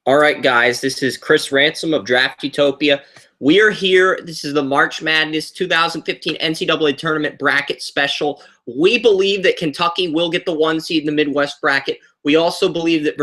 All right, guys, this is Chris Ransom of Draft Utopia. We are here. This is the March Madness 2015 NCAA Tournament Bracket Special. We believe that Kentucky will get the 1 seed in the Midwest bracket. We also believe that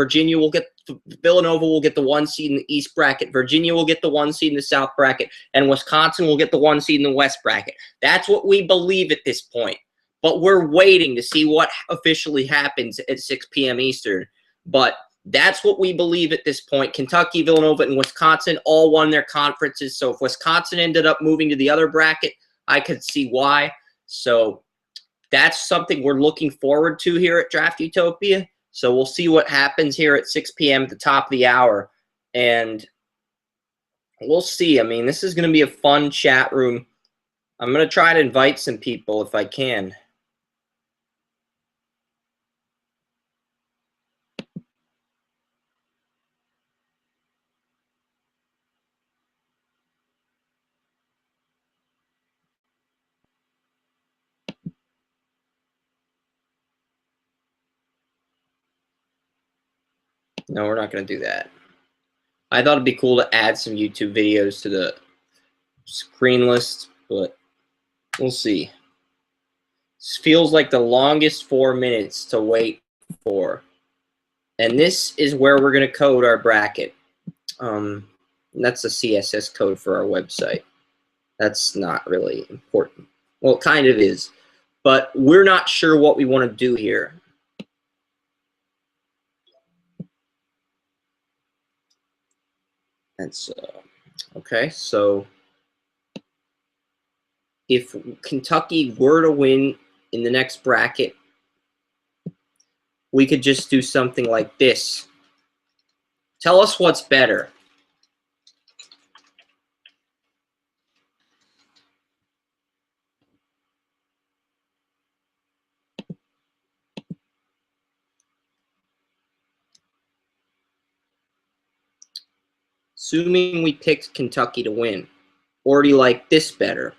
Villanova will get the 1 seed in the East bracket. Virginia will get the 1 seed in the South bracket. And Wisconsin will get the 1 seed in the West bracket. That's what we believe at this point. But we're waiting to see what officially happens at 6 p.m. Eastern. But that's what we believe at this point. Kentucky, Villanova, and Wisconsin all won their conferences. So if Wisconsin ended up moving to the other bracket, I could see why. So that's something we're looking forward to here at Draft Utopia. So we'll see what happens here at 6 p.m. at the top of the hour. And we'll see. I mean, this is going to be a fun chat room. I'm going to try to invite some people if I can. No, we're not going to do that. I thought it'd be cool to add some YouTube videos to the screen list, but we'll see. This feels like the longest 4 minutes to wait for. And this is where we're going to code our bracket. That's a CSS code for our website. That's not really important. Well, it kind of is. But we're not sure what we want to do here. That's okay, so if Kentucky were to win in the next bracket, we could just do something like this. Tell us what's better. Assuming we picked Kentucky to win, or do you like this better?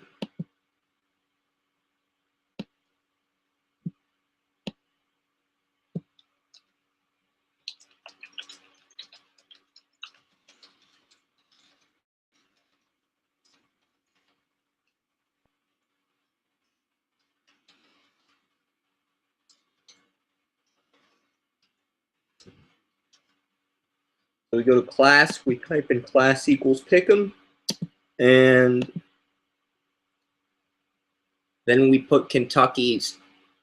So we go to class, we type in class equals pick'em, and then we put Kentucky's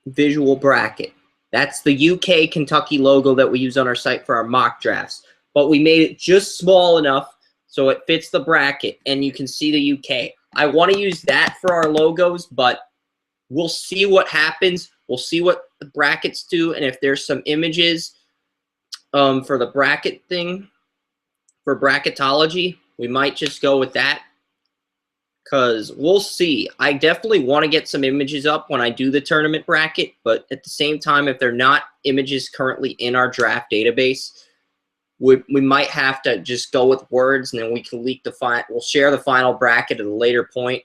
visual bracket. That's the UK Kentucky logo that we use on our site for our mock drafts. But we made it just small enough so it fits the bracket, and you can see the UK. I want to use that for our logos, but we'll see what happens. We'll see what the brackets do, and if there's some images for the bracket thing, for bracketology, we might just go with that. Because we'll see. I definitely want to get some images up when I do the tournament bracket, but at the same time, if they're not images currently in our draft database, we might have to just go with words, and then we can leak the we'll share the final bracket at a later point.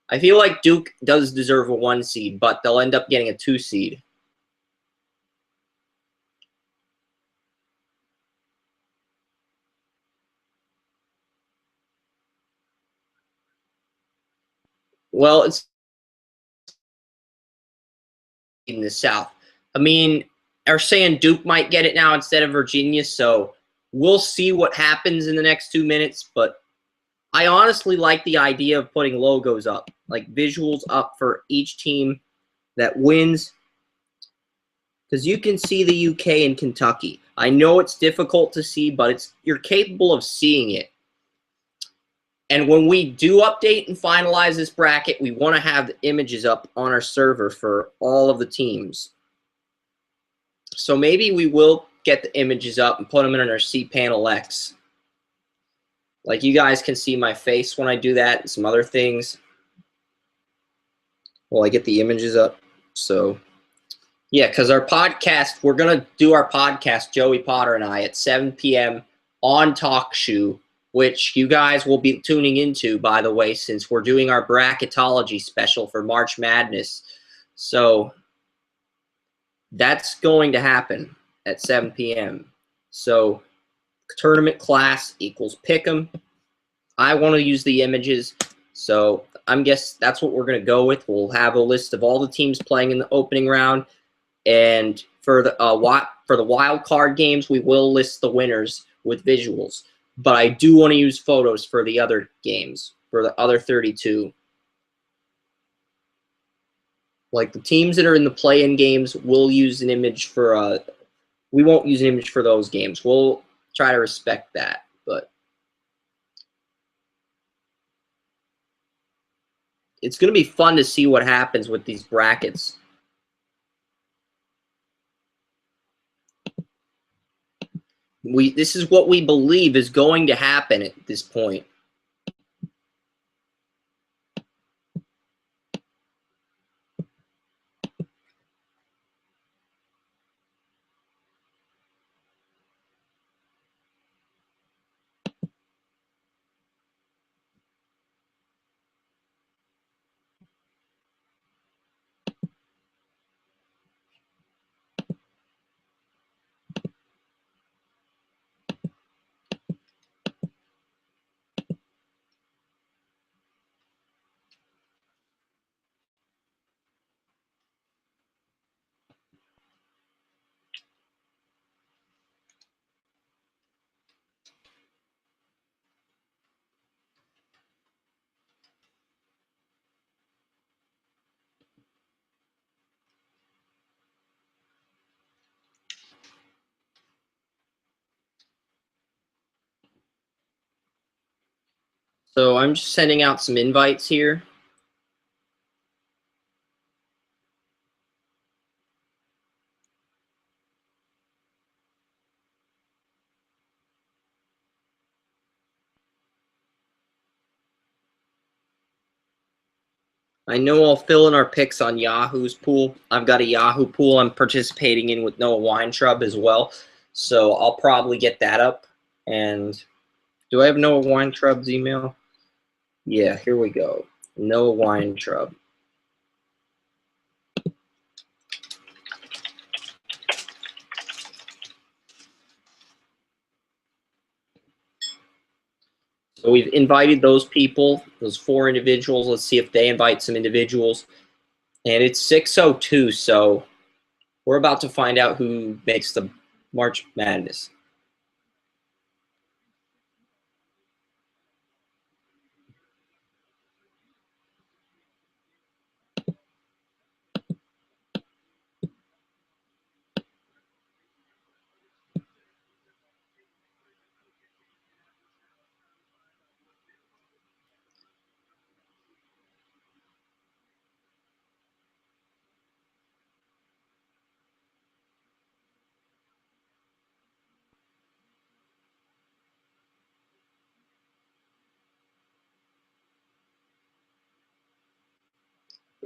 I feel like Duke does deserve a 1 seed, but they'll end up getting a 2 seed. Well, it's in the South. I mean, are saying Duke might get it now instead of Virginia, so we'll see what happens in the next 2 minutes, but I honestly like the idea of putting logos up, like visuals up for each team that wins, because you can see the UK and Kentucky. I know it's difficult to see, but you're capable of seeing it. And when we do update and finalize this bracket, we want to have the images up on our server for all of the teams. So maybe we will get the images up and put them in our cPanel X. Like, you guys can see my face when I do that and some other things. Well, I get the images up. So, yeah, because our podcast, we're going to do our podcast, Joey Potter and I, at 7 p.m. on TalkShoe, which you guys will be tuning into, by the way, since we're doing our bracketology special for March Madness. So that's going to happen at 7 p.m. So tournament class equals pick'em. I want to use the images, so I'm guess that's what we're going to go with. We'll have a list of all the teams playing in the opening round, and for the wild card games, we will list the winners with visuals. But I do want to use photos for the other games, for the other 32. Like the teams that are in the play-in games, we'll use an image for. We won't use an image for those games. We'll try to respect that, but it's going to be fun to see what happens with these brackets. This is what we believe is going to happen at this point. So I'm just sending out some invites here. I know I'll fill in our picks on Yahoo's pool. I've got a Yahoo pool I'm participating in with Noah Weintraub as well. So I'll probably get that up. And do I have Noah Weintraub's email? Yeah, here we go. Noah Weintraub. So we've invited those people, those 4 individuals. Let's see if they invite some individuals. And it's 6:02, so we're about to find out who makes the March Madness.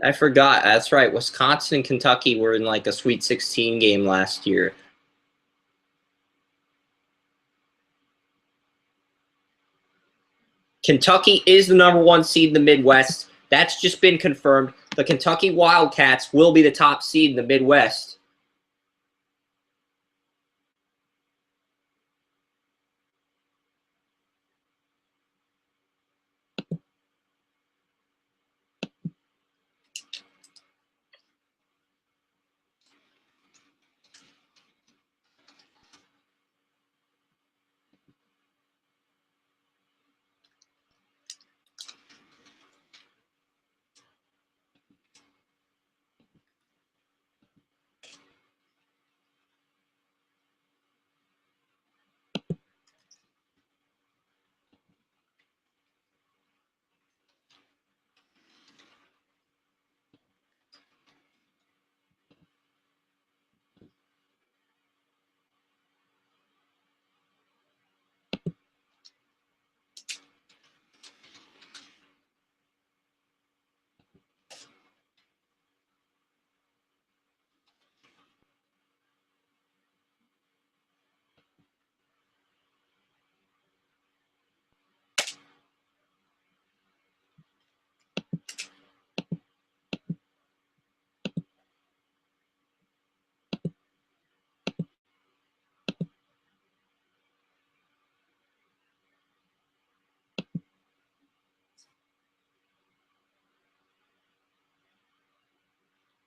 I forgot. That's right. Wisconsin and Kentucky were in like a Sweet 16 game last year. Kentucky is the #1 seed in the Midwest. That's just been confirmed. The Kentucky Wildcats will be the top seed in the Midwest.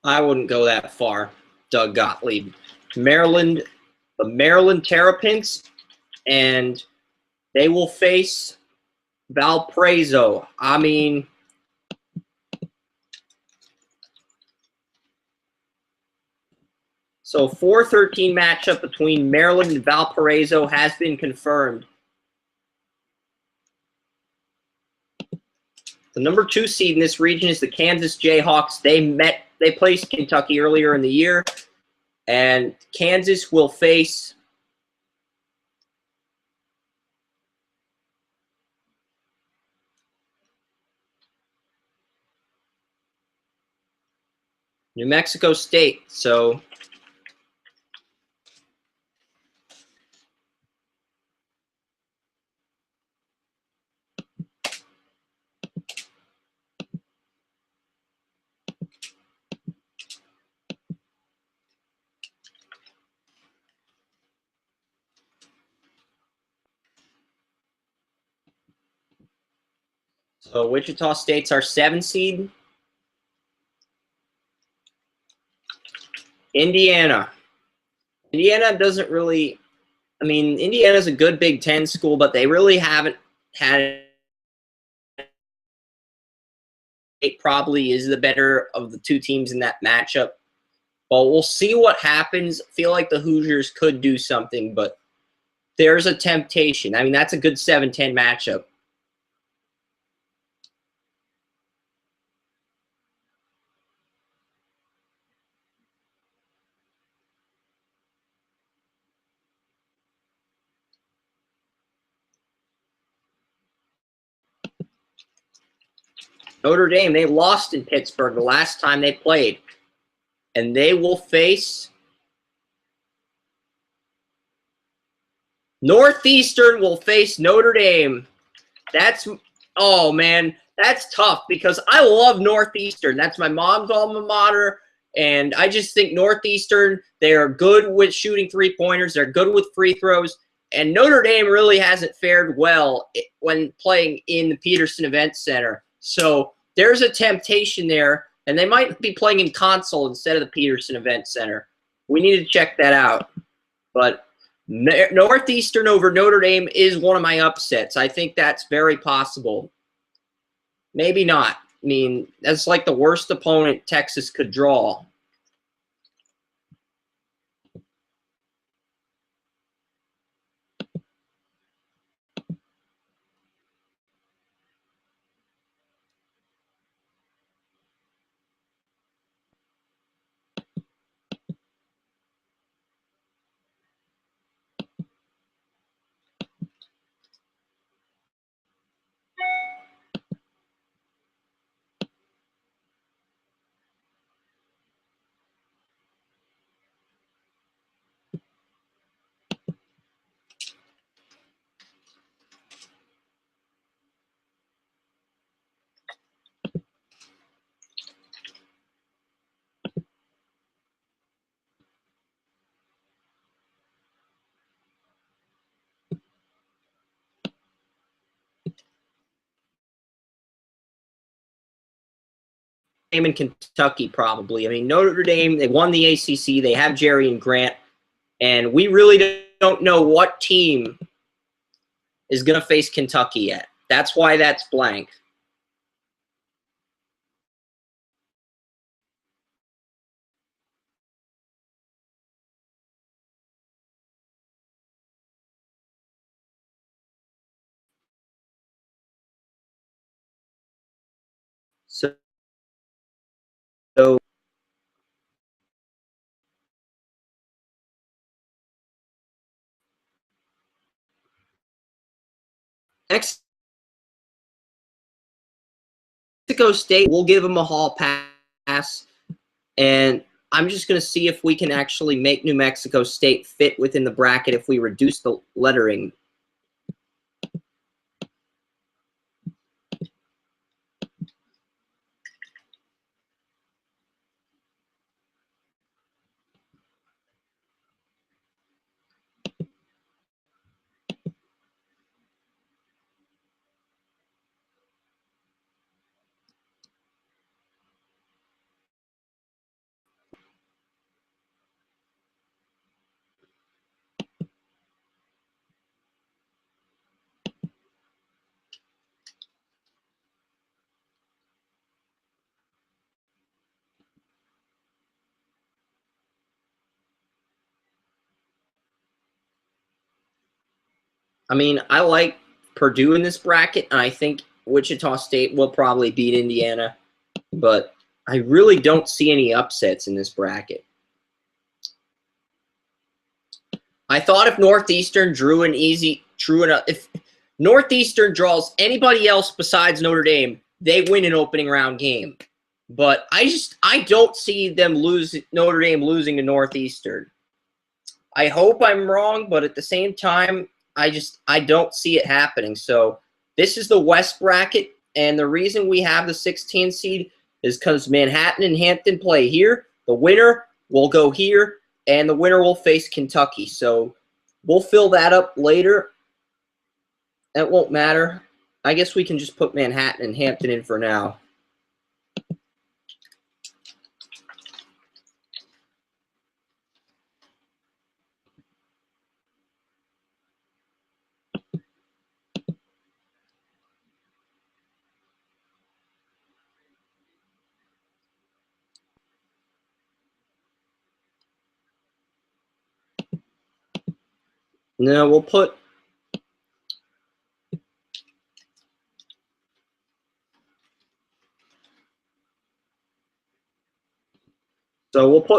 I wouldn't go that far. Doug Gottlieb. Maryland, the Maryland Terrapins, and they will face Valparaiso. I mean, so 4-13 matchup between Maryland and Valparaiso has been confirmed. The number 2 seed in this region is the Kansas Jayhawks. They placed Kentucky earlier in the year, and Kansas will face New Mexico State. So Wichita State's our 7 seed. Indiana. Indiana doesn't really, I mean, Indiana's a good Big Ten school, but they really haven't had, it probably is the better of the 2 teams in that matchup. But we'll see what happens. I feel like the Hoosiers could do something, but there's a temptation. I mean, that's a good 7-10 matchup. Notre Dame, they lost in Pittsburgh the last time they played. And they will face Northeastern will face Notre Dame. That's, oh man, that's tough because I love Northeastern. That's my mom's alma mater. And I just think Northeastern, they are good with shooting 3-pointers. They're good with free throws. And Notre Dame really hasn't fared well when playing in the Peterson Event Center. So there's a temptation there. And they might be playing in console instead of the Peterson Event Center. We need to check that out. But Northeastern over Notre Dame is one of my upsets. I think that's very possible. Maybe not. I mean, that's like the worst opponent Texas could draw. In Kentucky, probably. I mean, Notre Dame, they won the ACC. They have Jerry and Grant. And we really don't know what team is going to face Kentucky yet. That's why that's blank. So Mexico State will give them a hall pass. And I'm just going to see if we can actually make New Mexico State fit within the bracket if we reduce the lettering. I mean, I like Purdue in this bracket, and I think Wichita State will probably beat Indiana, but I really don't see any upsets in this bracket. I thought if Northeastern if Northeastern draws anybody else besides Notre Dame, they win an opening round game. But I don't see Notre Dame losing to Northeastern. I hope I'm wrong, but at the same time, I don't see it happening. So this is the West bracket, and the reason we have the 16 seed is because Manhattan and Hampton play here. The winner will go here, and the winner will face Kentucky. So we'll fill that up later. That won't matter. I guess we can just put Manhattan and Hampton in for now. No, we'll put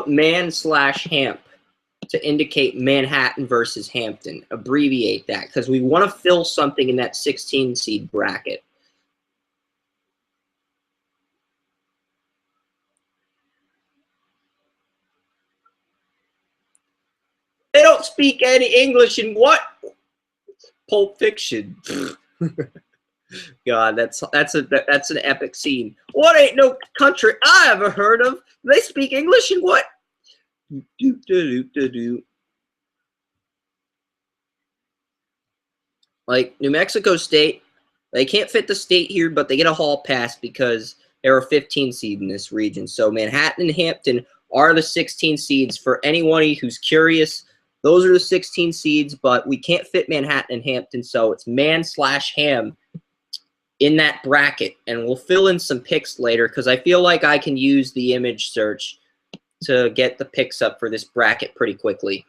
Man/Hamp to indicate Manhattan versus Hampton. Abbreviate that because we want to fill something in that 16 seed bracket. They don't speak any English in what? Pulp Fiction. God, that's an epic scene. What ain't no country I ever heard of? They speak English in what? Like New Mexico State, they can't fit the state here, but they get a hall pass because they're a 15 seed in this region. So Manhattan and Hampton are the 16 seeds. For anyone who's curious, those are the 16 seeds, but we can't fit Manhattan and Hampton, so it's Man/Ham in that bracket. And we'll fill in some picks later because I feel like I can use the image search to get the picks up for this bracket pretty quickly.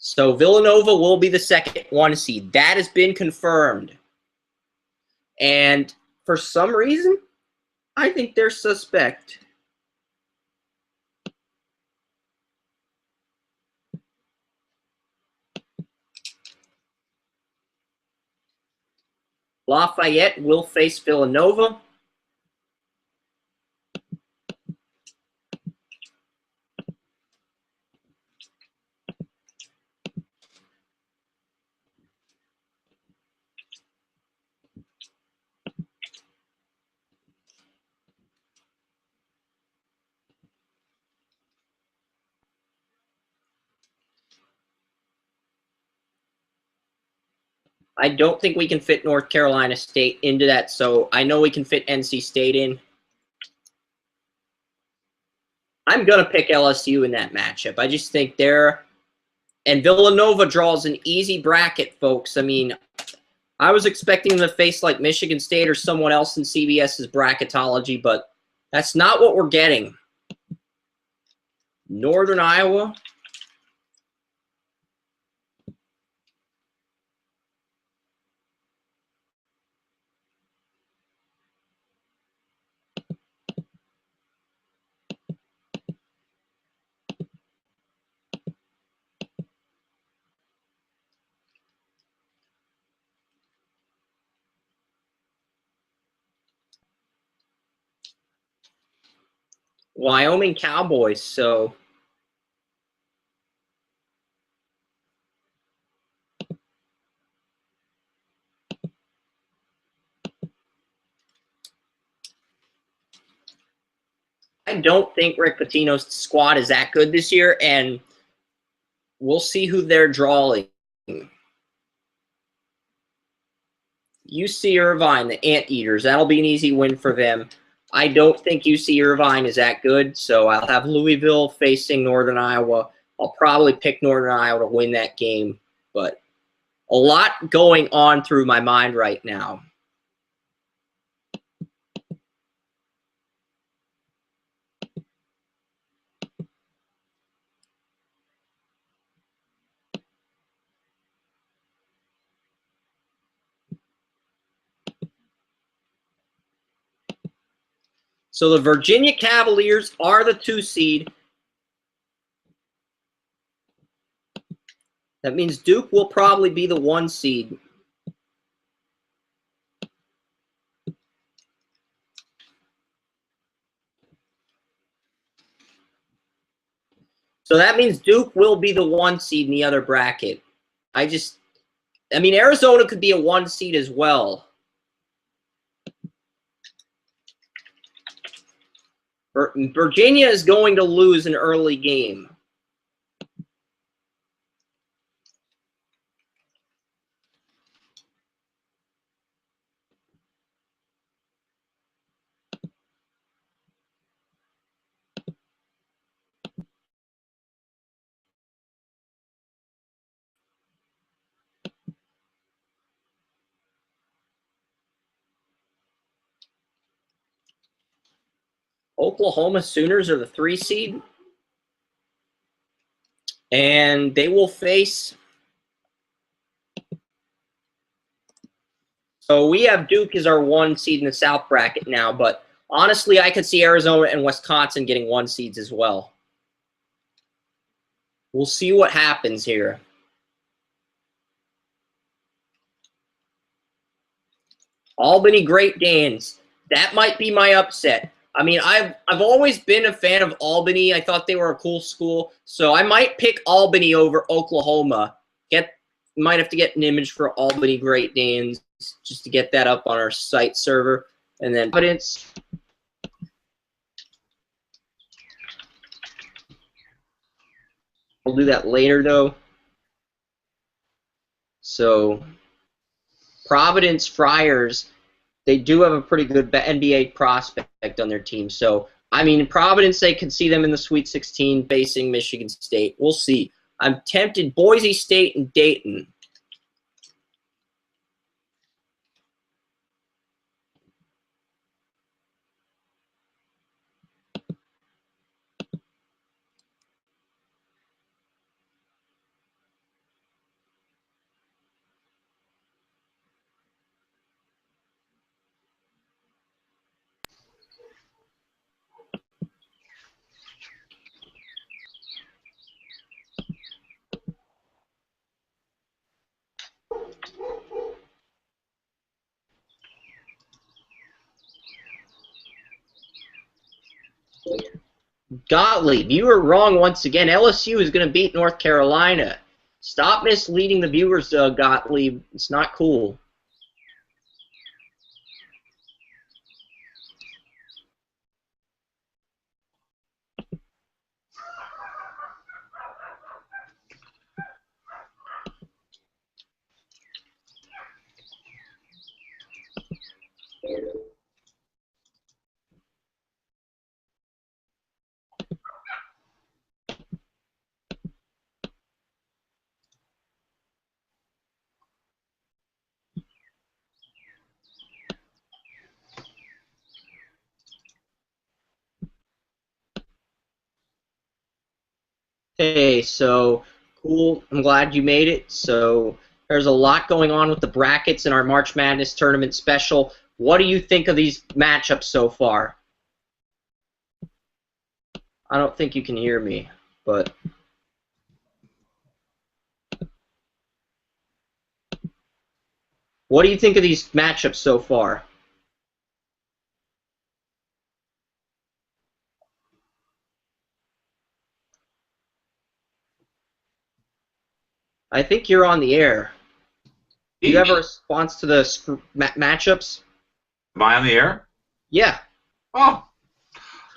So Villanova will be the second 1 seed. That has been confirmed. And for some reason, I think they're suspect. Lafayette will face Villanova. I don't think we can fit North Carolina State into that, so I know we can fit NC State in. I'm going to pick LSU in that matchup. I just think and Villanova draws an easy bracket, folks. I mean, I was expecting them to face like Michigan State or someone else in CBS's bracketology, but that's not what we're getting. Northern Iowa. Wyoming Cowboys, so I don't think Rick Pitino's squad is that good this year, and we'll see who they're drawing. UC Irvine, the Anteaters, that'll be an easy win for them. I don't think UC Irvine is that good, so I'll have Louisville facing Northern Iowa. I'll probably pick Northern Iowa to win that game, but A lot going on through my mind right now. So the Virginia Cavaliers are the 2 seed. That means Duke will probably be the 1 seed. So that means Duke will be the 1 seed in the other bracket. I mean, Arizona could be a 1 seed as well. Virginia is going to lose an early game. Oklahoma Sooners are the 3 seed. And they will face. So we have Duke as our 1 seed in the South bracket now, but honestly, I could see Arizona and Wisconsin getting 1 seeds as well. We'll see what happens here. Albany Great Danes. That might be my upset. I mean, I've always been a fan of Albany. I thought they were a cool school. So I might pick Albany over Oklahoma. Might have to get an image for Albany Great Danes just to get that up on our site server. And then Providence. We'll do that later, though. So Providence Friars, they do have a pretty good NBA prospect on their team. So, I mean, in Providence, they could see them in the Sweet 16 facing Michigan State. We'll see. I'm tempted Boise State and Dayton. Gottlieb, you were wrong once again. LSU is going to beat North Carolina. Stop misleading the viewers, Gottlieb. It's not cool. Hey, so cool. I'm glad you made it. So there's a lot going on with the brackets in our March Madness tournament special. What do you think of these matchups so far? I don't think you can hear me, but what do you think of these matchups so far? I think you're on the air. Do you have a response to the matchups? Am I on the air? Yeah. Oh,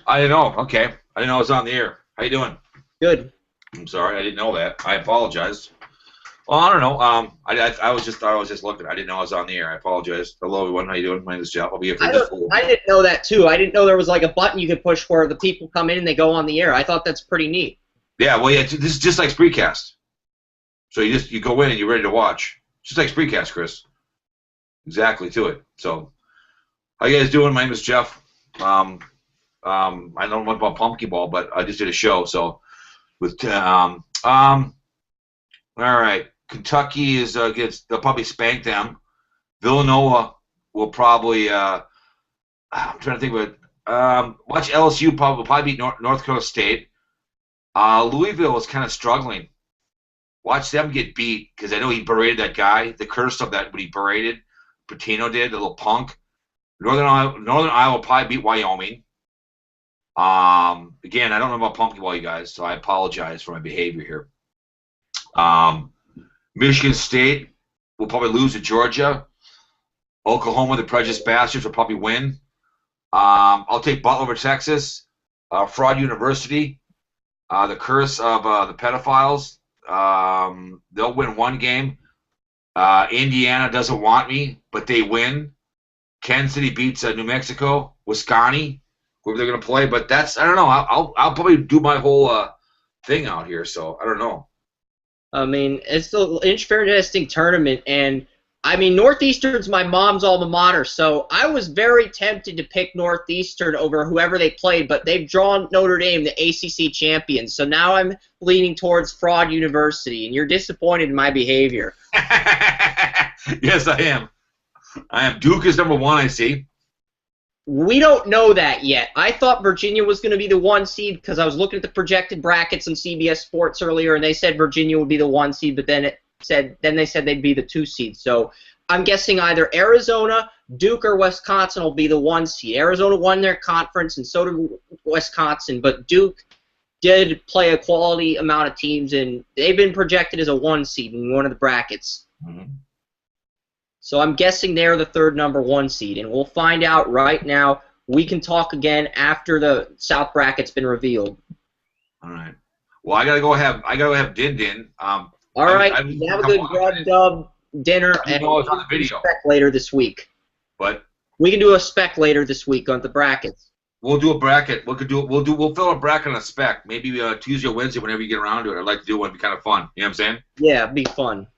I didn't know. Okay, I didn't know I was on the air. How you doing? Good. I'm sorry, I didn't know that. I apologize. Well, I don't know. I was just looking. I didn't know I was on the air. I apologize. Hello, everyone. How you doing? My name is Jeff. I'll be here for just. I didn't know that too. I didn't know there was like a button you could push where the people come in and they go on the air. I thought that's pretty neat. Yeah. Well, yeah. This is just like Spreecast. So you go in and you're ready to watch. Just like Spreecast, Chris. Exactly to it. So, how you guys doing? My name is Jeff. I don't know much about pumpkin ball, but I just did a show. So, with all right, Kentucky is they'll probably spank them. Villanova will probably. I'm trying to think of it. Watch LSU probably beat North Dakota State. Louisville is kind of struggling. Watch them get beat because I know he berated that guy. The curse of that, what he berated, Patino did, the little punk. Northern Iowa will probably beat Wyoming. Again, I don't know about pumpkin ball, you guys, so I apologize for my behavior here. Michigan State will probably lose to Georgia. Oklahoma, the prejudiced bastards, will probably win. I'll take Butler over Texas. Fraud University, the curse of the pedophiles. They'll win one game. Indiana doesn't want me, but they win. Kansas City beats New Mexico. Wisconsin, whoever they're going to play. But that's, I don't know. I'll probably do my whole thing out here, so I don't know. I mean, it's an interesting tournament, and I mean, Northeastern's my mom's alma mater, so I was very tempted to pick Northeastern over whoever they played, but they've drawn Notre Dame, the ACC champions, so now I'm leaning towards Fraud University, and you're disappointed in my behavior. Yes, I am. Duke is number 1, I see. We don't know that yet. I thought Virginia was going to be the 1 seed because I was looking at the projected brackets on CBS Sports earlier, and they said Virginia would be the 1 seed, but then they said they'd be the 2 seed. So I'm guessing either Arizona, Duke, or Wisconsin will be the 1 seed. Arizona won their conference, and so did Wisconsin, but Duke did play a quality amount of teams, and they've been projected as a 1 seed in one of the brackets. Mm-hmm. So I'm guessing they're the third number 1 seed, and we'll find out right now. We can talk again after the South bracket's been revealed. All right. Well, I gotta go have din. All right. Have a good grub dub dinner, and we'll on the video spec later this week. What? We can do a spec later this week on the brackets. We'll do a bracket. We'll fill a bracket on a spec. Maybe Tuesday or Wednesday, whenever you get around to it. I'd like to do one. It'd be kind of fun. You know what I'm saying? Yeah, it'd be fun.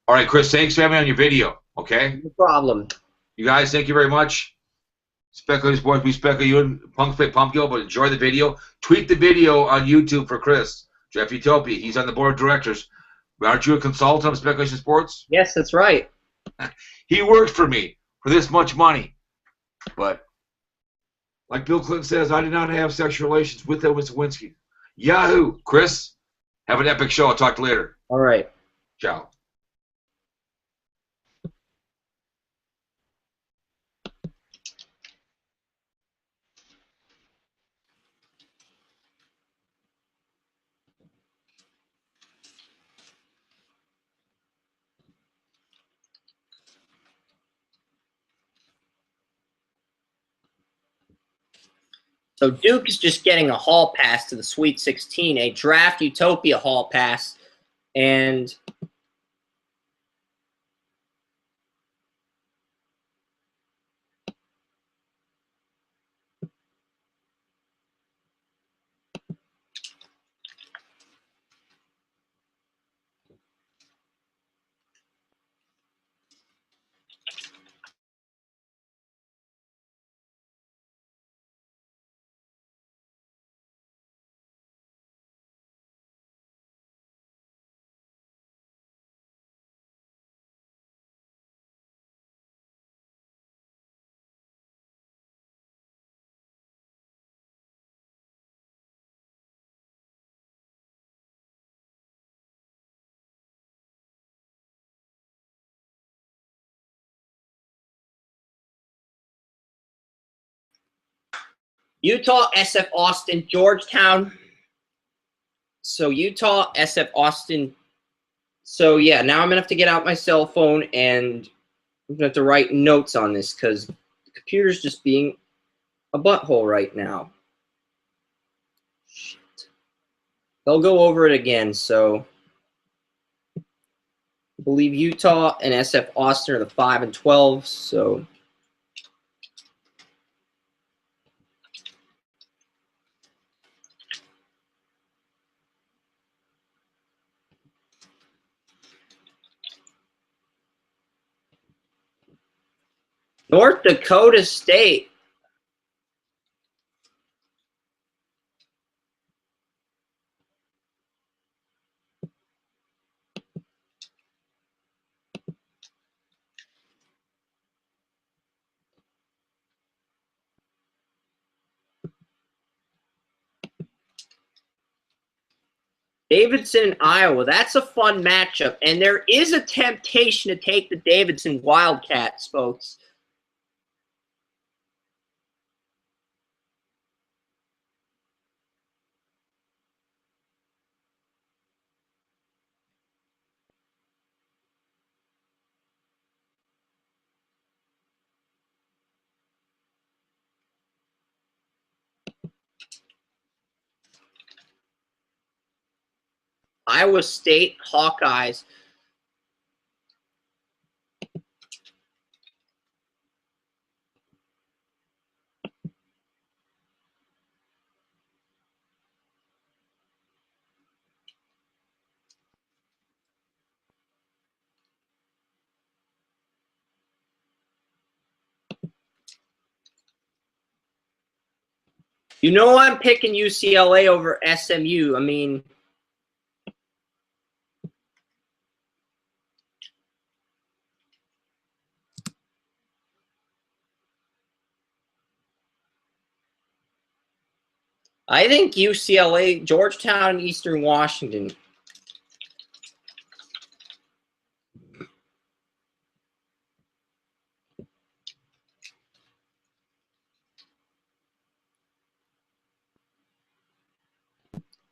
All right, Chris. Thanks for having me on your video. Okay. No problem. You guys, thank you very much. Speculators, boys, we speculate you and Pumpkill, but enjoy the video. Tweet the video on YouTube for Chris. Jeff Utopia. He's on the board of directors. Aren't you a consultant on Speculation Sports? Yes, that's right. He worked for me for this much money. But, like Bill Clinton says, I did not have sexual relations with Lewinsky. Yahoo! Chris, have an epic show. I'll talk to you later. All right. Ciao. So Duke is just getting a hall pass to the Sweet 16, a Draft Utopia hall pass, and Utah, SF Austin, Georgetown. So Utah, SF Austin. So yeah, now I'm gonna have to get out my cell phone and I'm gonna have to write notes on this because the computer's just being a butthole right now. Shit. They'll go over it again. So I believe Utah and SF Austin are the 5 and 12. So. North Dakota State. Davidson, Iowa. That's a fun matchup. And there is a temptation to take the Davidson Wildcats, folks. Iowa State Hawkeyes. You know I'm picking UCLA over SMU. I mean, I think UCLA, Georgetown, and Eastern Washington.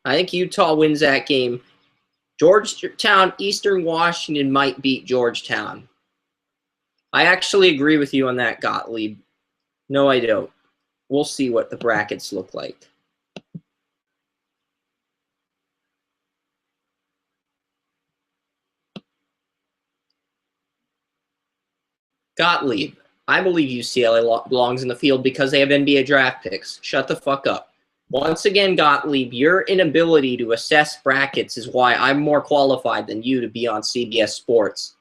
I think Utah wins that game. Georgetown, Eastern Washington might beat Georgetown. I actually agree with you on that, Gottlieb. No, I don't. We'll see what the brackets look like. Gottlieb, I believe UCLA belongs in the field because they have NBA draft picks. Shut the fuck up. Once again, Gottlieb, your inability to assess brackets is why I'm more qualified than you to be on CBS Sports.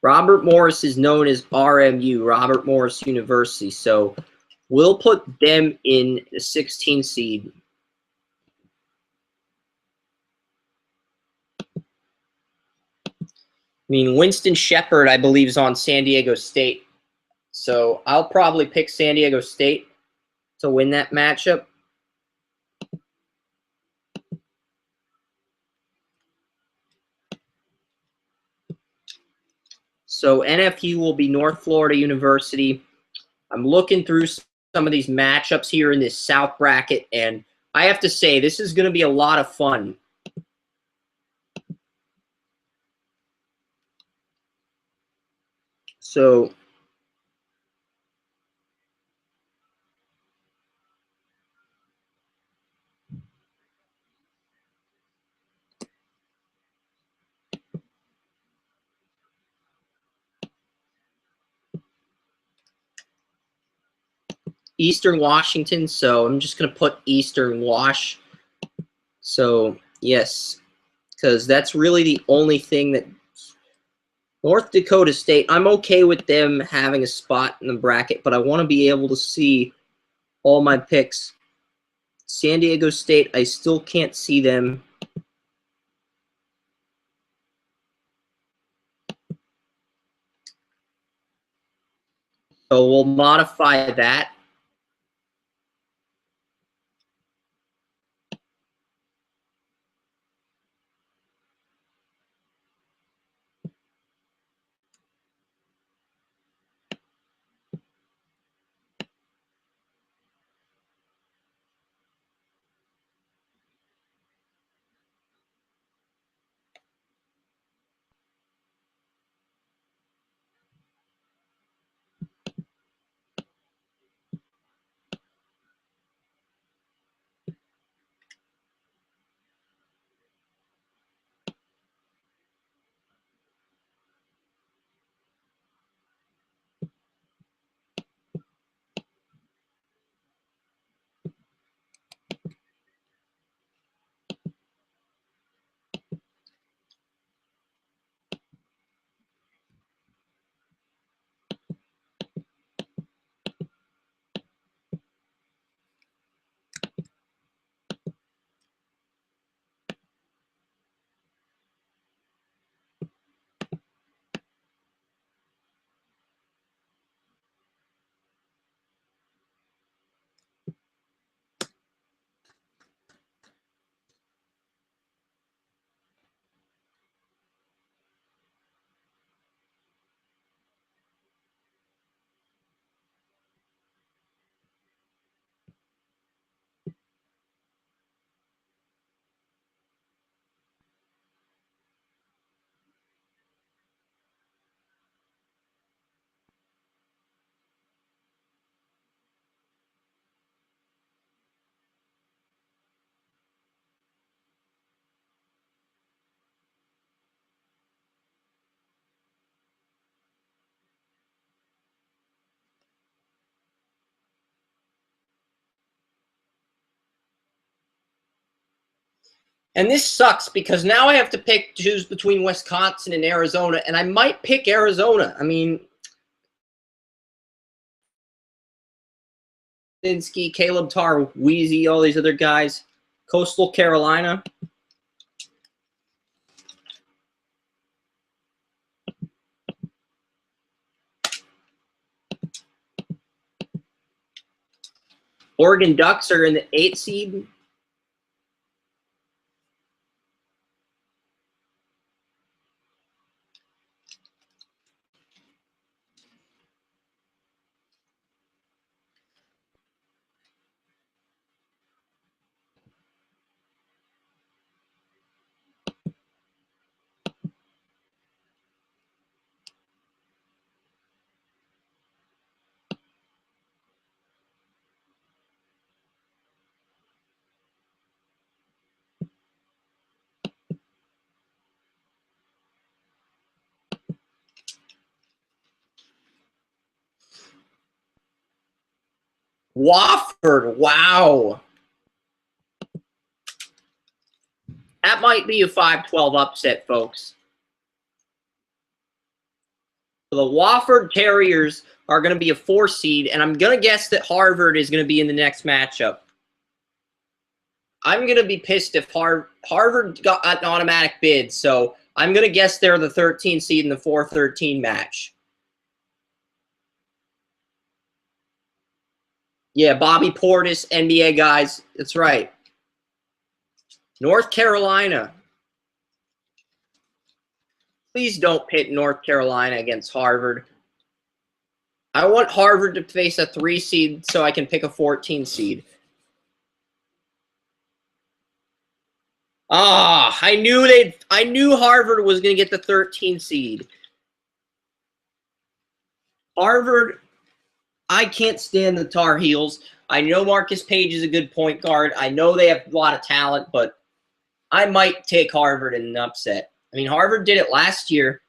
Robert Morris is known as RMU, Robert Morris University, so we'll put them in the 16 seed. I mean, Winston Shepard, I believe, is on San Diego State. So I'll probably pick San Diego State to win that matchup. So NFU will be North Florida University. I'm looking through some of these matchups here in this South bracket, and I have to say, this is going to be a lot of fun. So Eastern Washington, so I'm just going to put Eastern Wash. So, yes, because that's really the only thing that North Dakota State, I'm okay with them having a spot in the bracket, but I want to be able to see all my picks. San Diego State, I still can't see them. So we'll modify that. And this sucks because now I have to choose between Wisconsin and Arizona, and I might pick Arizona. I mean, Linsky, Caleb Tarr, Wheezy, all these other guys. Coastal Carolina. Oregon Ducks are in the 8th seed. Wofford, wow. That might be a 5-12 upset, folks. The Wofford Terriers are going to be a 4 seed, and I'm going to guess that Harvard is going to be in the next matchup. I'm going to be pissed if Harvard got an automatic bid, so I'm going to guess they're the 13 seed in the 4-13 match. Yeah, Bobby Portis, NBA guys. That's right. North Carolina. Please don't pit North Carolina against Harvard. I want Harvard to face a 3 seed so I can pick a 14 seed. Ah, I knew Harvard was going to get the 13 seed. Harvard, I can't stand the Tar Heels. I know Marcus Page is a good point guard. I know they have a lot of talent, but I might take Harvard in an upset. I mean, Harvard did it last year.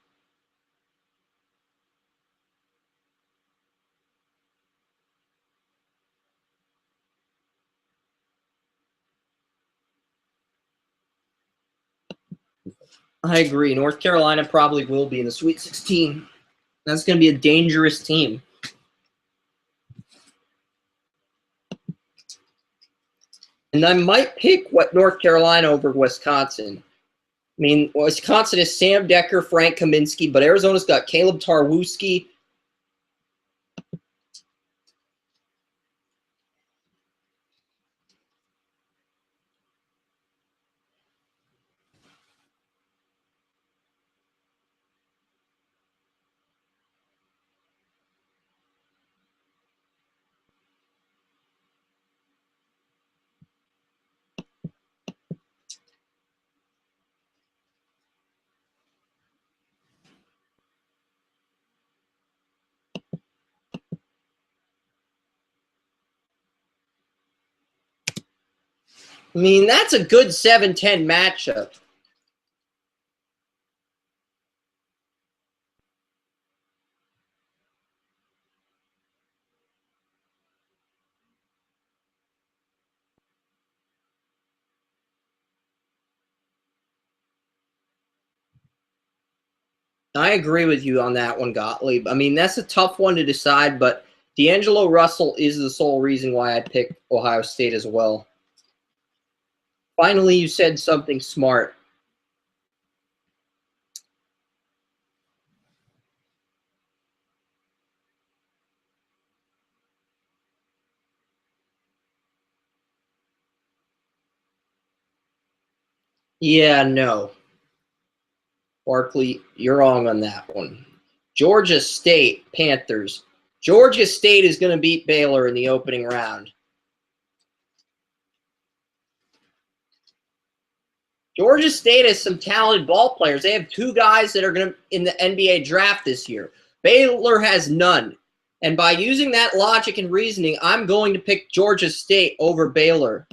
I agree. North Carolina probably will be in the Sweet 16. That's going to be a dangerous team. And I might pick North Carolina over Wisconsin. I mean, Wisconsin is Sam Decker, Frank Kaminsky, but Arizona's got Caleb Tarwuski. I mean, that's a good 7-10 matchup. I agree with you on that one, Gottlieb. I mean, that's a tough one to decide, but D'Angelo Russell is the sole reason why I picked Ohio State as well. Finally, you said something smart. Yeah, no. Barkley, you're wrong on that one. Georgia State, Panthers. Georgia State is going to beat Baylor in the opening round. Georgia State has some talented ball players. They have 2 guys that are going to in the NBA draft this year. Baylor has none. And by using that logic and reasoning, I'm going to pick Georgia State over Baylor.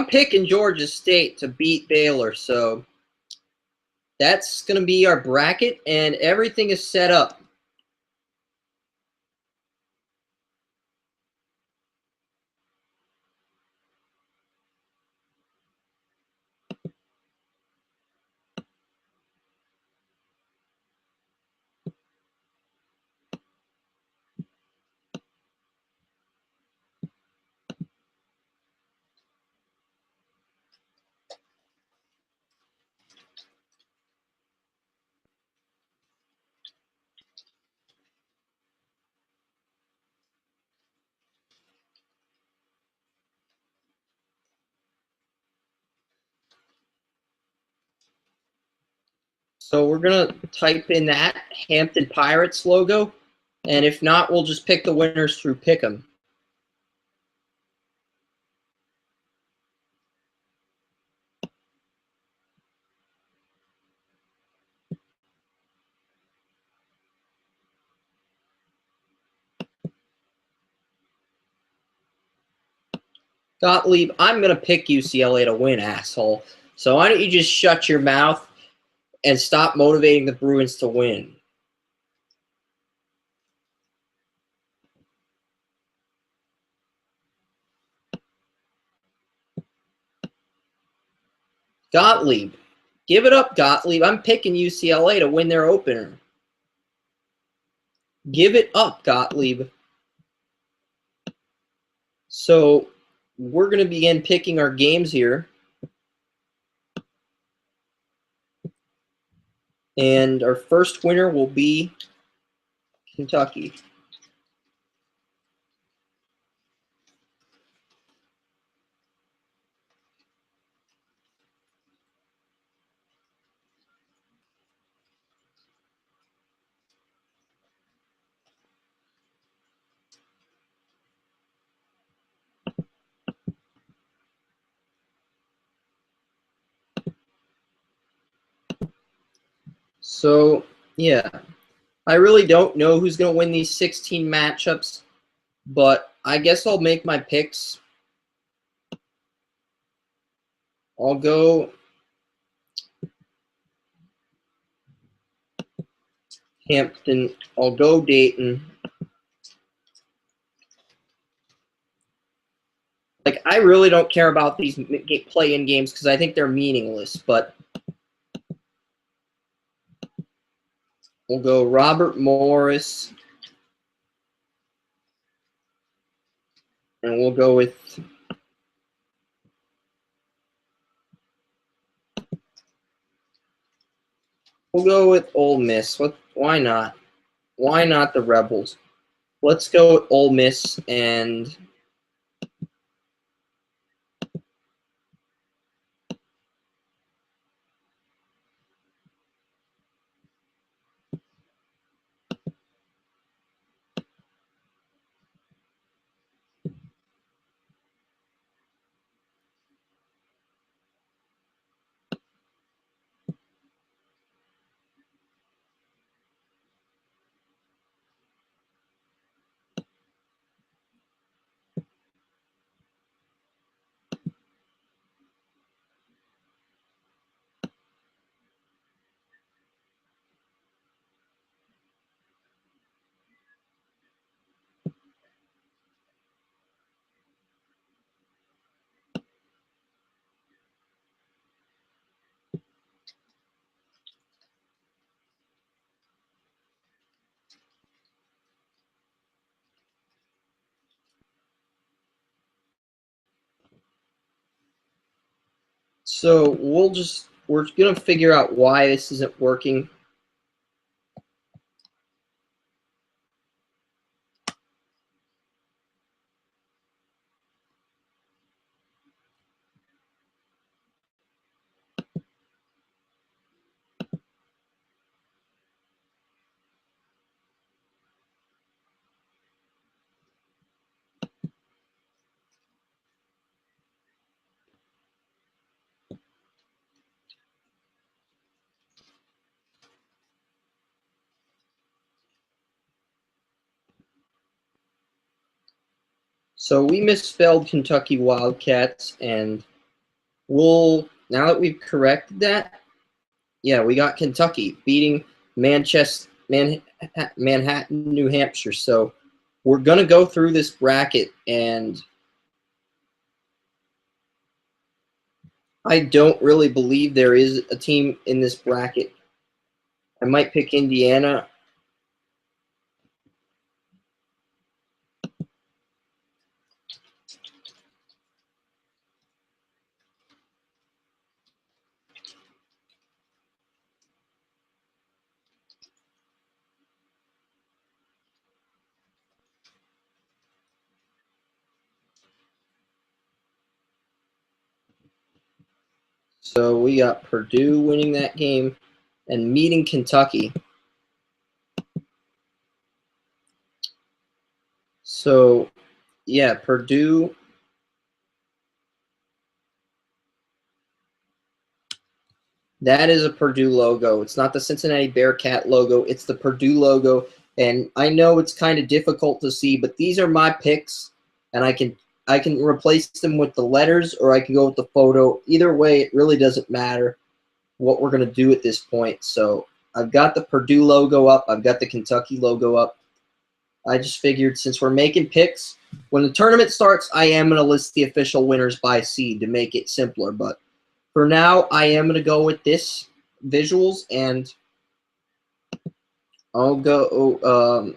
picking Georgia State to beat Baylor, so that's going to be our bracket, and everything is set up. So we're going to type in that Hampton Pirates logo, and if not, we'll just pick the winners through Pick'em. Gottlieb, I'm going to pick UCLA to win, asshole. So why don't you just shut your mouth and stop motivating the Bruins to win? Gottlieb, give it up, Gottlieb. I'm picking UCLA to win their opener. Give it up, Gottlieb. So we're going to begin picking our games here. And our first winner will be Kentucky. So, yeah, I really don't know who's going to win these 16 matchups, but I guess I'll make my picks. I'll go Hampton. I'll go Dayton. Like, I really don't care about these play-in games because I think they're meaningless, but we'll go Robert Morris. And we'll go with Ole Miss. Why not? Why not the Rebels? Let's go with Ole Miss and so we're gonna figure out why this isn't working. So we misspelled Kentucky Wildcats, and now that we've corrected that, yeah, we got Kentucky beating Manhattan, New Hampshire. So we're going to go through this bracket, and I don't really believe there is a team in this bracket. I might pick Indiana. So we got Purdue winning that game and meeting Kentucky. So, yeah, Purdue. That is a Purdue logo. It's not the Cincinnati Bearcat logo. It's the Purdue logo. And I know it's kind of difficult to see, but these are my picks, and I can replace them with the letters, or I can go with the photo. Either way, it really doesn't matter what we're going to do at this point. So I've got the Purdue logo up. I've got the Kentucky logo up. I just figured since we're making picks, when the tournament starts, I am going to list the official winners by seed to make it simpler. But for now, I am going to go with this visuals, and I'll go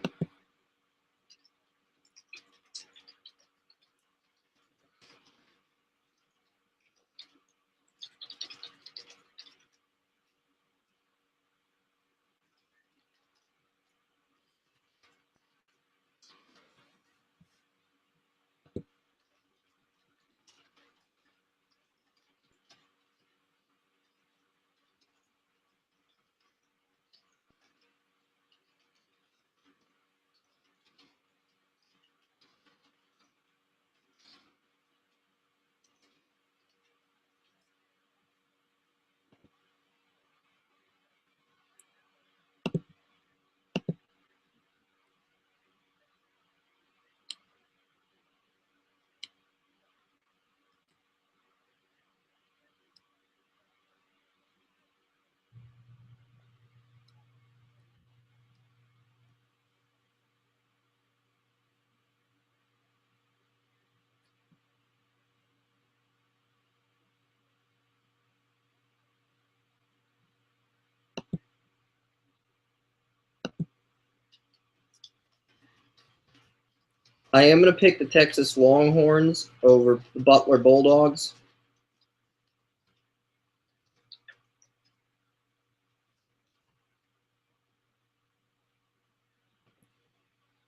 I am going to pick the Texas Longhorns over the Butler Bulldogs.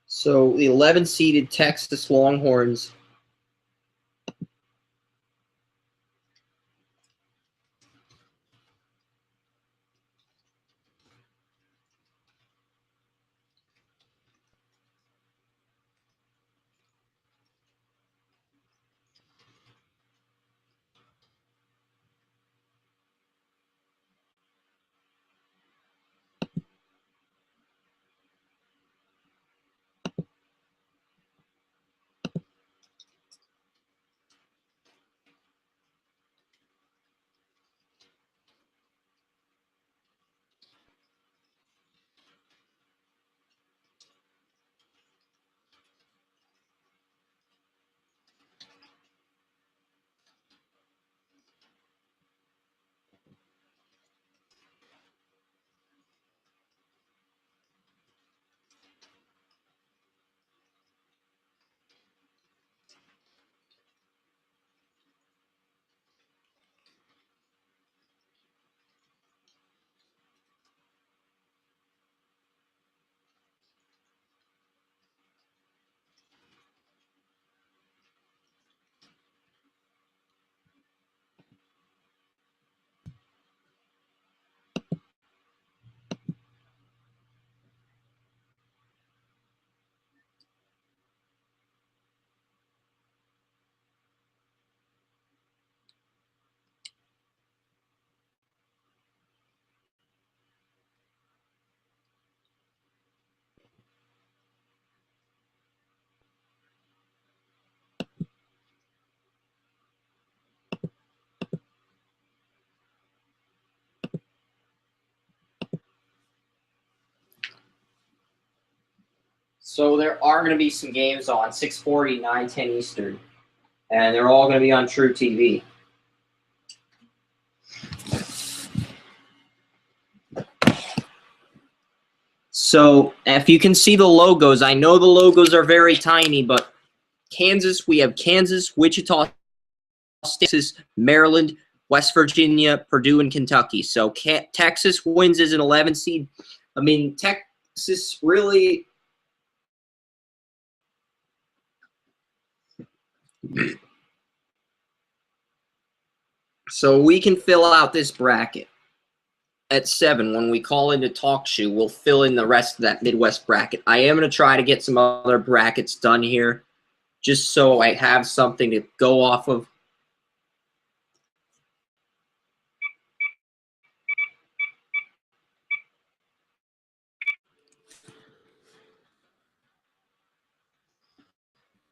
So the 11-seeded Texas Longhorns. So there are going to be some games on 6:40, 9:10 Eastern, and they're all going to be on True TV. So if you can see the logos, I know the logos are very tiny, but Kansas, we have Kansas, Wichita, Texas, Maryland, West Virginia, Purdue, and Kentucky. So Texas wins as an 11 seed. I mean, Texas really – so we can fill out this bracket at 7. When we call into Talk Shoe, we'll fill in the rest of that Midwest bracket. I am going to try to get some other brackets done here just so I have something to go off of.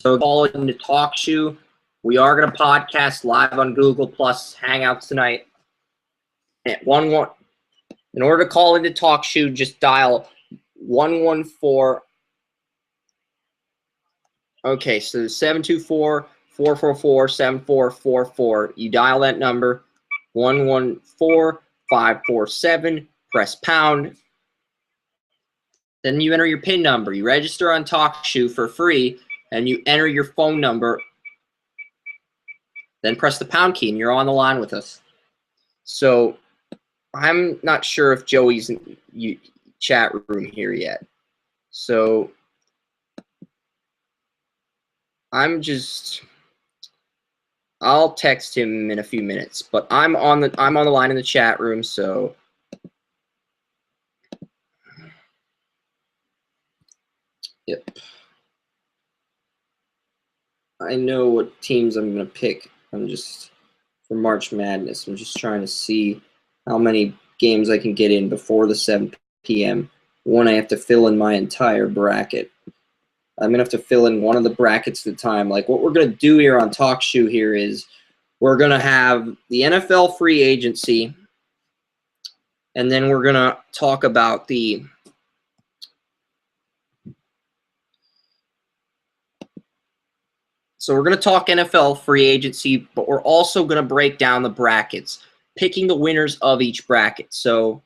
So call into Talk Shoe. We are going to podcast live on Google Plus Hangouts tonight at 11. In order to call into Talk Shoe, just dial 114. Okay, so 724-444-7444. You dial that number, 114-547. Press pound. Then you enter your PIN number. You register on Talk Shoe for free, and you enter your phone number. Then press the pound key, and you're on the line with us. So I'm not sure if Joey's in the chat room here yet. So I'll text him in a few minutes. But I'm on the line in the chat room, so yep. I know what teams I'm gonna pick. For March Madness. I'm just trying to see how many games I can get in before the 7 p.m. One, I have to fill in my entire bracket. I'm going to have to fill in one of the brackets at a time. Like what we're going to do here on Talk Shoe here is we're going to have the NFL free agency, and then we're going to talk about the So we're going to talk NFL free agency, but we're also going to break down the brackets, picking the winners of each bracket. So,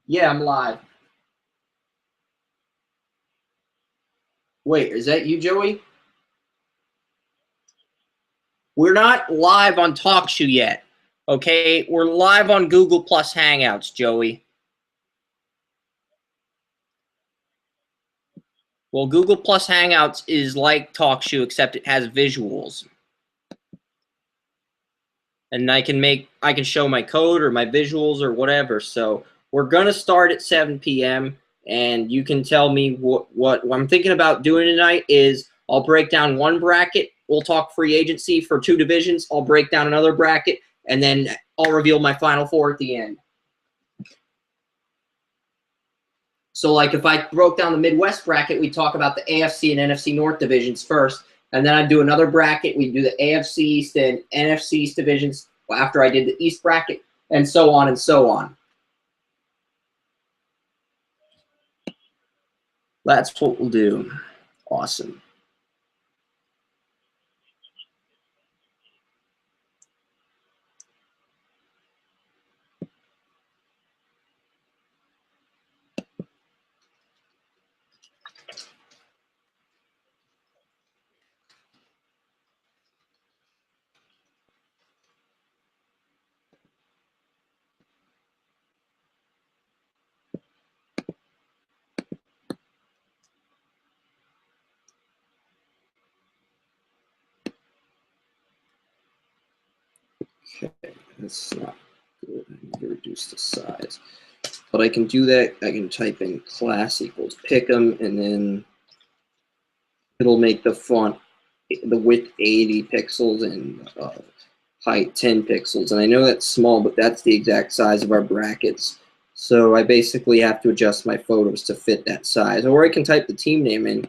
yeah, I'm live. Wait, is that you, Joey? We're not live on Talk Shoe yet, okay? We're live on Google Plus Hangouts, Joey. Well, Google Plus Hangouts is like Talk Shoe, except it has visuals. And I can show my code or my visuals or whatever. So we're going to start at 7 p.m. and you can tell me what I'm thinking about doing tonight is I'll break down one bracket. We'll talk free agency for 2 divisions. I'll break down another bracket, and then I'll reveal my final 4 at the end. So like if I broke down the Midwest bracket, we'd talk about the AFC and NFC North divisions first. And then I'd do another bracket. We'd do the AFC East and NFC East divisions after I did the East bracket, and so on and so on. That's what we'll do. Awesome. Okay, that's not good. I need to reduce the size. But I can do that. I can type in class equals pick'em, and then it'll make the font, the width 80 pixels and height 10 pixels. And I know that's small, but that's the exact size of our brackets. So I basically have to adjust my photos to fit that size. Or I can type the team name in,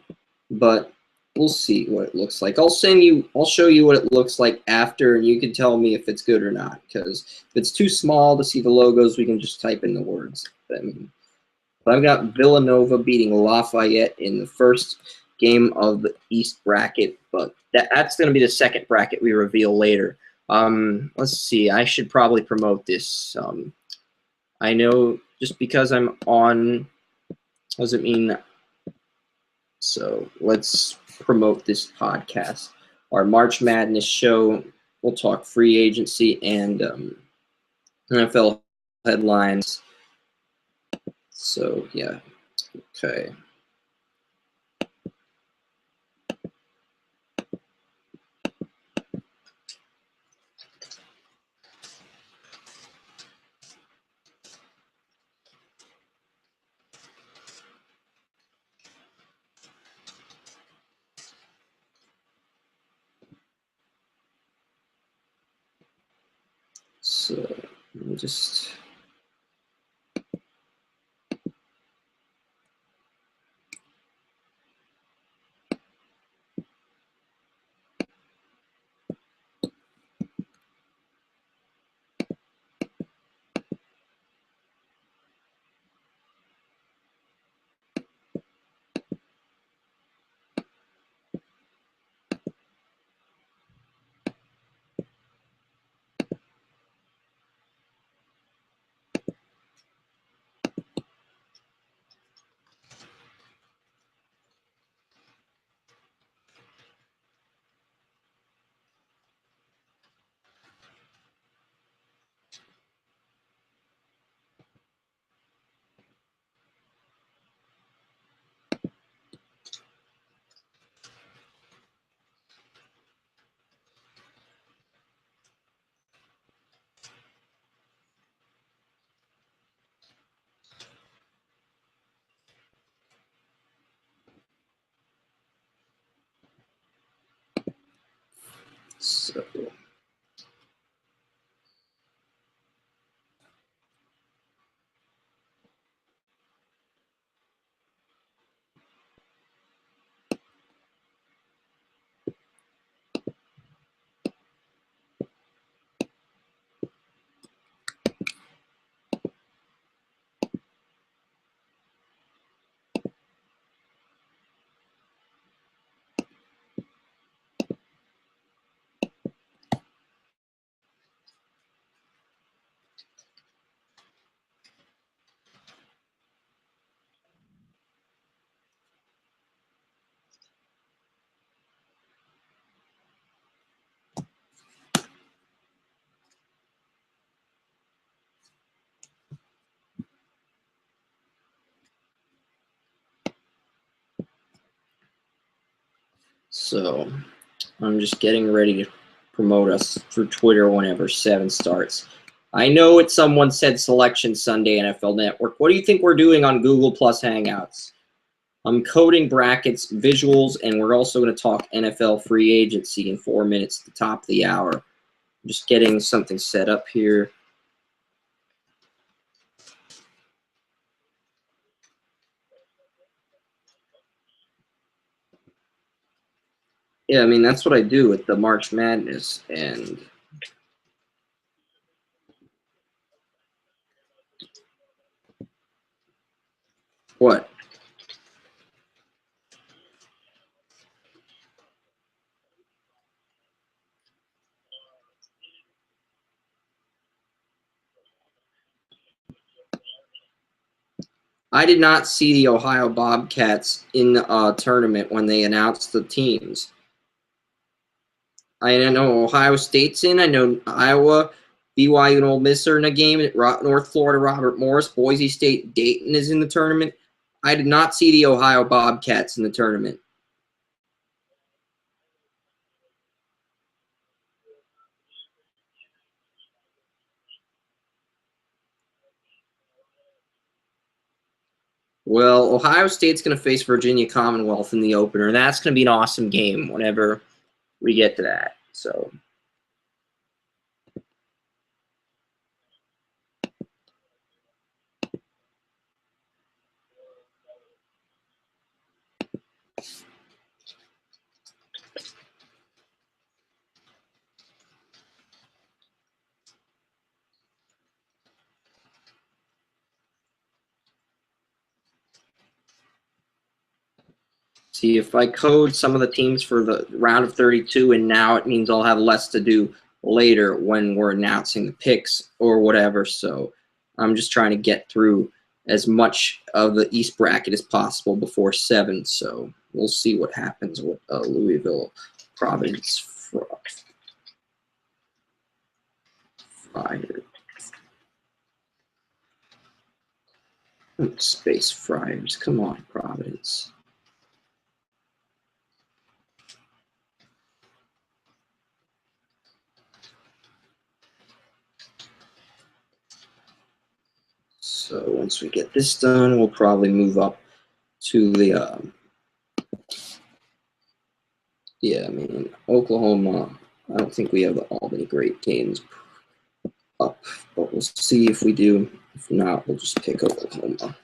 but we'll see what it looks like. I'll show you what it looks like after, and you can tell me if it's good or not. Because if it's too small to see the logos, we can just type in the words. I mean, But I've got Villanova beating Lafayette in the first game of the East bracket, but that's going to be the second bracket we reveal later. Let's see. I should probably promote this. I know just because I'm on doesn't mean so. Let's promote this podcast. Our March Madness show. We'll talk free agency and NFL headlines. So yeah, okay. So let me just. So I'm just getting ready to promote us through Twitter whenever 7 starts. I know it's someone said Selection Sunday NFL Network. What do you think we're doing on Google Plus Hangouts? I'm coding brackets, visuals, and we're also going to talk NFL free agency in 4 minutes at the top of the hour. I'm just getting something set up here. Yeah, I mean, that's what I do with the March Madness. And what? I did not see the Ohio Bobcats in the tournament when they announced the teams. I know Ohio State's in. I know Iowa, BYU, and Ole Miss are in a game. North Florida, Robert Morris, Boise State, Dayton is in the tournament. I did not see the Ohio Bobcats in the tournament. Well, Ohio State's going to face Virginia Commonwealth in the opener, and that's going to be an awesome game whenever we get to that. So. See, if I code some of the teams for the round of 32, and now it means I'll have less to do later when we're announcing the picks or whatever. So I'm just trying to get through as much of the East bracket as possible before 7. So we'll see what happens with Louisville, Providence, Friars. Space Friars. Come on, Providence. So once we get this done, we'll probably move up to the Oklahoma. I don't think we have all many great games up, but we'll see if we do. If not, we'll just pick Oklahoma.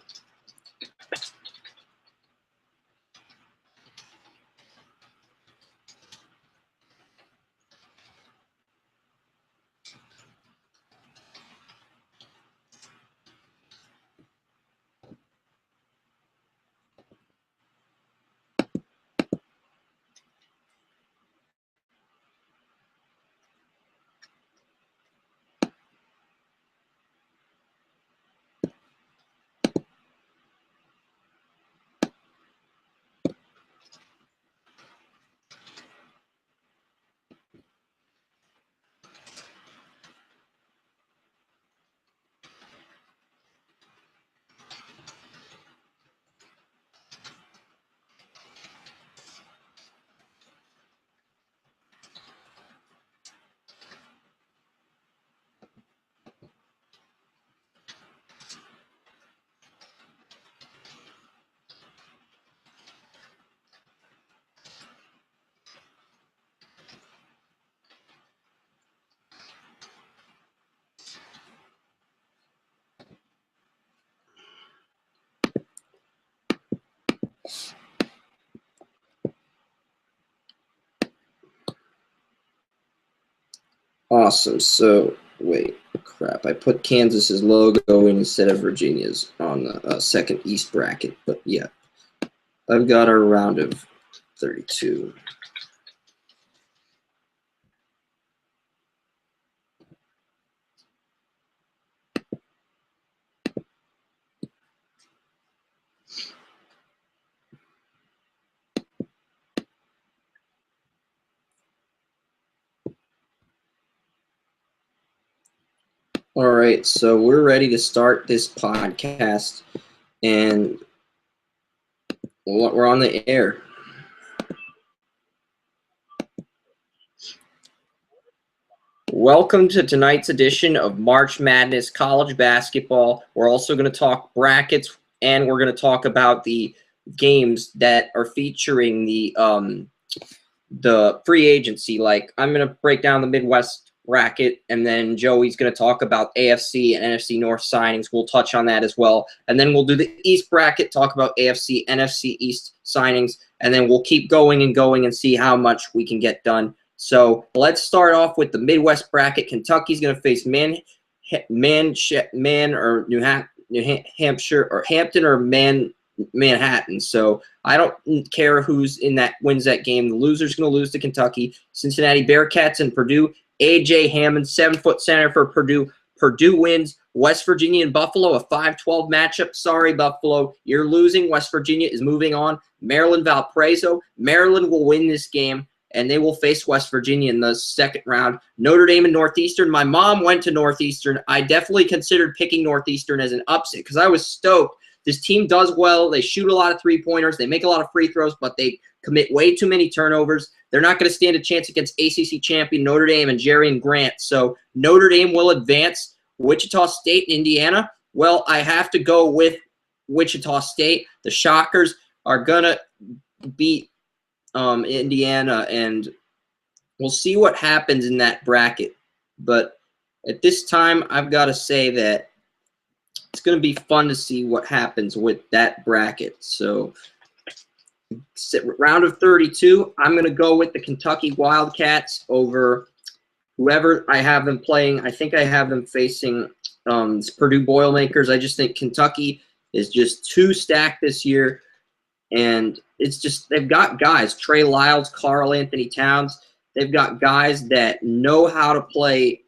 Awesome. So, wait, crap. I put Kansas's logo in instead of Virginia's on the second East bracket. But, yeah, I've got our round of 32. All right, so we're ready to start this podcast, and we're on the air. Welcome to tonight's edition of March Madness College Basketball. We're also going to talk brackets, and we're going to talk about the games that are featuring the free agency. Like, I'm going to break down the Midwest bracket, and then Joey's going to talk about AFC and NFC North signings. We'll touch on that as well. And then we'll do the East bracket, talk about AFC, NFC East signings, and then we'll keep going and see how much we can get done. So let's start off with the Midwest bracket. Kentucky's going to face New Hampshire or Hampton or Manhattan. So I don't care who's wins that game. The loser's going to lose to Kentucky. Cincinnati Bearcats and Purdue. A.J. Hammond, 7-foot center for Purdue. Purdue wins. West Virginia and Buffalo, a 5-12 matchup. Sorry, Buffalo, you're losing. West Virginia is moving on. Maryland Valparaiso. Maryland will win this game, and they will face West Virginia in the second round. Notre Dame and Northeastern. My mom went to Northeastern. I definitely considered picking Northeastern as an upset because I was stoked. This team does well. They shoot a lot of three-pointers. They make a lot of free throws, but they commit way too many turnovers. They're not going to stand a chance against ACC champion Notre Dame and Jerry and Grant. So Notre Dame will advance. Wichita State and Indiana. Well, I have to go with Wichita State. The Shockers are going to beat Indiana, and we'll see what happens in that bracket. But at this time, I've got to say that it's going to be fun to see what happens with that bracket. So round of 32, I'm going to go with the Kentucky Wildcats over whoever I have them playing. I think I have them facing Purdue Boilermakers. I just think Kentucky is just too stacked this year, And it's just they've got guys, Trey Lyles, Karl Anthony Towns. They've got guys that know how to play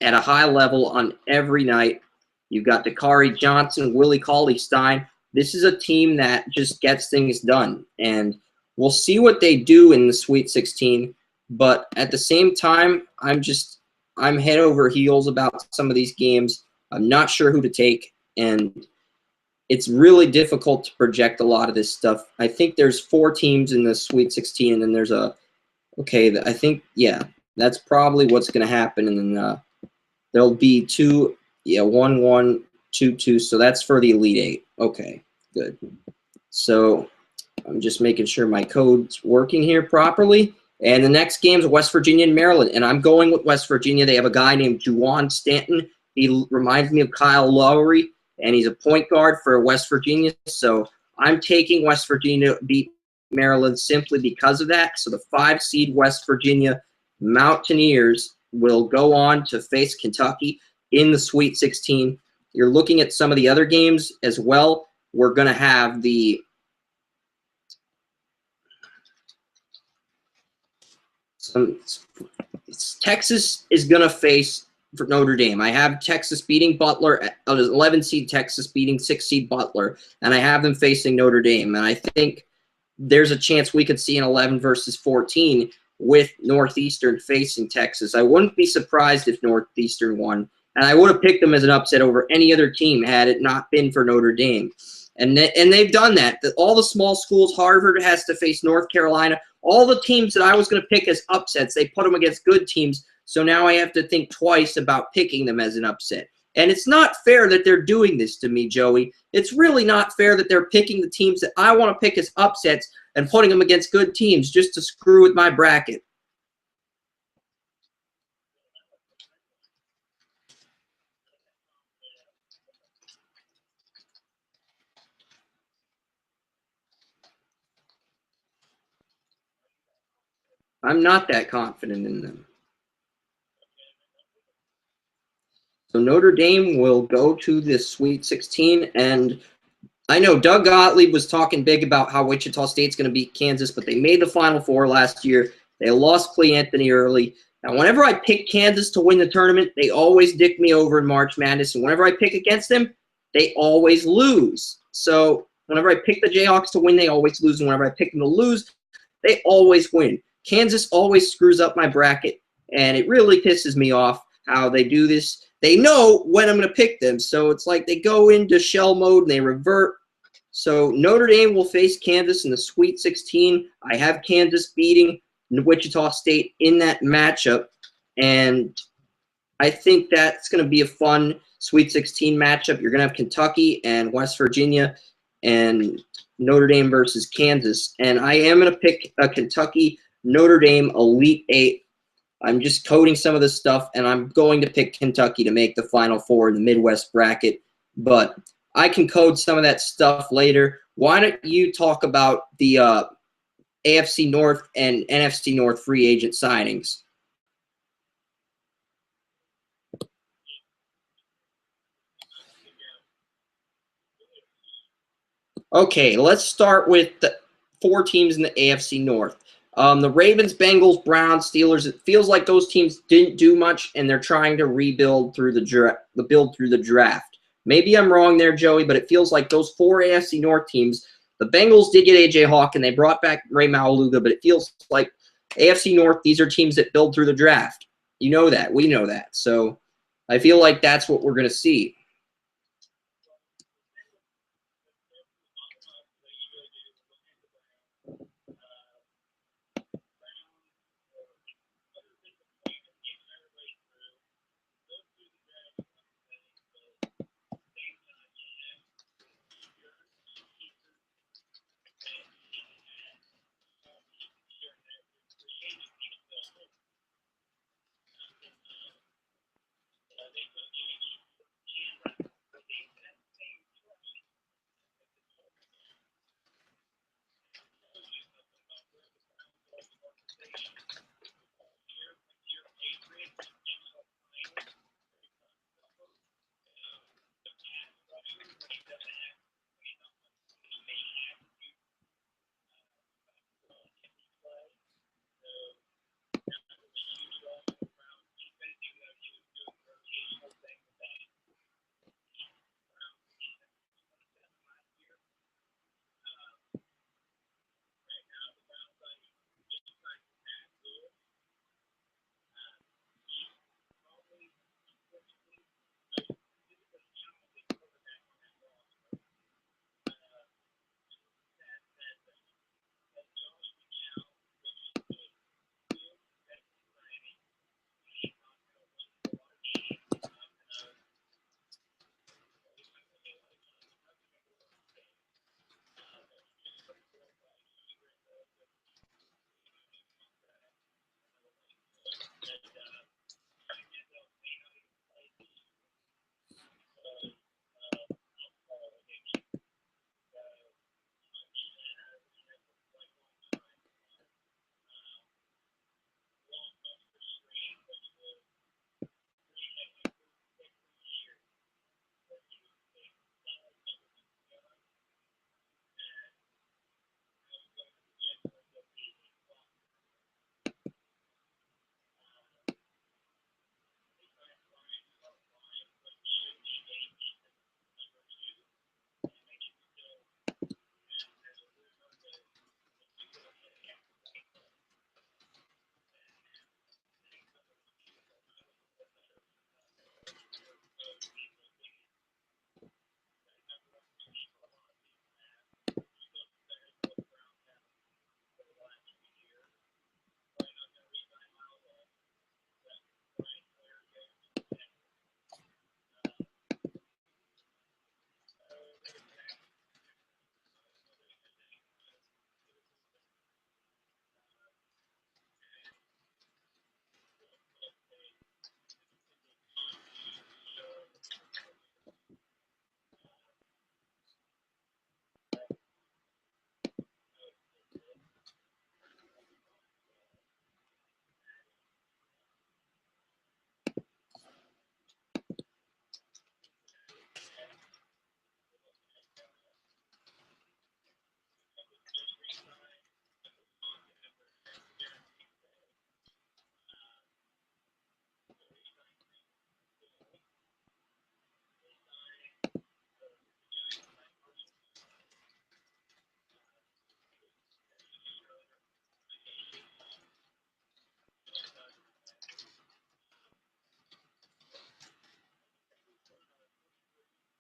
at a high level on every night. You've got Dakari Johnson, Willie Cauley-Stein. This is a team that just gets things done. And we'll see what they do in the Sweet 16. But at the same time, I'm head over heels about some of these games. I'm not sure who to take. And it's really difficult to project a lot of this stuff. I think there's 4 teams in the Sweet 16, and then there's I think, yeah, that's probably what's going to happen. And then there'll be 2, 1-1, 2-2. So that's for the Elite 8. Okay, good. So I'm just making sure my code's working here properly. And the next game is West Virginia and Maryland. And I'm going with West Virginia. They have a guy named Juwan Stanton. He reminds me of Kyle Lowry, and he's a point guard for West Virginia. So I'm taking West Virginia to beat Maryland simply because of that. So the 5 seed West Virginia Mountaineers will go on to face Kentucky in the Sweet 16. You're looking at some of the other games as well. We're going to have Texas is going to face for Notre Dame. I have Texas beating Butler, 11 seed Texas beating 6 seed Butler, and I have them facing Notre Dame. And I think there's a chance we could see an 11 versus 14 with Northeastern facing Texas. I wouldn't be surprised if Northeastern won, and I would have picked them as an upset over any other team had it not been for Notre Dame. And they've done that. All the small schools, Harvard has to face North Carolina. All the teams that I was going to pick as upsets, they put them against good teams. So now I have to think twice about picking them as an upset. And it's not fair that they're doing this to me, Joey. It's really not fair that they're picking the teams that I want to pick as upsets and putting them against good teams just to screw with my bracket. I'm not that confident in them. So Notre Dame will go to the Sweet 16, and I know Doug Gottlieb was talking big about how Wichita State's going to beat Kansas, but they made the Final Four last year. They lost Clay Anthony early. Now, whenever I pick Kansas to win the tournament, they always dick me over in March Madness, and whenever I pick against them, they always lose. So whenever I pick the Jayhawks to win, they always lose, and whenever I pick them to lose, they always win. Kansas always screws up my bracket, and it really pisses me off how they do this. They know when I'm going to pick them, so it's like they go into shell mode and they revert. So Notre Dame will face Kansas in the Sweet 16. I have Kansas beating Wichita State in that matchup, and I think that's going to be a fun Sweet 16 matchup. You're going to have Kentucky and West Virginia and Notre Dame versus Kansas, and I am going to pick a Kentucky Notre Dame Elite 8. I'm just coding some of this stuff, and I'm going to pick Kentucky to make the Final Four in the Midwest bracket, but I can code some of that stuff later. Why don't you talk about the AFC North and NFC North free agent signings? Okay, let's start with the 4 teams in the AFC North. The Ravens, Bengals, Browns, Steelers. It feels like those teams didn't do much, and they're trying to rebuild through the draft. Maybe I'm wrong there, Joey, but it feels like those 4 AFC North teams. The Bengals did get A.J. Hawk, and they brought back Ray Maluga, but it feels like AFC North, these are teams that build through the draft. You know that. We know that. So I feel like that's what we're going to see.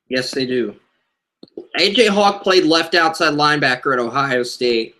Yes, they do. A.J. Hawk played left outside linebacker at Ohio State.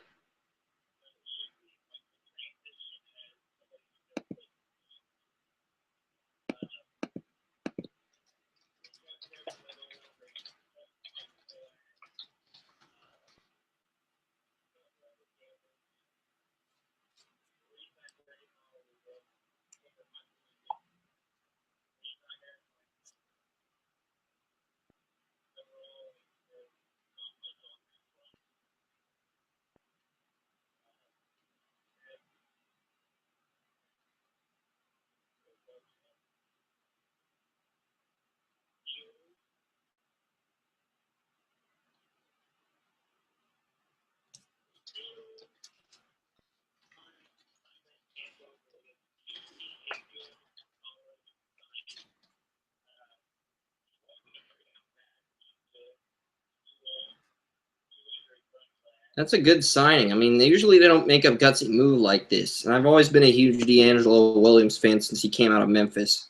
That's a good signing. I mean, usually they don't make a gutsy move like this. And I've always been a huge D'Angelo Williams fan since he came out of Memphis.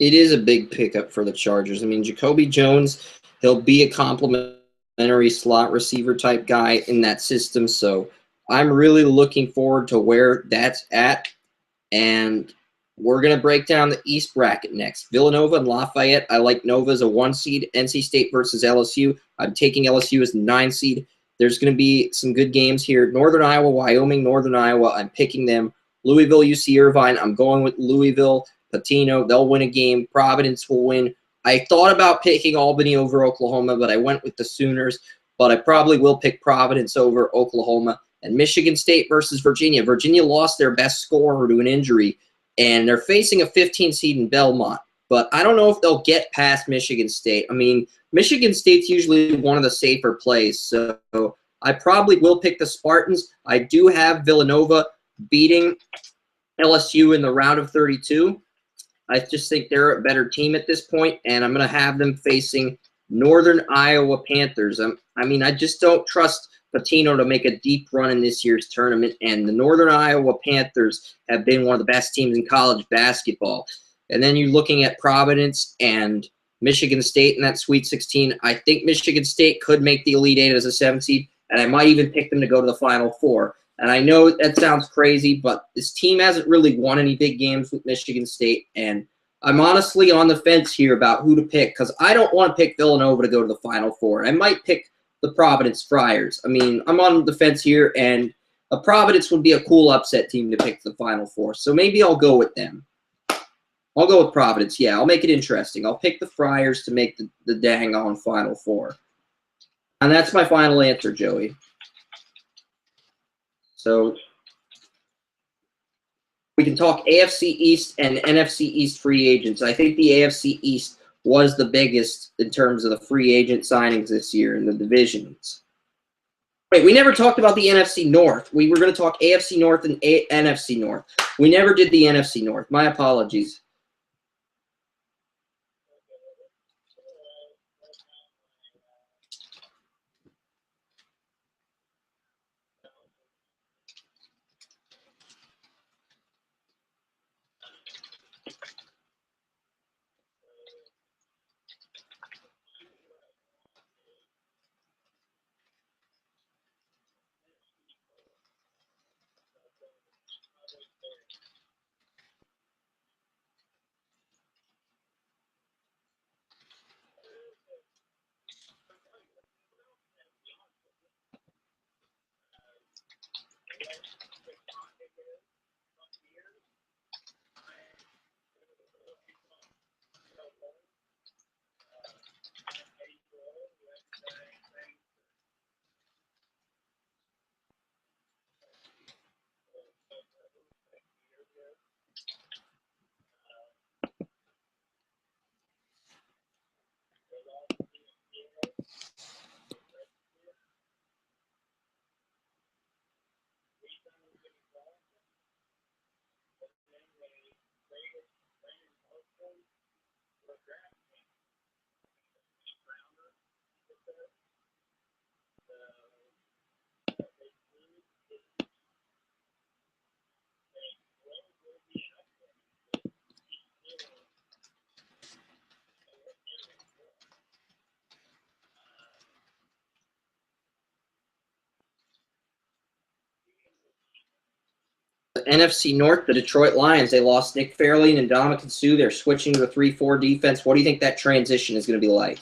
It is a big pickup for the Chargers. I mean, Jacoby Jones, he'll be a complimentary slot receiver type guy in that system. So I'm really looking forward to where that's at. And we're going to break down the East bracket next. Villanova and Lafayette. I like Nova as a 1 seed. NC State versus LSU. I'm taking LSU as the 9 seed. There's going to be some good games here. Northern Iowa, Wyoming, Northern Iowa. I'm picking them. Louisville, UC Irvine. I'm going with Louisville. Patino, they'll win a game. Providence will win. I thought about picking Albany over Oklahoma, but I went with the Sooners. But I probably will pick Providence over Oklahoma. And Michigan State versus Virginia. Virginia lost their best scorer to an injury, and they're facing a 15 seed in Belmont. But I don't know if they'll get past Michigan State. I mean, Michigan State's usually one of the safer plays, so I probably will pick the Spartans. I do have Villanova beating LSU in the round of 32. I just think they're a better team at this point, and I'm going to have them facing Northern Iowa Panthers. I mean, I just don't trust Patino to make a deep run in this year's tournament, and the Northern Iowa Panthers have been one of the best teams in college basketball. And then you're looking at Providence and Michigan State in that Sweet 16. I think Michigan State could make the Elite Eight as a 7 seed, and I might even pick them to go to the Final Four. And I know that sounds crazy, but this team hasn't really won any big games with Michigan State, and I'm honestly on the fence here about who to pick because I don't want to pick Villanova to go to the Final Four. I might pick the Providence Friars. I mean, I'm on the fence here, and a Providence would be a cool upset team to pick the Final Four, so maybe I'll go with them. I'll go with Providence. Yeah, I'll make it interesting. I'll pick the Friars to make the dang on Final Four. And that's my final answer, Joey. So we can talk AFC East and NFC East free agents. I think the AFC East was the biggest in terms of the free agent signings this year in the divisions. Wait, we never talked about the NFC North. We were going to talk AFC North and NFC North. We never did the NFC North. My apologies. NFC North, the Detroit Lions, they lost Nick Fairley and Ndamukong Suh. They're switching to a 3-4 defense. What do you think that transition is going to be like?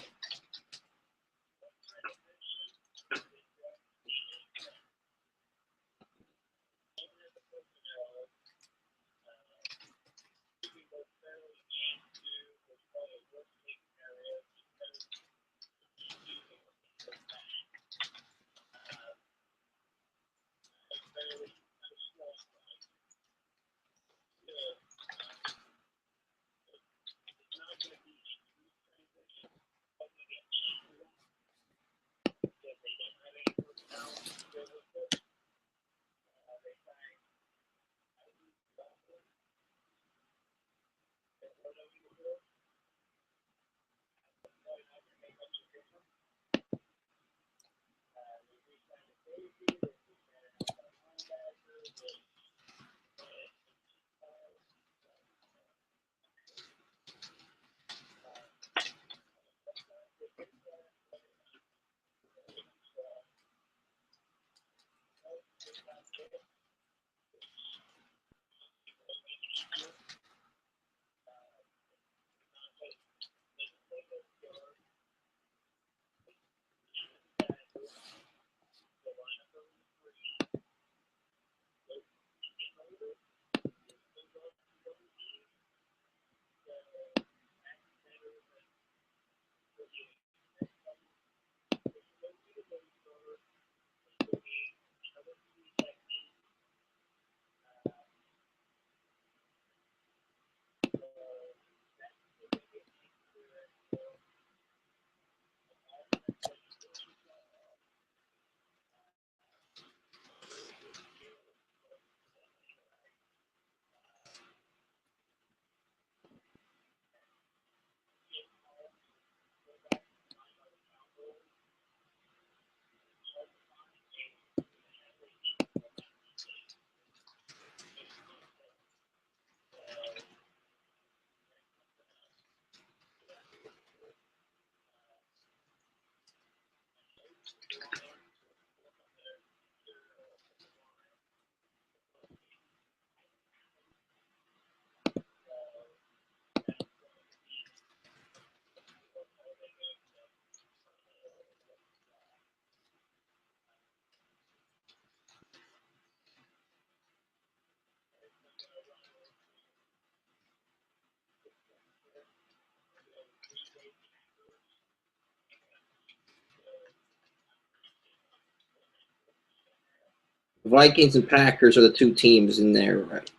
Vikings and Packers are the two teams in there, right?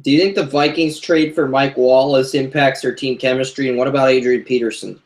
Do you think the Vikings trade for Mike Wallace impacts their team chemistry? And what about Adrian Peterson?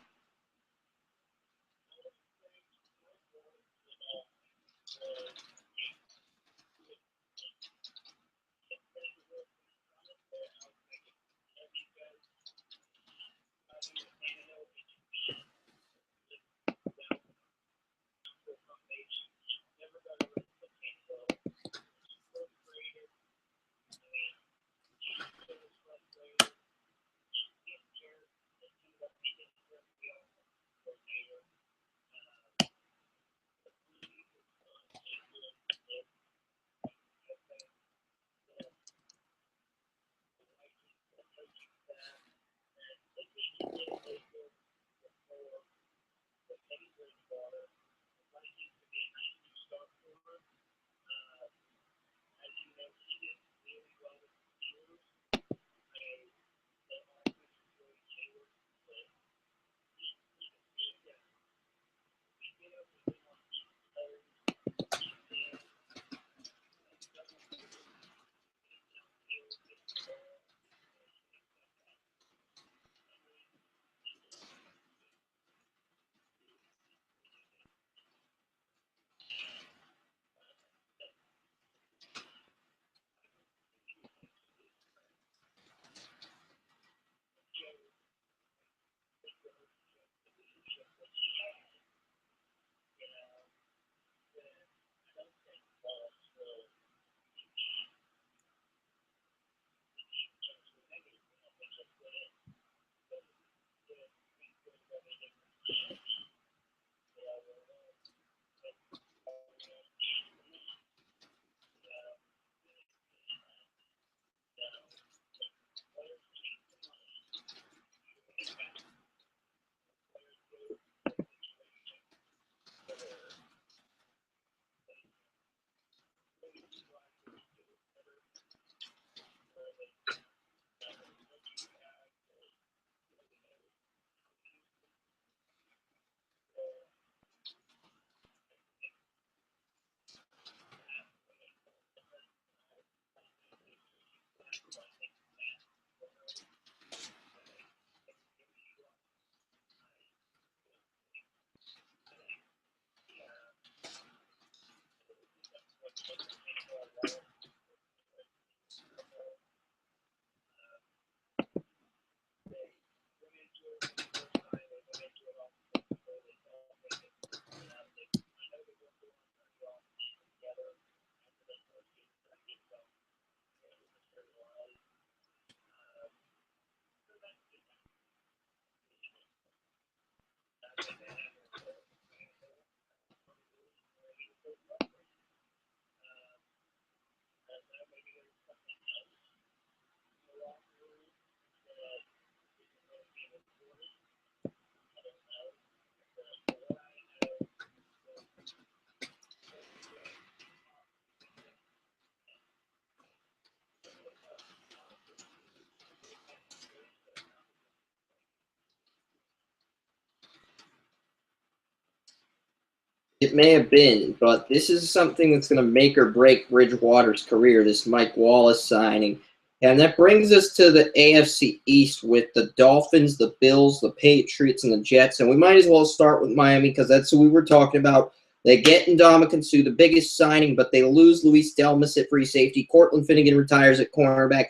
It may have been, but this is something that's going to make or break Bridgewater's career, this Mike Wallace signing. And that brings us to the AFC East with the Dolphins, the Bills, the Patriots, and the Jets. And we might as well start with Miami because that's who we were talking about. They get Ndamukong Suh, the biggest signing, but they lose Luis Delmas at free safety. Cortland Finnegan retires at cornerback,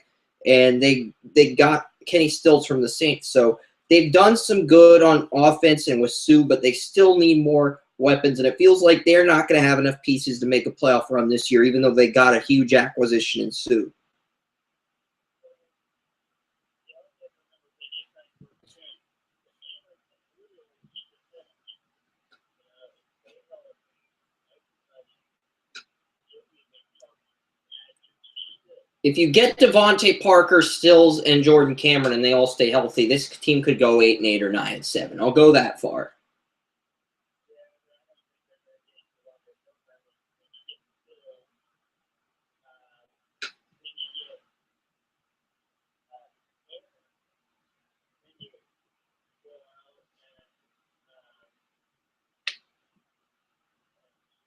and they got Kenny Stills from the Saints. So they've done some good on offense and with Suh, but they still need more weapons, and it feels like they're not going to have enough pieces to make a playoff run this year, even though they got a huge acquisition in Suh. If you get Devontae Parker, Stills, and Jordan Cameron, and they all stay healthy, this team could go 8-8 or 9-7. I'll go that far.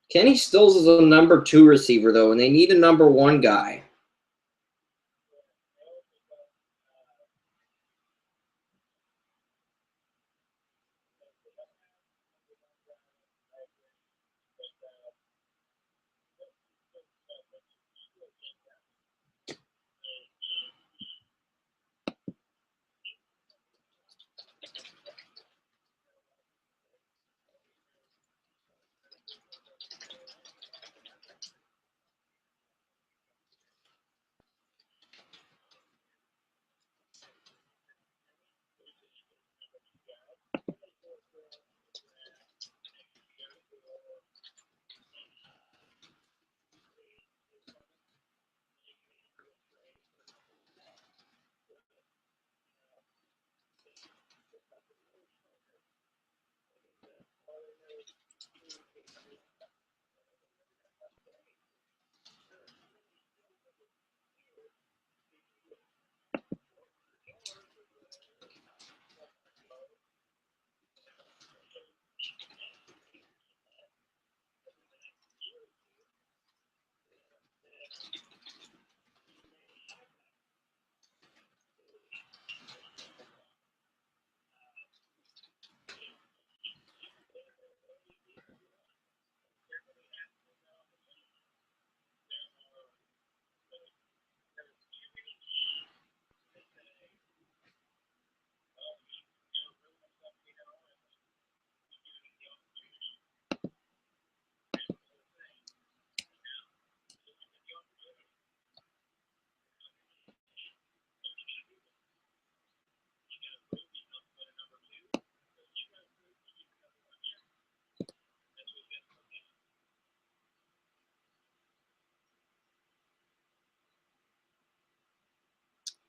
Kenny Stills is a number 2 receiver, though, and they need a number 1 guy.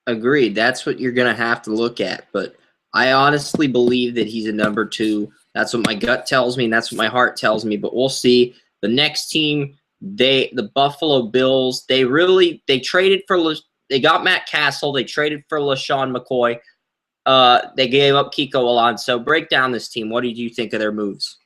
Agreed. That's what you're going to have to look at. But I honestly believe that he's a number 2. That's what my gut tells me, and that's what my heart tells me. But we'll see. The next team, the Buffalo Bills, they traded for they got Matt Castle. They traded for LaShawn McCoy. They gave up Kiko Alonso. Break down this team. What did you think of their moves?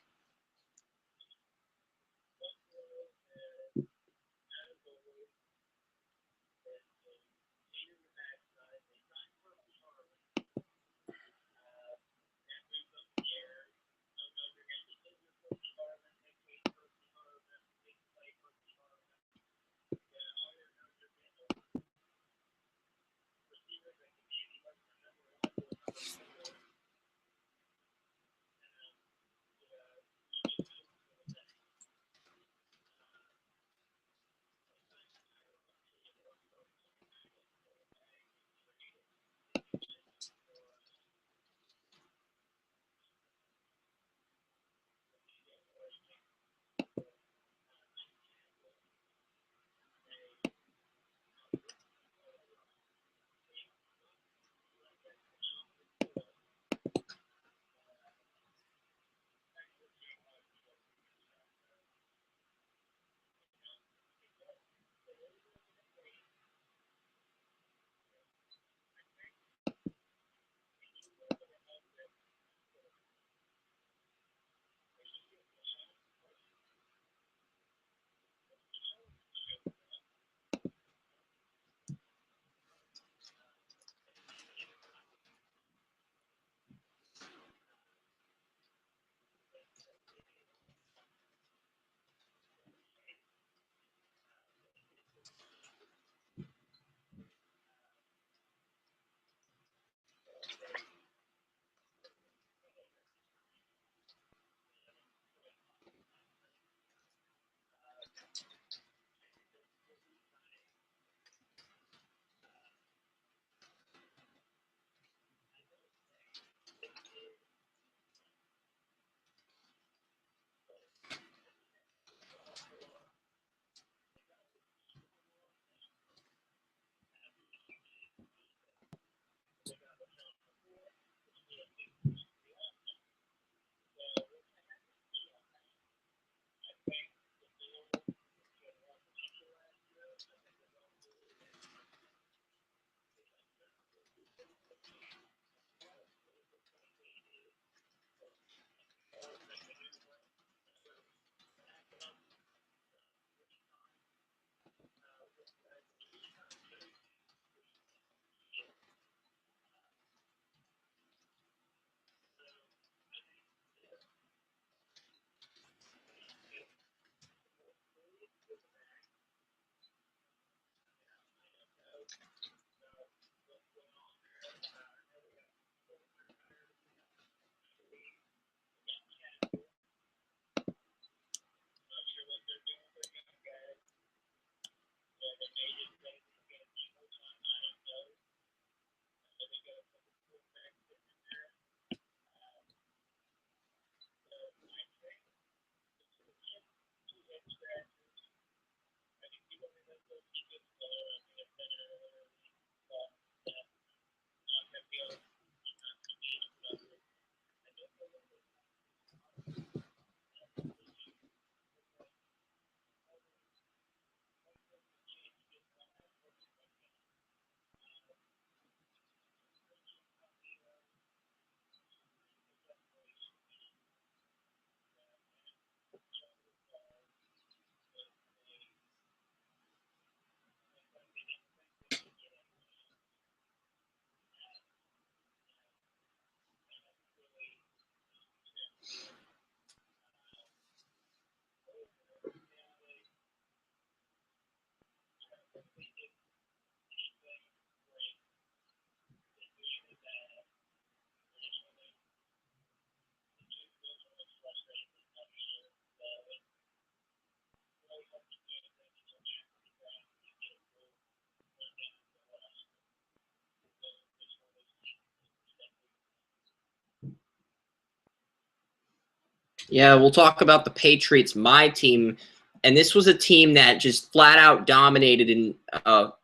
Yeah, we'll talk about the Patriots, my team. And this was a team that just flat out dominated in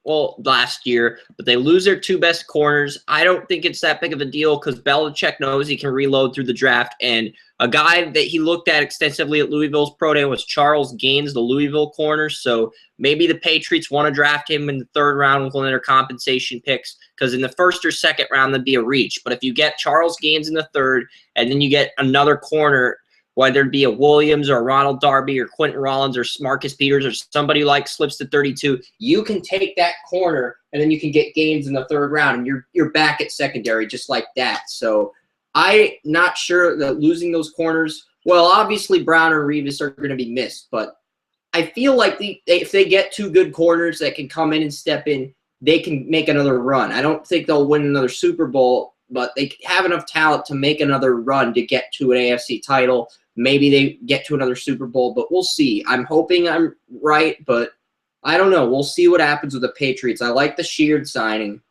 last year, but they lose their two best corners. I don't think it's that big of a deal because Belichick knows he can reload through the draft. And a guy that he looked at extensively at Louisville's pro day was Charles Gaines, the Louisville corner. So maybe the Patriots want to draft him in the third round with one of their compensation picks because in the first or second round, that'd be a reach. But if you get Charles Gaines in the third and then you get another corner, whether it be a Williams or a Ronald Darby or Quentin Rollins or Marcus Peters or somebody like slips to 32, you can take that corner and then you can get Gaines in the third round and you're back at secondary just like that. So I'm not sure that losing those corners, well, obviously Brown or Revis are going to be missed, but I feel like if they get two good corners that can come in and step in, they can make another run. I don't think they'll win another Super Bowl, but they have enough talent to make another run to get to an AFC title. Maybe they get to another Super Bowl, but we'll see. I'm hoping I'm right, but I don't know. We'll see what happens with the Patriots. I like the Sheard signing.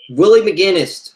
Willie McGinnis.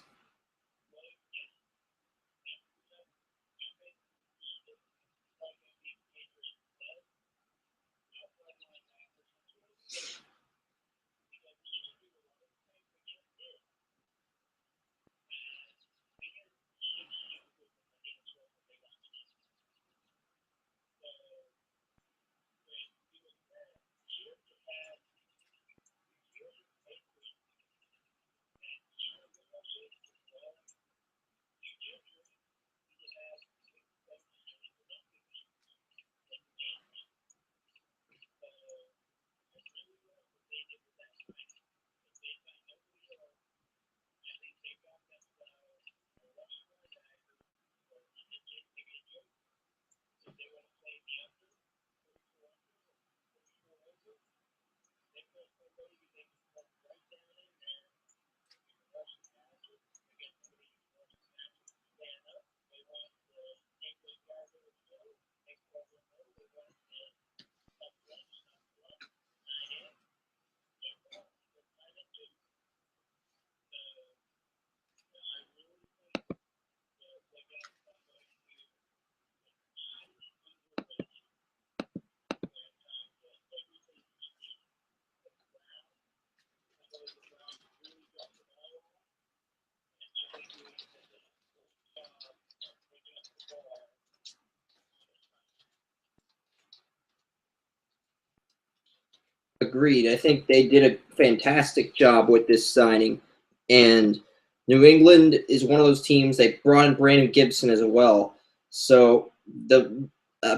Agreed. I think they did a fantastic job with this signing. And New England is one of those teams. They brought in Brandon Gibson as well. So the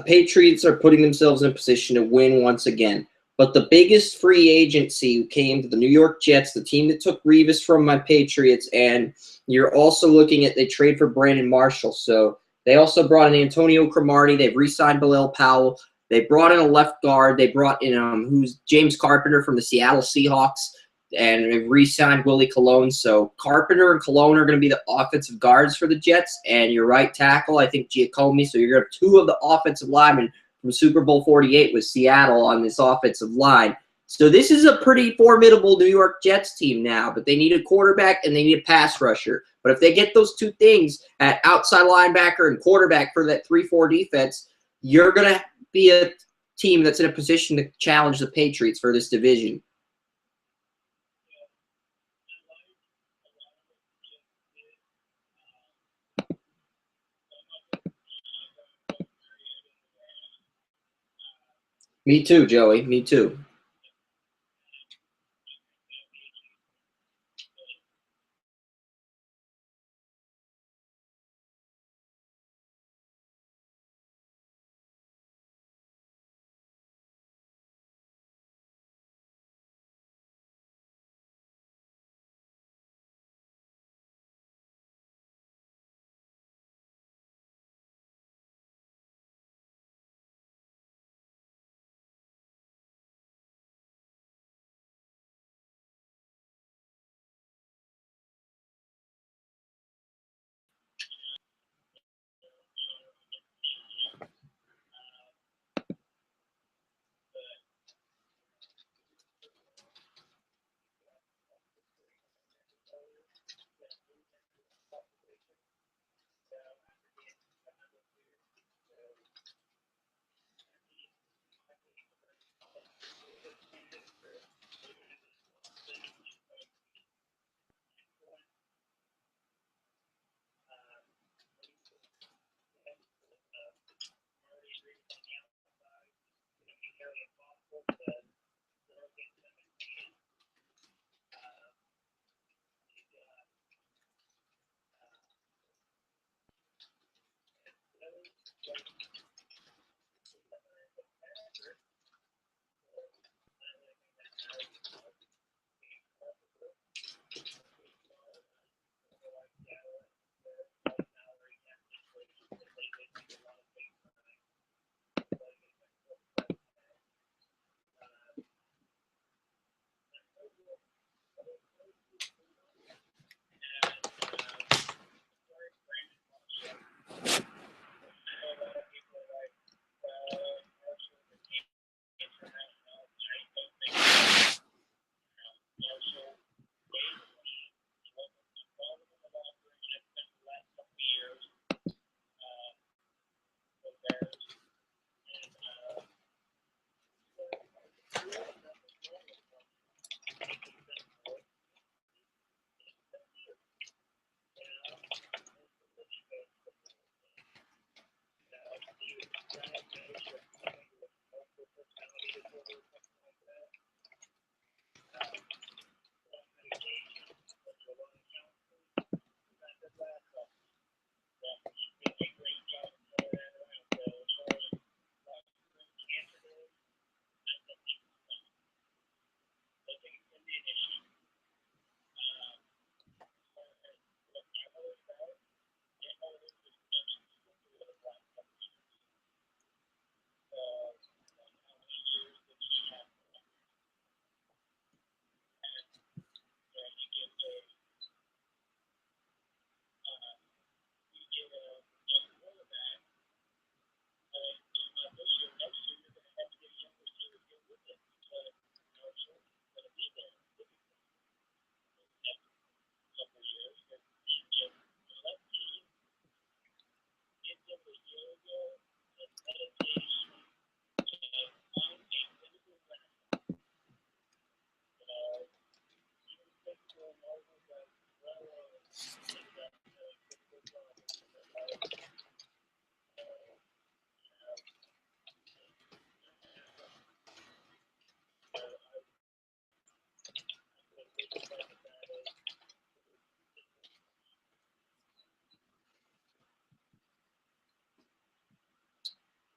Patriots are putting themselves in a position to win once again. But the biggest free agency came to the New York Jets, the team that took Revis from my Patriots. And you're also looking at they trade for Brandon Marshall. So they also brought in Antonio Cromartie. They've re-signed Bilal Powell. They brought in a left guard. They brought in who's James Carpenter from the Seattle Seahawks, and they've re-signed Willie Colon. So Carpenter and Colon are going to be the offensive guards for the Jets, and your right tackle, I think Giacomi. So you're going to have two of the offensive linemen from Super Bowl 48 with Seattle on this offensive line. So this is a pretty formidable New York Jets team now, but they need a quarterback and they need a pass rusher. But if they get those two things at outside linebacker and quarterback for that 3-4 defense, you're going to be a team that's in a position to challenge the Patriots for this division. Me too, Joey. Me too.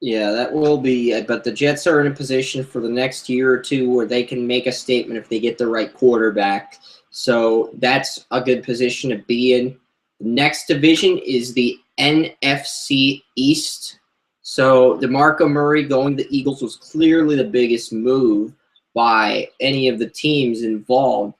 Yeah, that will be. But the Jets are in a position for the next year or two where they can make a statement if they get the right quarterback. So that's a good position to be in. The next division is the NFC East. So DeMarco Murray going to the Eagles was clearly the biggest move by any of the teams involved.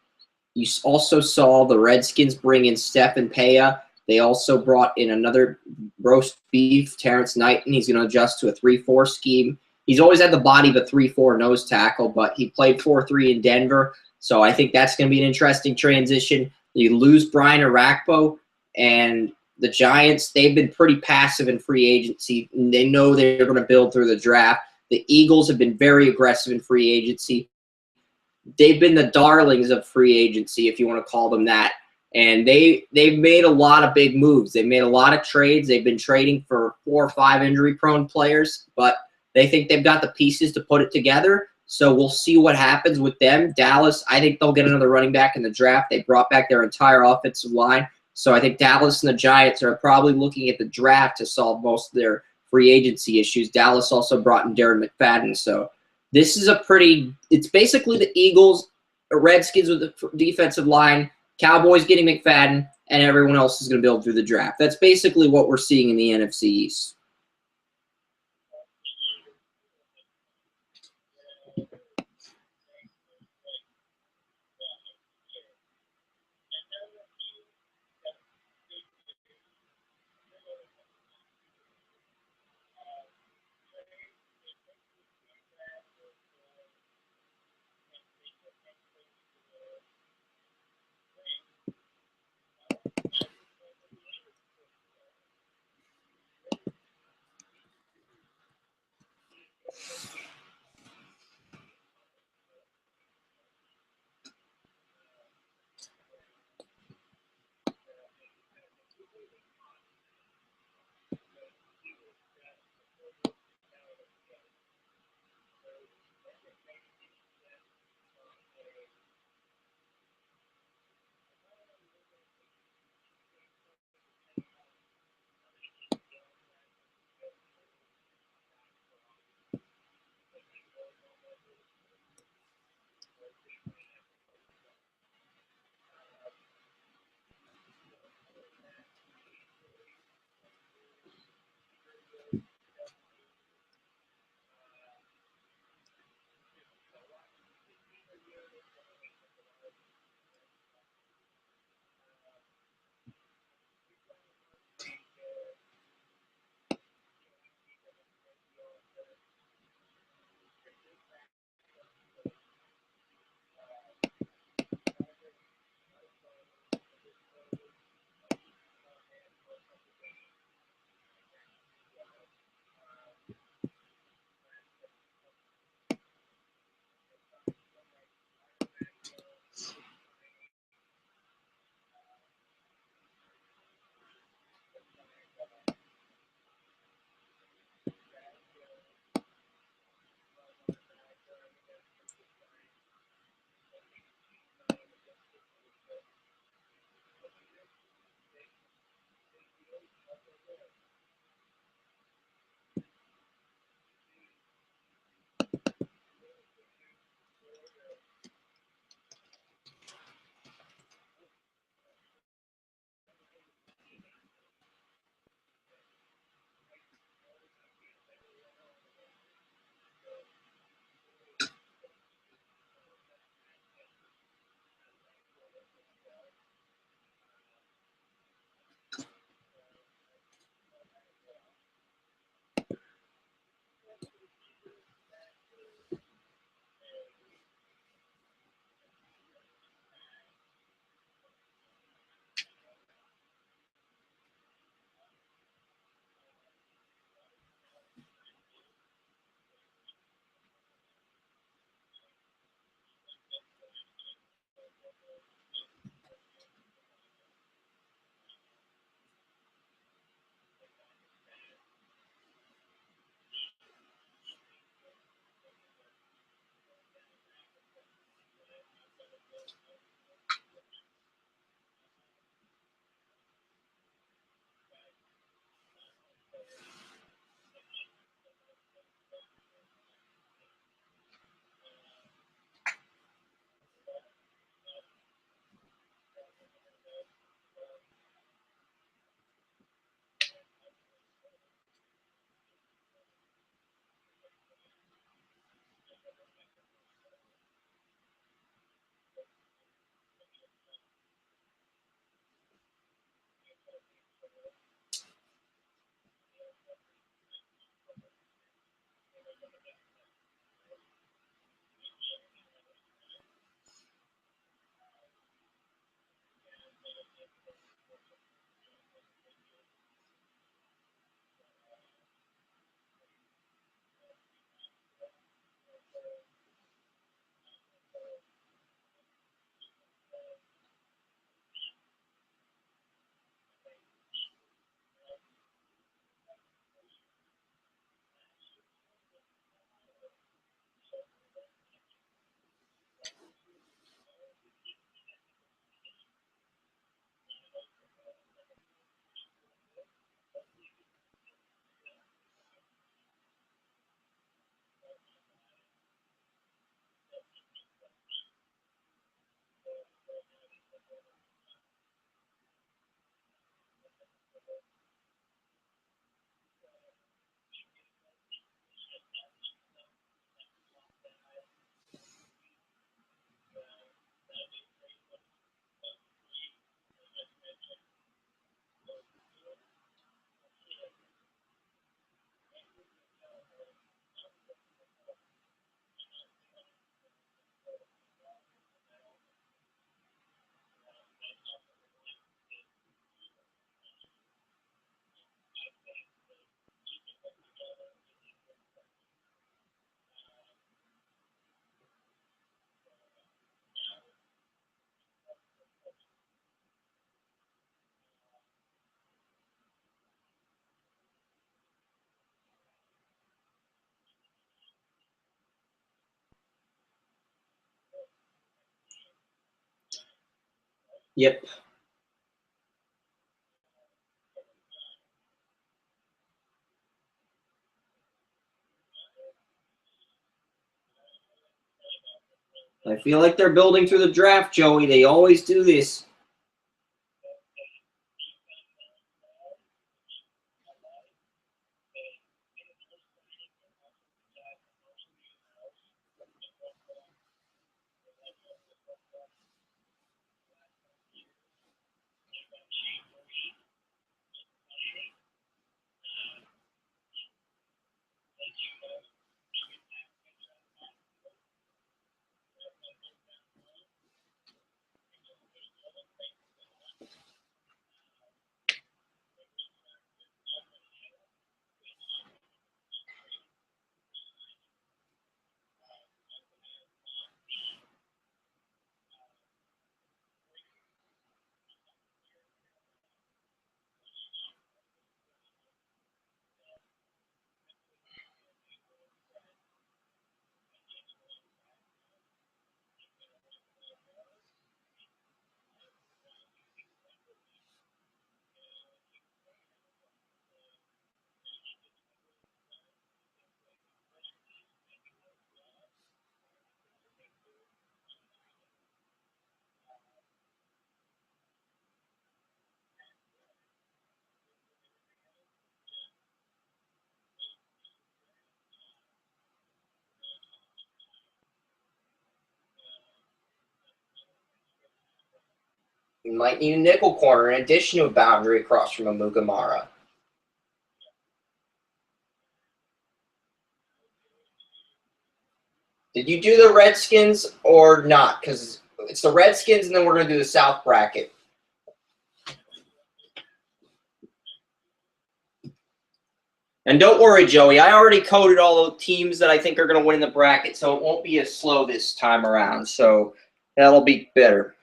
You also saw the Redskins bring in Stephen Paya. They also brought in another roast beef, Terrence Knighton. He's going to adjust to a 3-4 scheme. He's always had the body of a 3-4 nose tackle, but he played 4-3 in Denver. So I think that's going to be an interesting transition. You lose Brian Arakpo, and the Giants, they've been pretty passive in free agency. They know they're going to build through the draft. The Eagles have been very aggressive in free agency. They've been the darlings of free agency, if you want to call them that. And they've made a lot of big moves. They've made a lot of trades. They've been trading for 4 or 5 injury-prone players, but they think they've got the pieces to put it together. So we'll see what happens with them. Dallas, I think they'll get another running back in the draft. They brought back their entire offensive line. So I think Dallas and the Giants are probably looking at the draft to solve most of their free agency issues. Dallas also brought in Darren McFadden. So this is it's basically the Eagles, Redskins with the defensive line, Cowboys getting McFadden, and everyone else is going to build through the draft. That's basically what we're seeing in the NFC East. Yep. I feel like they're building through the draft, Joey. They always do this. We might need a nickel corner in addition to a boundary across from a Mugamara. Did you do the Redskins or not? Because it's the Redskins, and then we're going to do the South bracket. And don't worry, Joey. I already coded all the teams that I think are going to win the bracket, so it won't be as slow this time around. So that'll be better.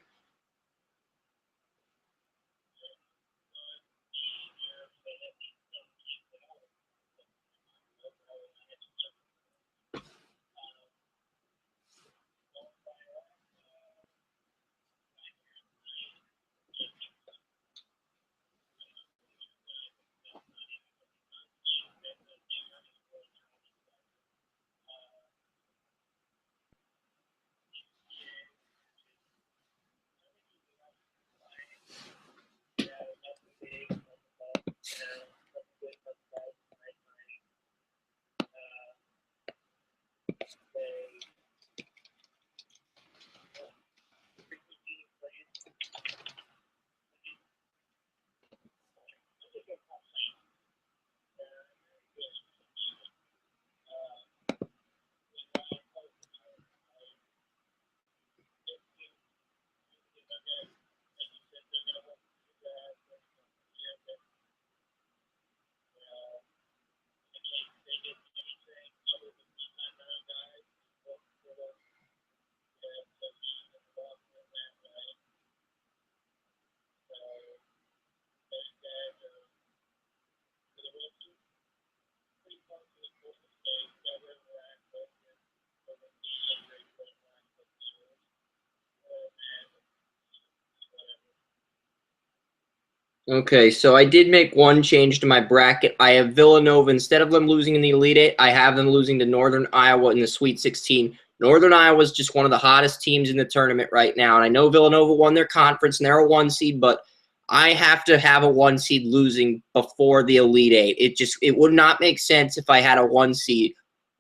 Okay, so I did make one change to my bracket. I have Villanova. Instead of them losing in the Elite Eight, I have them losing to Northern Iowa in the Sweet 16. Northern Iowa is just one of the hottest teams in the tournament right now. And I know Villanova won their conference, and they're a 1 seed, but I have to have a 1 seed losing before the Elite Eight. It would not make sense if I had a 1 seed,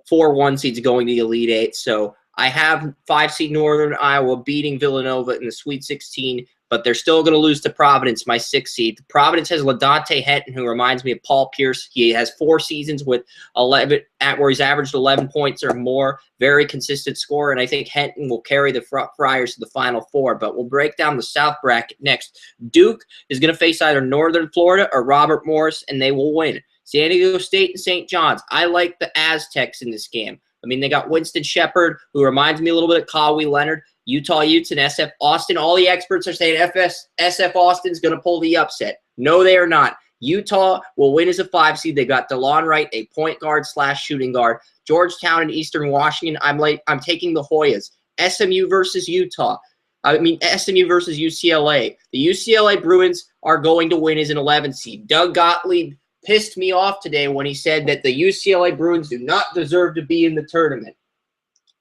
4 1 seeds going to the Elite Eight. So I have 5 seed Northern Iowa beating Villanova in the Sweet 16, but they're still going to lose to Providence, my 6 seed. Providence has LaDontae Henton, who reminds me of Paul Pierce. He has 4 seasons with 11 where he's averaged 11 points or more. Very consistent scorer, and I think Henton will carry the Friars to the Final Four. But we'll break down the South bracket next. Duke is going to face either Northern Florida or Robert Morris, and they will win. San Diego State and St. John's. I like the Aztecs in this game. I mean, they got Winston Shepard, who reminds me a little bit of Kawhi Leonard. Utah Utes and SF Austin. All the experts are saying SF Austin's going to pull the upset. No, they are not. Utah will win as a 5 seed. They got DeLon Wright, a point guard / shooting guard. Georgetown and Eastern Washington. I'm taking the Hoyas. SMU versus Utah. I mean, SMU versus UCLA. The UCLA Bruins are going to win as an 11 seed. Doug Gottlieb pissed me off today when he said that the UCLA Bruins do not deserve to be in the tournament.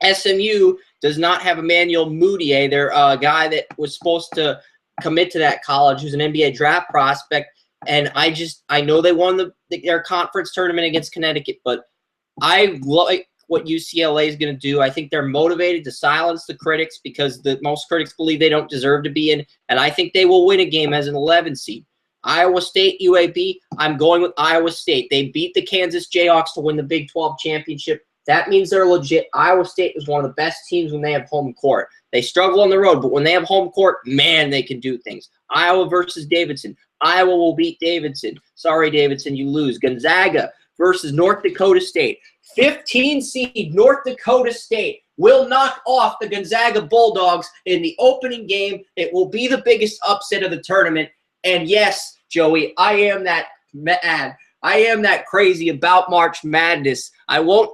SMU does not have Emmanuel Mudiay, their guy that was supposed to commit to that college, who's an NBA draft prospect. And I know they won their conference tournament against Connecticut, but I like what UCLA is going to do. I think they're motivated to silence the critics because most critics believe they don't deserve to be in, and I think they will win a game as an 11 seed. Iowa State, UAB, I'm going with Iowa State. They beat the Kansas Jayhawks to win the Big 12 championship. That means they're legit. Iowa State is one of the best teams when they have home court. They struggle on the road, but when they have home court, man, they can do things. Iowa versus Davidson. Iowa will beat Davidson. Sorry, Davidson, you lose. Gonzaga versus North Dakota State. 15 seed North Dakota State will knock off the Gonzaga Bulldogs in the opening game. It will be the biggest upset of the tournament. And yes, Joey, I am that mad. I am that crazy about March Madness. I won't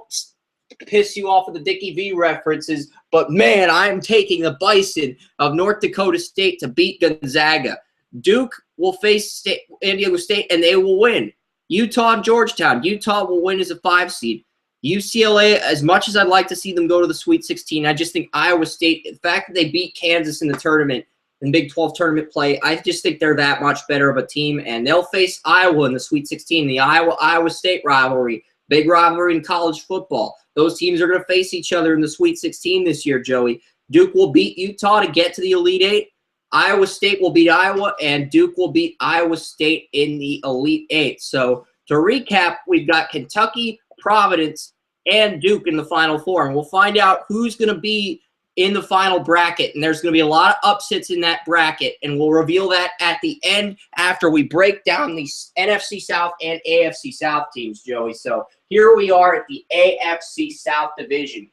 piss you off with the Dickie V references, but man, I'm taking the Bison of North Dakota State to beat Gonzaga. Duke will face San Diego State, and they will win. Utah and Georgetown. Utah will win as a 5 seed. UCLA, as much as I'd like to see them go to the Sweet 16, I just think Iowa State, the fact that they beat Kansas in the tournament, in Big 12 tournament play, I just think they're that much better of a team, and they'll face Iowa in the Sweet 16, the Iowa State rivalry, big rivalry in college football. Those teams are going to face each other in the Sweet 16 this year, Joey. Duke will beat Utah to get to the Elite Eight. Iowa State will beat Iowa, and Duke will beat Iowa State in the Elite Eight. So to recap, we've got Kentucky, Providence, and Duke in the Final Four. And we'll find out who's going to be in the final bracket. And there's going to be a lot of upsets in that bracket. And we'll reveal that at the end after we break down the NFC South and AFC South teams, Joey. So here we are at the AFC South division.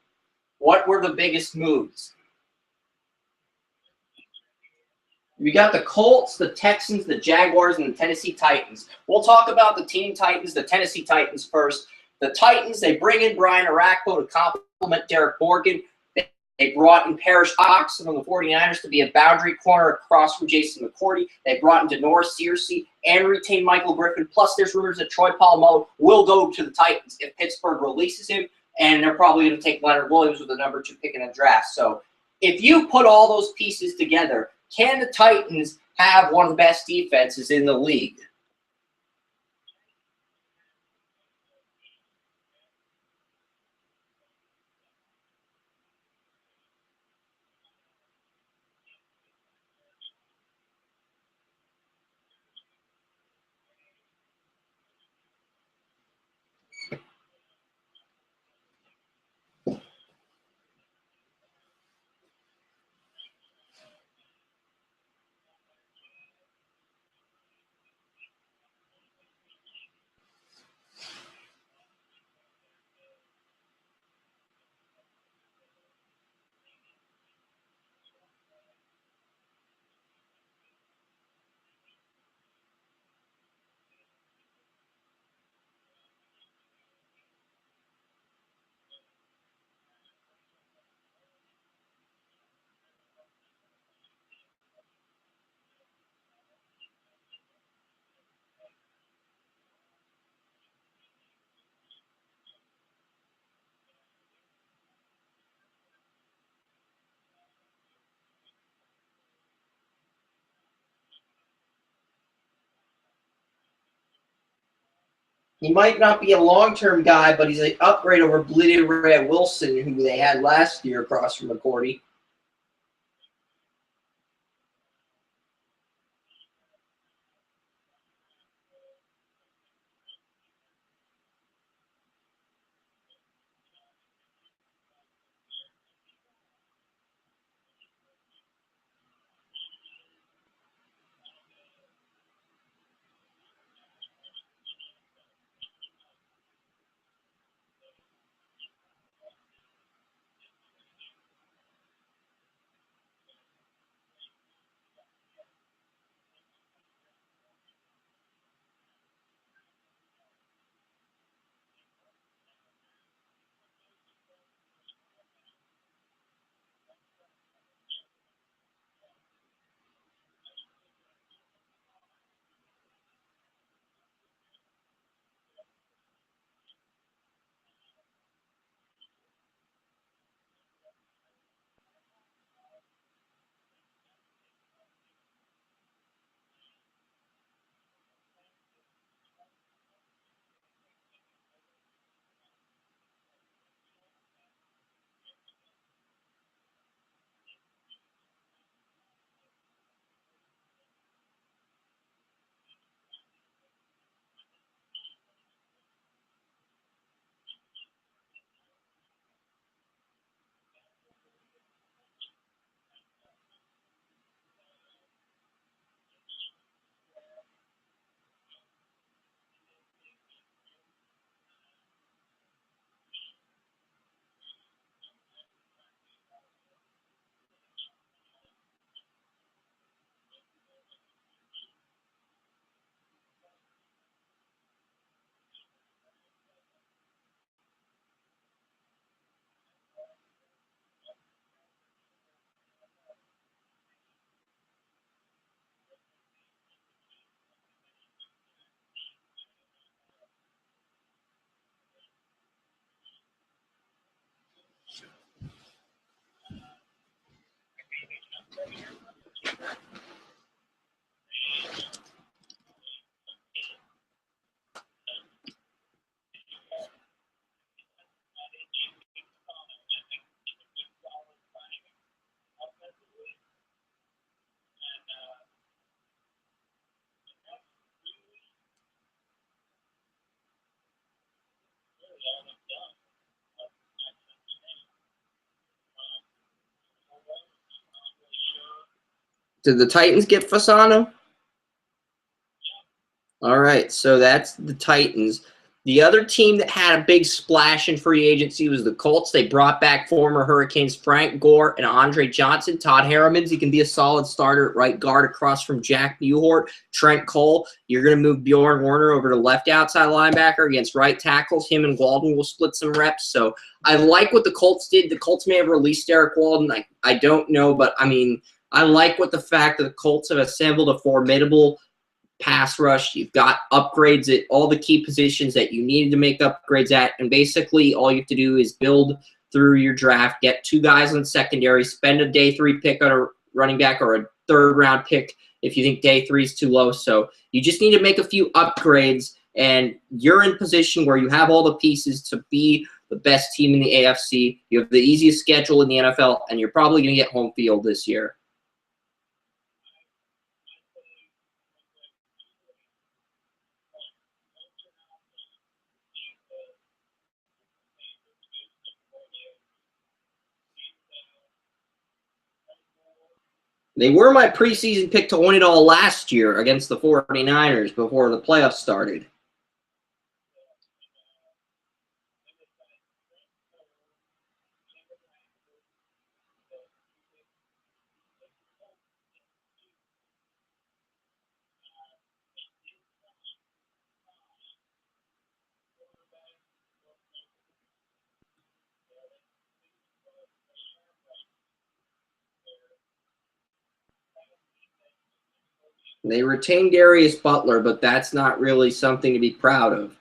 What were the biggest moves? We got the Colts, the Texans, the Jaguars, and the Tennessee Titans. We'll talk about the Team Titans, the Tennessee Titans first. The Titans, they bring in Brian Arakpo to complement Derek Morgan. They brought in Parrish Cox from the 49ers to be a boundary corner across from Jason McCourty. They brought in Denoris Searcy and retained Michael Griffin. Plus, there's rumors that Troy Polamalu will go to the Titans if Pittsburgh releases him, and they're probably going to take Leonard Williams with the number 2 pick in the draft. So if you put all those pieces together, can the Titans have one of the best defenses in the league? He might not be a long-term guy, but he's an upgrade over Blitty Ray Wilson, who they had last year across from McCourty. Did the Titans get Fasano? All right, so that's the Titans. The other team that had a big splash in free agency was the Colts. They brought back former Hurricanes Frank Gore and Andre Johnson. Todd Harrimans, he can be a solid starter at right guard across from Jack Newhart. Trent Cole, you're going to move Bjorn Werner over to left outside linebacker against right tackles. Him and Walden will split some reps. So I like what the Colts did. The Colts may have released Eric Walden. I don't know, but, I mean, I like what the fact that the Colts have assembled a formidable pass rush. You've got upgrades at all the key positions that you needed to make upgrades at, and basically all you have to do is build through your draft, get 2 guys on secondary, spend a day 3 pick on a running back or a 3rd round pick if you think day 3 is too low. So you just need to make a few upgrades, and you're in position where you have all the pieces to be the best team in the AFC. You have the easiest schedule in the NFL, and you're probably going to get home field this year. They were my preseason pick to win it all last year against the 49ers before the playoffs started. They retained Darius Butler, but that's not really something to be proud of.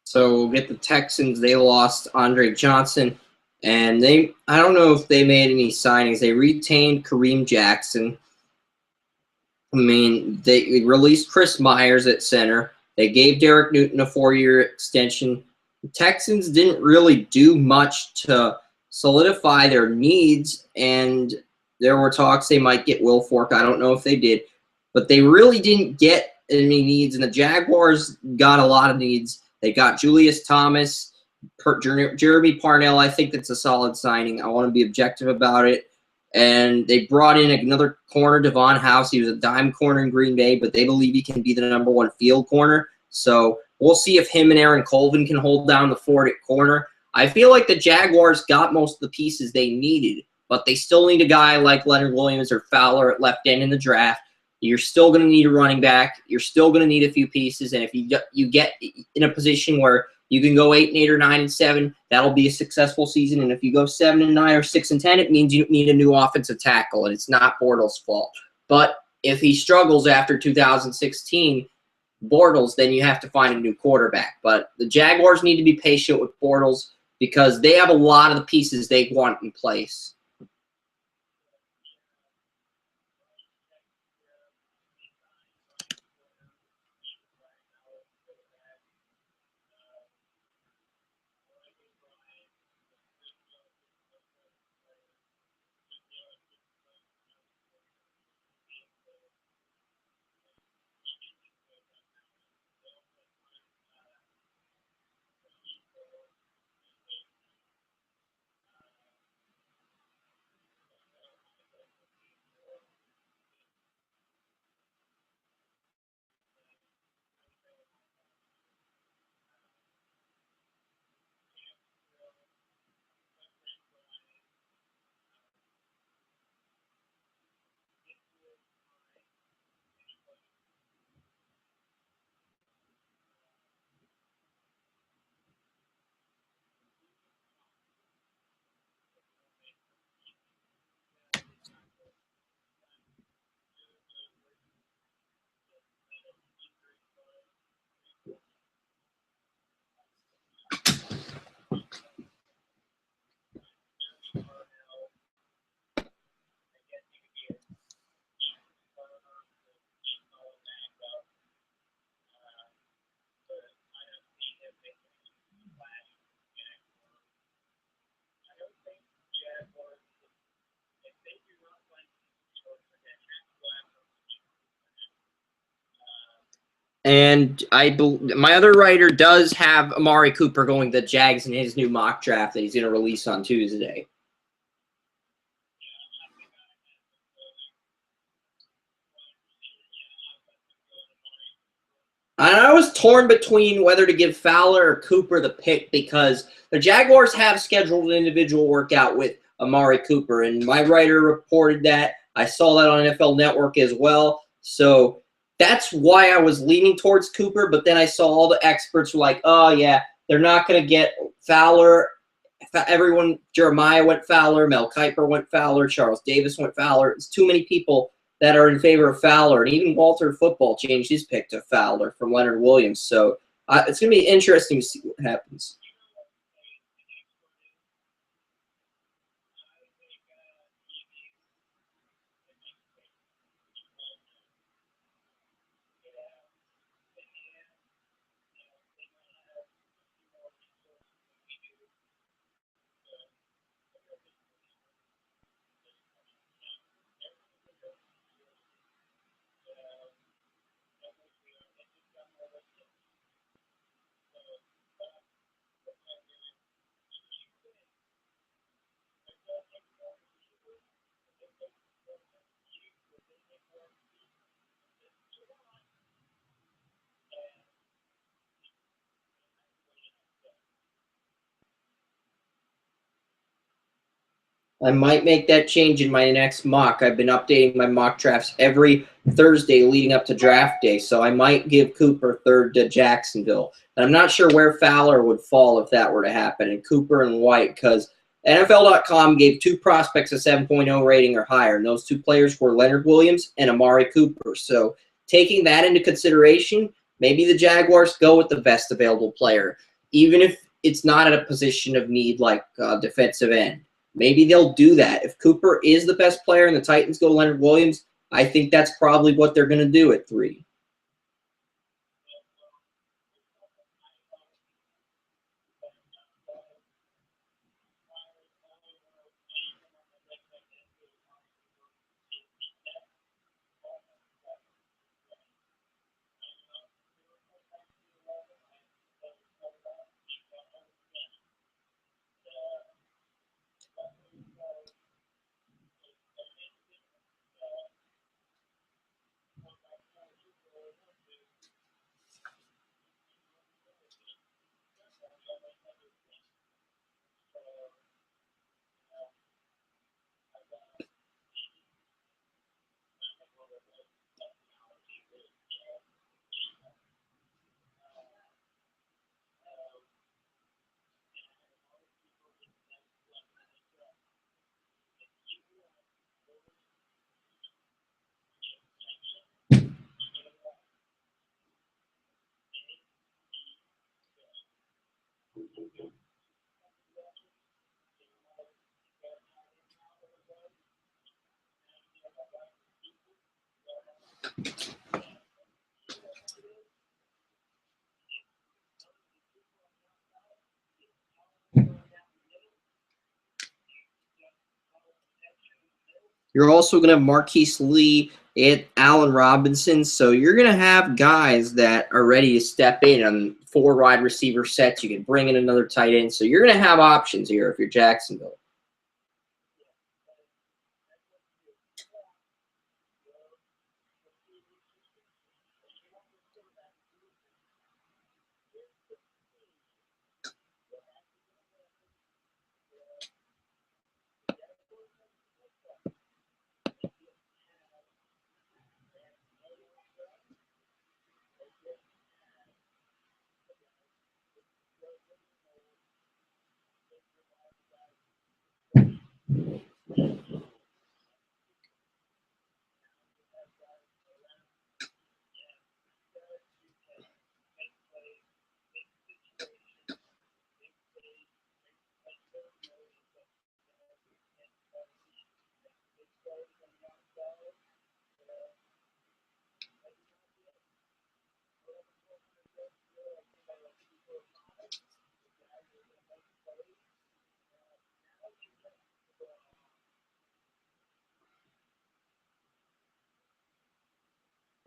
So we'll get the Texans. They lost Andre Johnson, and I don't know if they made any signings. They retained Kareem Jackson. I mean, they released Chris Myers at center. They gave Derek Newton a 4-year extension. The Texans didn't really do much to solidify their needs, and there were talks they might get Will Fork. I don't know if they did, but they really didn't get any needs, and the Jaguars got a lot of needs. They got Julius Thomas, Jeremy Parnell. I think that's a solid signing. I want to be objective about it. And they brought in another corner, Devon House. He was a dime corner in Green Bay, but they believe he can be the #1 field corner. So we'll see if him and Aaron Colvin can hold down the fort at corner. I feel like the Jaguars got most of the pieces they needed, but they still need a guy like Leonard Williams or Fowler at left end in the draft. You're still going to need a running back. You're still going to need a few pieces. And if you get in a position where you can go 8-8 or 9-7, that'll be a successful season. And if you go 7-9 or 6-10, it means you need a new offensive tackle, and it's not Bortles' fault. But if he struggles after 2016, Bortles, then you have to find a new quarterback. But the Jaguars need to be patient with Bortles because they have a lot of the pieces they want in place. And my other writer does have Amari Cooper going to the Jags in his new mock draft that he's going to release on Tuesday. And I was torn between whether to give Fowler or Cooper the pick because the Jaguars have scheduled an individual workout with Amari Cooper, and my writer reported that. I saw that on NFL Network as well. So that's why I was leaning towards Cooper, but then I saw all the experts were like, oh, yeah, they're not going to get Fowler. Everyone, Jeremiah went Fowler, Mel Kiper went Fowler, Charles Davis went Fowler. It's too many people that are in favor of Fowler, and even Walter Football changed his pick to Fowler from Leonard Williams. So it's going to be interesting to see what happens. I might make that change in my next mock. I've been updating my mock drafts every Thursday leading up to draft day, so I might give Cooper third to Jacksonville. And I'm not sure where Fowler would fall if that were to happen, and Cooper and White, because NFL.com gave 2 prospects a 7.0 rating or higher, and those 2 players were Leonard Williams and Amari Cooper. So taking that into consideration, maybe the Jaguars go with the best available player. even if it's not at a position of need like defensive end. Maybe they'll do that. If Cooper is the best player and the Titans go Leonard Williams, I think that's probably what they're going to do at 3. You're also going to have Marquise Lee and Allen Robinson. So you're going to have guys that are ready to step in on 4 wide receiver sets. You can bring in another tight end. So you're going to have options here if you're Jacksonville.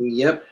Yep.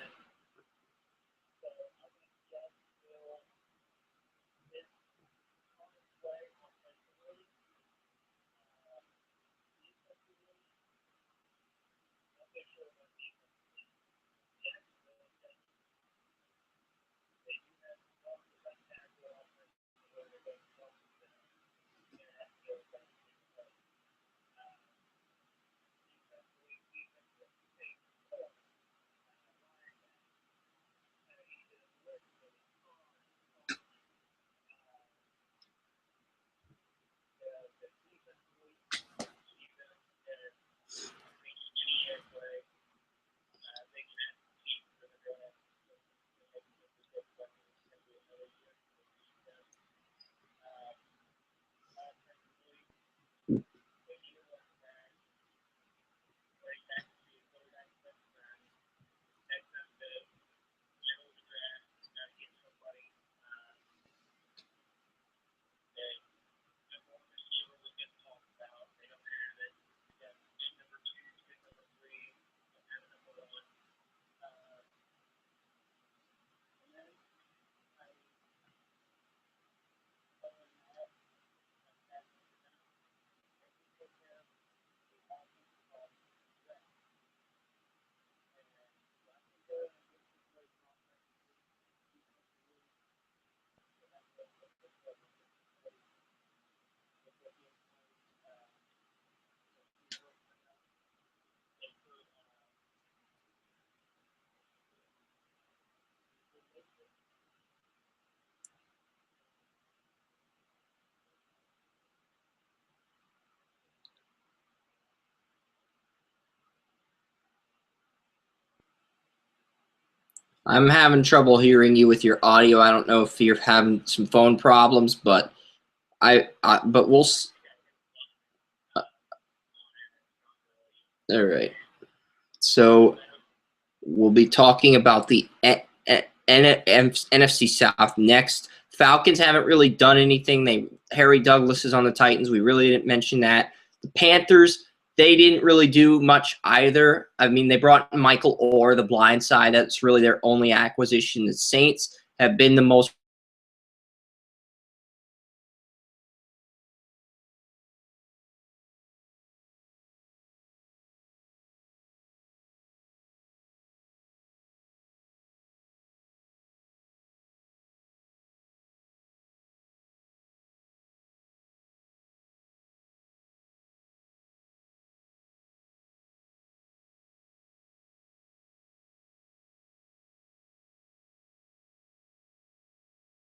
I'm having trouble hearing you with your audio. I don't know if you're having some phone problems, but but we'll. All right. So we'll be talking about the NFC South next. Falcons haven't really done anything. Harry Douglas is on the Titans. We really didn't mention that. The Panthers, they didn't really do much either. I mean, they brought Michael Orr, the blind side. That's really their only acquisition. The Saints have been the most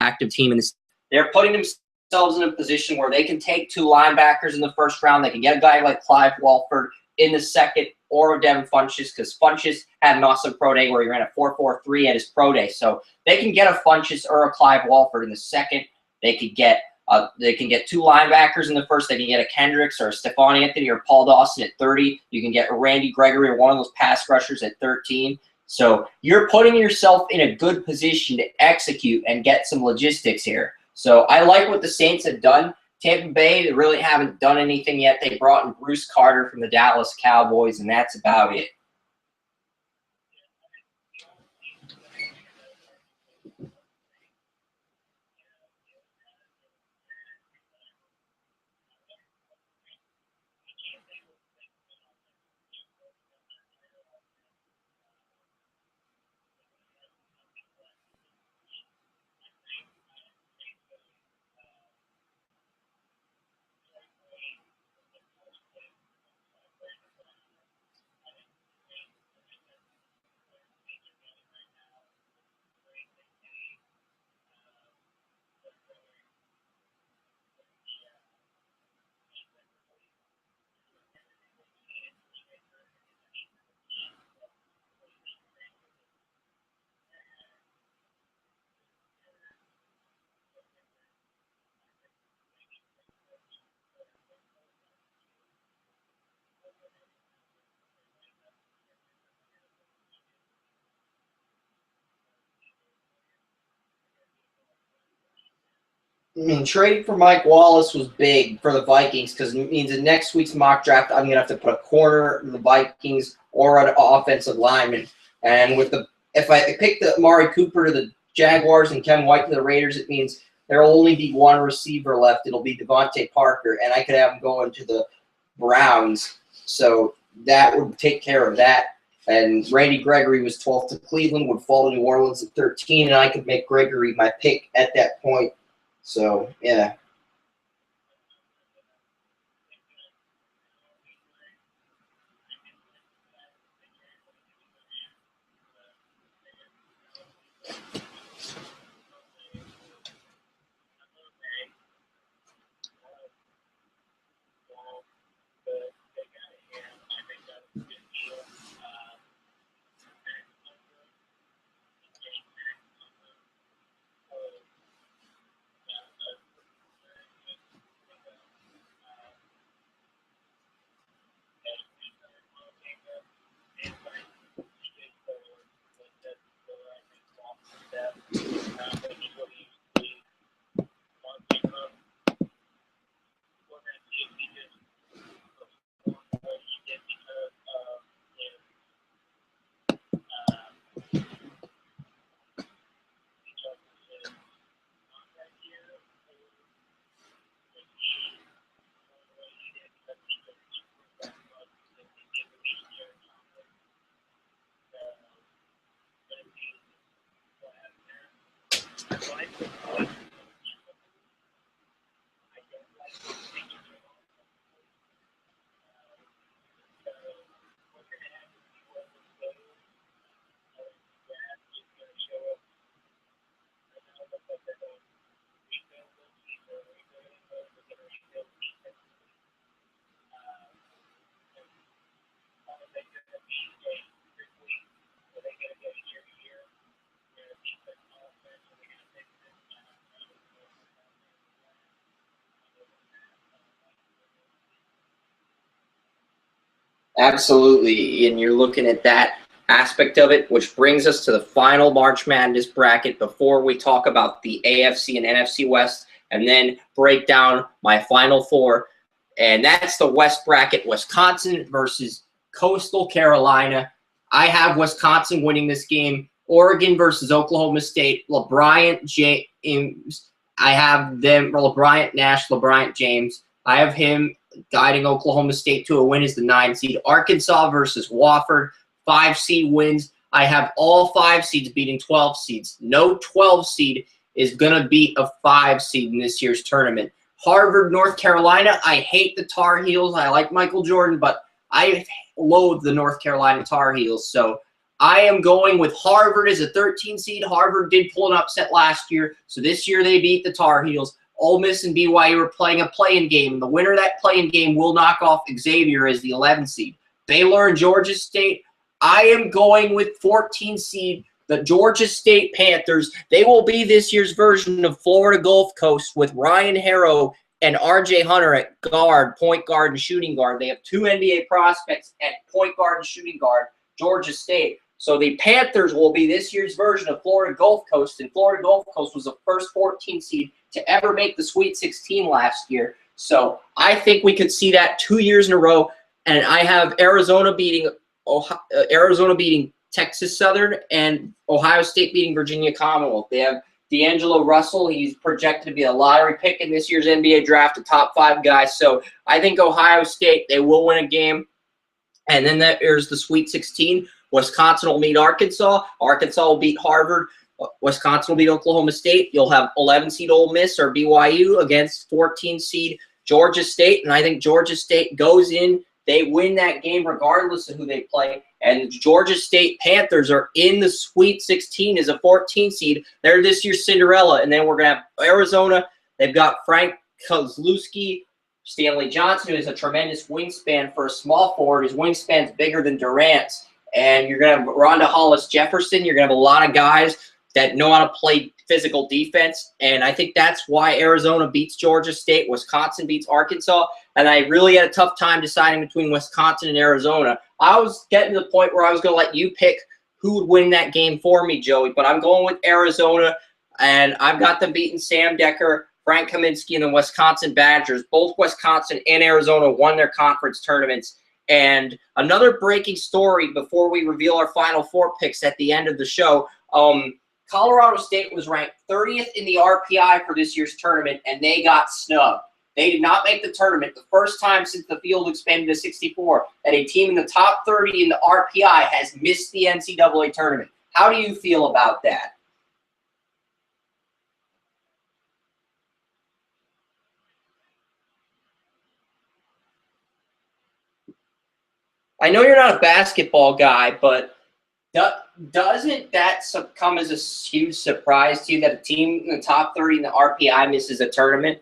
active team in this. They're putting themselves in a position where they can take two linebackers in the first round. They can get a guy like Clive Walford in the second, or Devin Funchess, because Funchess had an awesome pro day where he ran a 4.43 at his pro day. So they can get a Funchess or a Clive Walford in the second. They can get two linebackers in the first. They can get a Kendricks or a Stephon Anthony or Paul Dawson at 30. You can get a Randy Gregory or one of those pass rushers at 13. So you're putting yourself in a good position to execute and get some logistics here. So I like what the Saints have done. Tampa Bay, they really haven't done anything yet. They brought in Bruce Carter from the Dallas Cowboys, and that's about it. I mean, trading for Mike Wallace was big for the Vikings because it means in next week's mock draft, I'm going to have to put a corner in the Vikings or an offensive lineman. And if I pick the Amari Cooper to the Jaguars and Kevin White to the Raiders, it means there will only be one receiver left. It'll be Devontae Parker, and I could have him going to the Browns. So that would take care of that. And Randy Gregory was 12th to Cleveland, would fall to New Orleans at 13, and I could make Gregory my pick at that point. So, yeah. Absolutely, and you're looking at that aspect of it, which brings us to the final March Madness bracket before we talk about the AFC and NFC West, and then break down my final four. And that's the West bracket, Wisconsin versus Coastal Carolina. I have Wisconsin winning this game. Oregon versus Oklahoma State, LeBryant James. I have them, LeBryant Nash, LeBryant James. I have him guiding Oklahoma State to a win as the 9 seed. Arkansas versus Wofford, 5 seed wins. I have all 5 seeds beating 12 seeds. No 12 seed is going to beat a 5 seed in this year's tournament. Harvard, North Carolina, I hate the Tar Heels. I like Michael Jordan, but I loathe the North Carolina Tar Heels. So I am going with Harvard as a 13 seed. Harvard did pull an upset last year, so this year they beat the Tar Heels. Ole Miss and BYU are playing a play-in game, and the winner of that play-in game will knock off Xavier as the 11 seed. Baylor and Georgia State, I am going with 14 seed, the Georgia State Panthers. They will be this year's version of Florida Gulf Coast with Ryan Harrow and R.J. Hunter at guard, point guard, and shooting guard. They have 2 NBA prospects at point guard and shooting guard, Georgia State. So the Panthers will be this year's version of Florida Gulf Coast, and Florida Gulf Coast was the first 14 seed to ever make the Sweet 16 last year. So I think we could see that 2 years in a row, and I have Arizona beating Texas Southern and Ohio State beating Virginia Commonwealth. They have D'Angelo Russell. He's projected to be a lottery pick in this year's NBA draft, a top 5 guy. So I think Ohio State, they will win a game. And then there's the Sweet 16. Wisconsin will meet Arkansas. Arkansas will beat Harvard. Wisconsin will beat Oklahoma State. You'll have 11 seed Ole Miss or BYU against 14 seed Georgia State. And I think Georgia State goes in. They win that game regardless of who they play. And the Georgia State Panthers are in the Sweet 16 as a 14 seed. They're this year's Cinderella. And then we're going to have Arizona. They've got Frank Kozlowski, Stanley Johnson, who is a tremendous wingspan for a small forward. His wingspan's bigger than Durant's. And you're going to have Rhonda Hollis-Jefferson. You're going to have a lot of guys that know how to play physical defense. And I think that's why Arizona beats Georgia State. Wisconsin beats Arkansas. And I really had a tough time deciding between Wisconsin and Arizona. I was getting to the point where I was going to let you pick who would win that game for me, Joey. But I'm going with Arizona. And I've got them beating Sam Decker, Frank Kaminsky, and the Wisconsin Badgers. Both Wisconsin and Arizona won their conference tournaments. And another breaking story before we reveal our final 4 picks at the end of the show, Colorado State was ranked 30th in the RPI for this year's tournament, and they got snubbed. They did not make the tournament. The first time since the field expanded to 64 that a team in the top 30 in the RPI has missed the NCAA tournament. How do you feel about that? I know you're not a basketball guy, but doesn't that come as a huge surprise to you that a team in the top 30 in the RPI misses a tournament?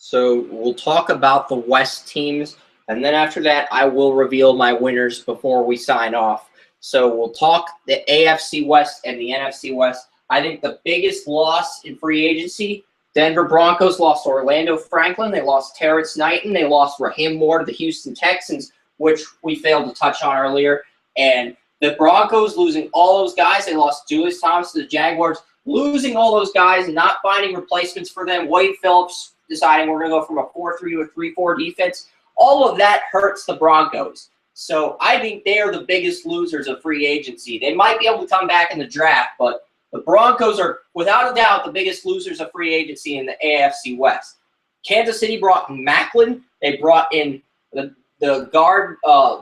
So we'll talk about the West teams, and then after that, I will reveal my winners before we sign off. So we'll talk the AFC West and the NFC West. I think the biggest loss in free agency, Denver Broncos lost Orlando Franklin. They lost Terrence Knighton. They lost Raheem Moore to the Houston Texans, which we failed to touch on earlier. And the Broncos losing all those guys. They lost Julius Thomas to the Jaguars. Losing all those guys and not finding replacements for them. Wade Phillips deciding we're going to go from a 4-3 to a 3-4 defense. All of that hurts the Broncos. So I think they are the biggest losers of free agency. They might be able to come back in the draft, but the Broncos are, without a doubt, the biggest losers of free agency in the AFC West. Kansas City brought Macklin. They brought in the guard,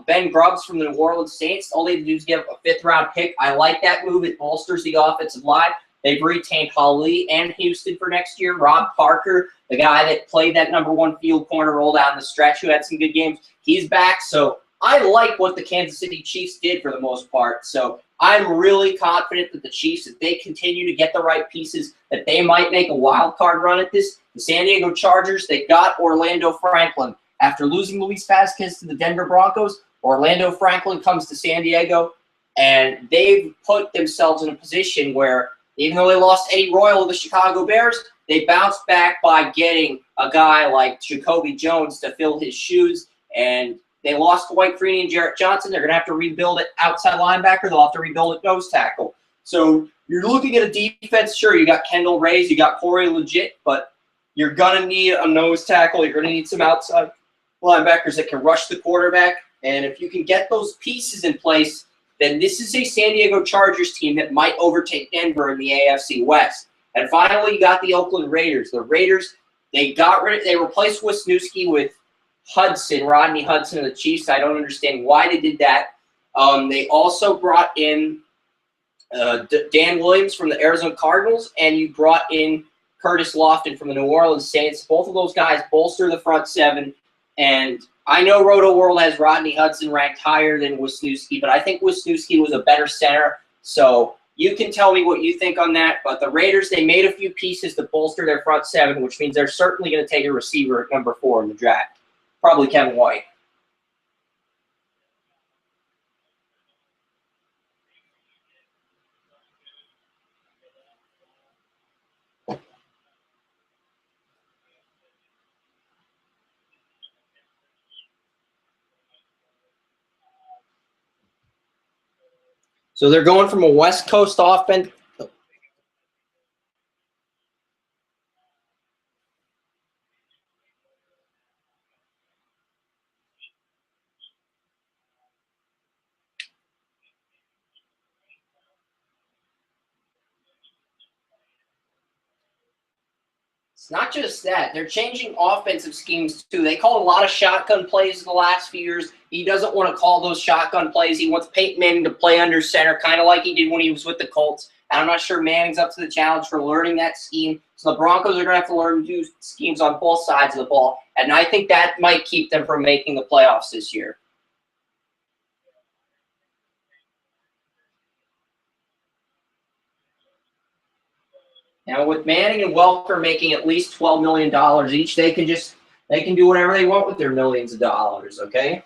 Ben Grubbs from the New Orleans Saints. All they had to do is give up a 5th-round pick. I like that move. It bolsters the offensive line. They've retained Hawley and Houston for next year. Rob Parker, the guy that played that #1 field corner roll down the stretch, who had some good games, he's back. So I like what the Kansas City Chiefs did for the most part. So I'm really confident that the Chiefs, if they continue to get the right pieces, that they might make a wild card run at this. The San Diego Chargers, they got Orlando Franklin. After losing Luis Vasquez to the Denver Broncos, Orlando Franklin comes to San Diego, and they've put themselves in a position where, even though they lost Eddie Royal of the Chicago Bears, they bounced back by getting a guy like Jacoby Jones to fill his shoes, and they lost Dwight Freeney and Jarrett Johnson. They're going to have to rebuild it outside linebacker. They'll have to rebuild it nose tackle. So you're looking at a defense. Sure, you got Kendall Rays, you got Corey Legit, but you're going to need a nose tackle. You're going to need some outside linebackers that can rush the quarterback. And if you can get those pieces in place, then this is a San Diego Chargers team that might overtake Denver in the AFC West. And finally, you got the Oakland Raiders. The Raiders, they replaced Wisniewski with Rodney Hudson of the Chiefs. I don't understand why they did that. They also brought in Dan Williams from the Arizona Cardinals, and you brought in Curtis Lofton from the New Orleans Saints. Both of those guys bolster the front seven. And I know Roto World has Rodney Hudson ranked higher than Wisniewski, but I think Wisniewski was a better center. So you can tell me what you think on that. But the Raiders, they made a few pieces to bolster their front seven, which means they're certainly going to take a receiver at number 4 in the draft. Probably Kevin White. So they're going from a West Coast offense. It's not just that. They're changing offensive schemes, too. They call a lot of shotgun plays in the last few years. He doesn't want to call those shotgun plays. He wants Peyton Manning to play under center, kind of like he did when he was with the Colts. And I'm not sure Manning's up to the challenge for learning that scheme. So the Broncos are going to have to learn to do schemes on both sides of the ball. And I think that might keep them from making the playoffs this year. Now, with Manning and Welker making at least $12 million each, they can do whatever they want with their millions of dollars, okay?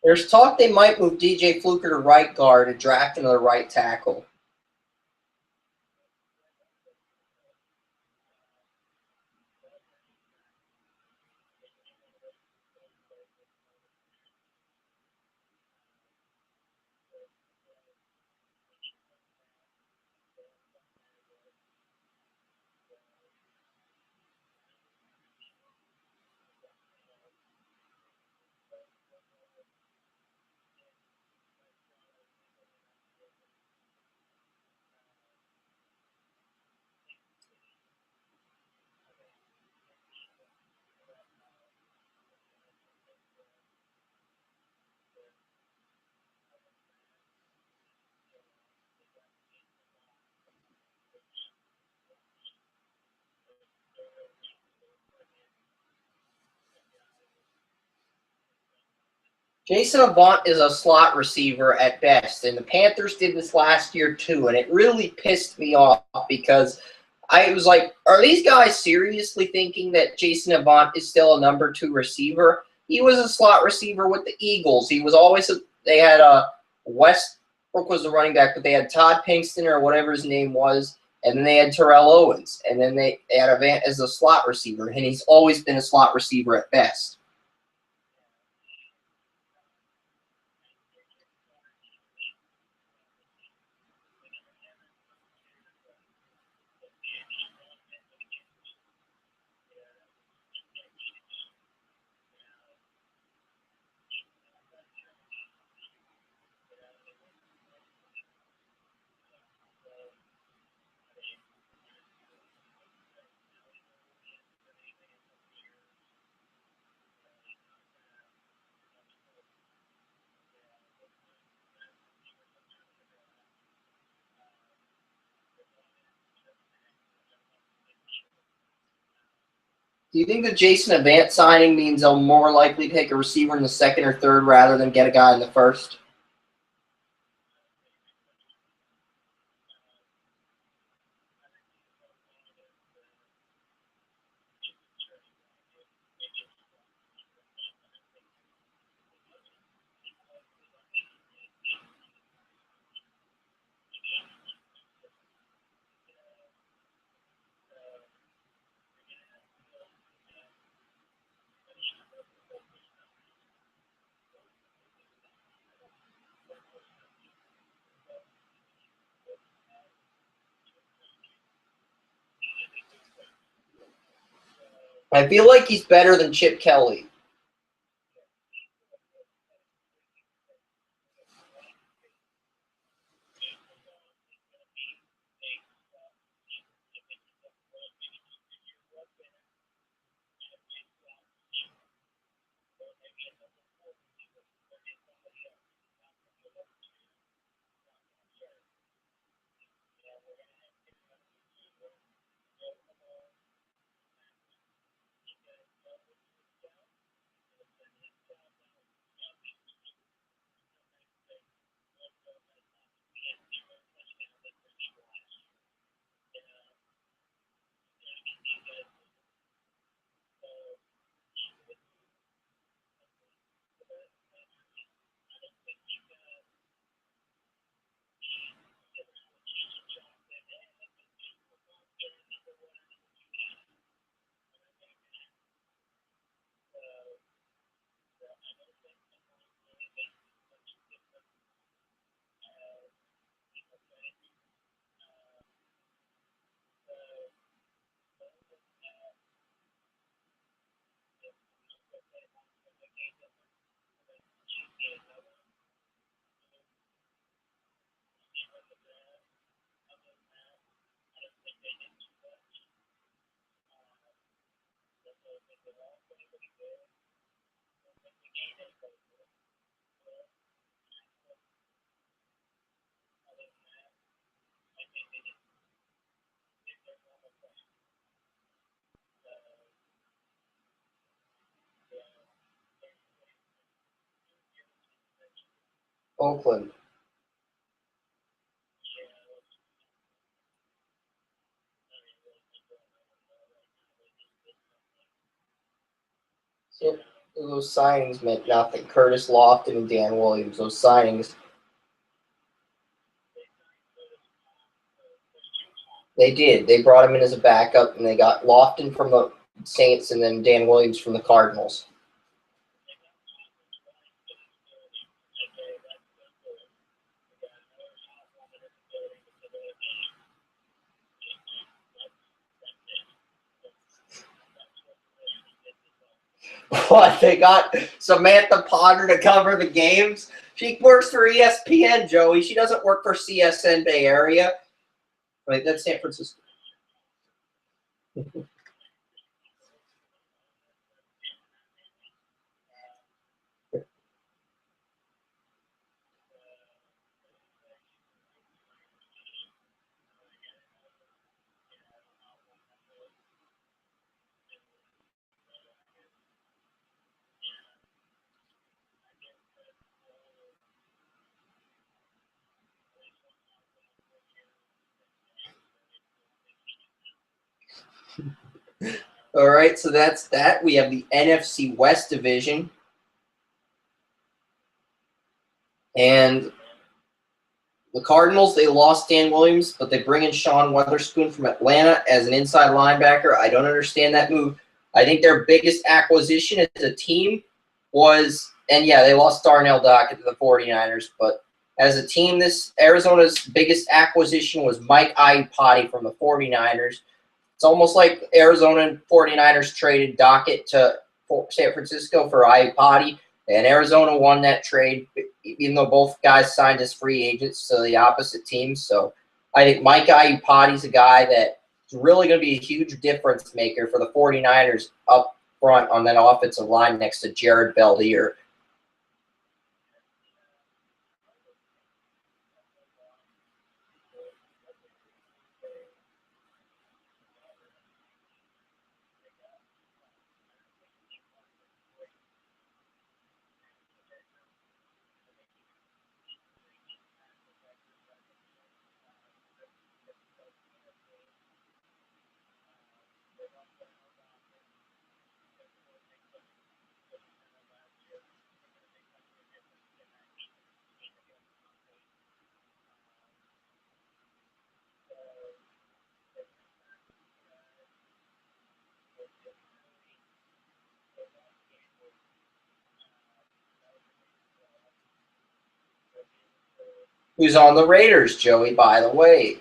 There's talk they might move DJ Fluker to right guard and draft another right tackle. Jason Avant is a slot receiver at best, and the Panthers did this last year too, and it really pissed me off because I was like, are these guys seriously thinking that Jason Avant is still a number 2 receiver? He was a slot receiver with the Eagles. He was always they had Westbrook was the running back, but they had Todd Pinkston or whatever his name was, and then they had Terrell Owens, and then they had Avant as a slot receiver, and he's always been a slot receiver at best. Do you think the Jason Avant signing means they'll more likely take a receiver in the second or third rather than get a guy in the first? I feel like he's better than Chip Kelly. Oakland. So those signings meant nothing. Curtis Lofton and Dan Williams, those signings, they did. They brought him in as a backup, and they got Lofton from the Saints and then Dan Williams from the Cardinals. What, they got Samantha Potter to cover the games? She works for ESPN, Joey. She doesn't work for CSN Bay Area. Wait, that's San Francisco. All right, so that's that. We have the NFC West division. And the Cardinals, they lost Dan Williams, but they bring in Sean Weatherspoon from Atlanta as an inside linebacker. I don't understand that move. I think their biggest acquisition as a team was, and yeah, they lost Darnell Dockett to the 49ers, but as a team, this Arizona's biggest acquisition was Mike Iupati from the 49ers. It's almost like Arizona and 49ers traded Dockett to San Francisco for Iupati, and Arizona won that trade, even though both guys signed as free agents to the opposite teams. So I think Mike Iupati is a guy that is really going to be a huge difference maker for the 49ers up front on that offensive line next to Jared Bellier. Who's on the Raiders, Joey, by the way.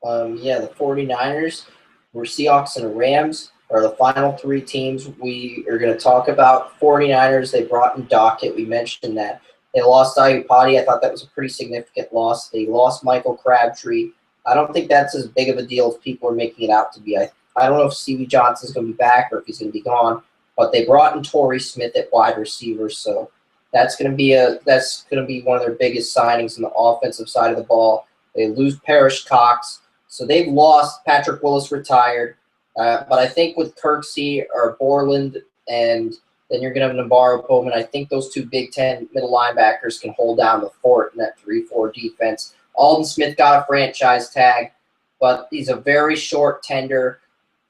Yeah, the 49ers, were Seahawks, and Rams are the final three teams we are going to talk about. 49ers, they brought in Dockett. We mentioned that. They lost Iupati. I thought that was a pretty significant loss. They lost Michael Crabtree. I don't think that's as big of a deal as people are making it out to be. I don't know if Stevie Johnson's going to be back or if he's going to be gone, but they brought in Torrey Smith at wide receiver, so that's going to be one of their biggest signings on the offensive side of the ball. They lose Parrish Cox. So they've lost. Patrick Willis retired. But I think with Kirksey or Borland, and then you're going to have Navarro Bowman, I think those two Big Ten middle linebackers can hold down the fort in that 3-4 defense. Alden Smith got a franchise tag, but he's a very short tender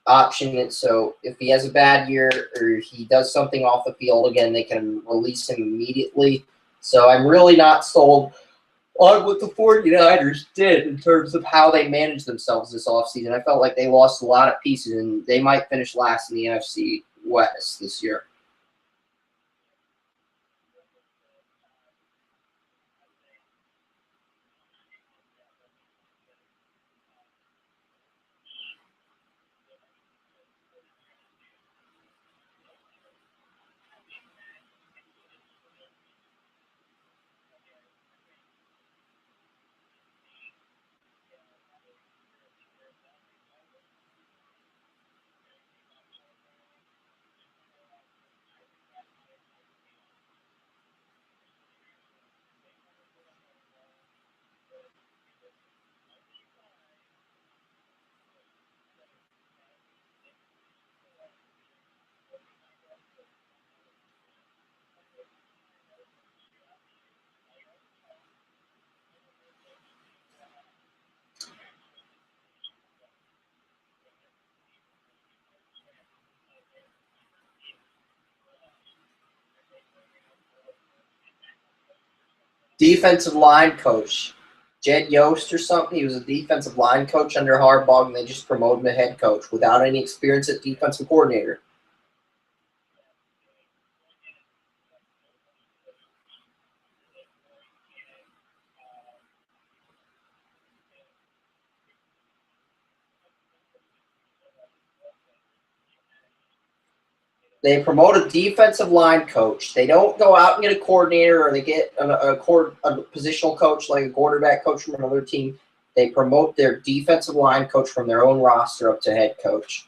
option. And so if he has a bad year or he does something off the field again, they can release him immediately. So I'm really not sold on what the 49ers did in terms of how they managed themselves this offseason. I felt like they lost a lot of pieces, and they might finish last in the NFC West this year. defensive line coach. Jed Yost or something. He was a defensive line coach under Harbaugh, and they just promoted him to head coach without any experience at defensive coordinator. They promote a defensive line coach. They don't go out and get a coordinator, or they get a positional coach like a quarterback coach from another team. They promote their defensive line coach from their own roster up to head coach.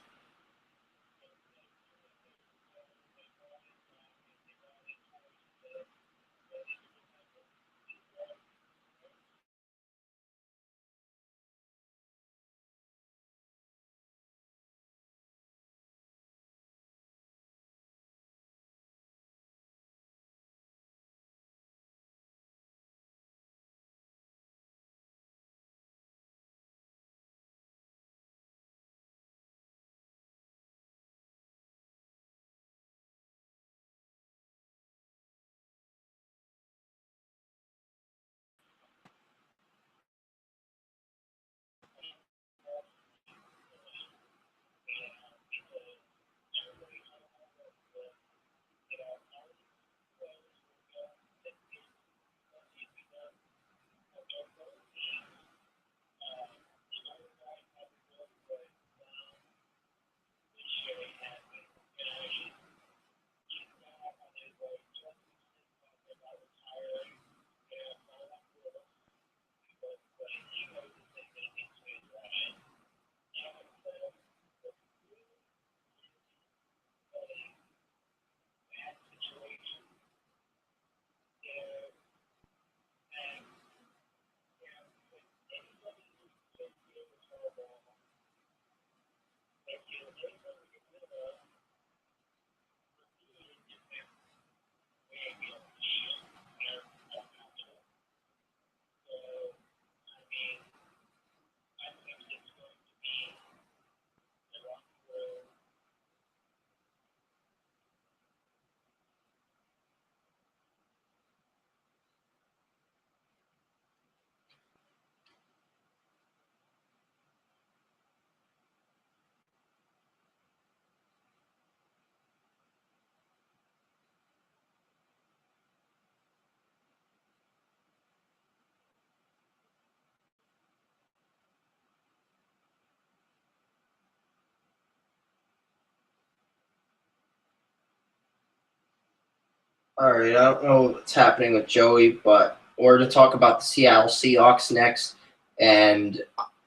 All right, I don't know what's happening with Joey, but we're going to talk about the Seattle Seahawks next. And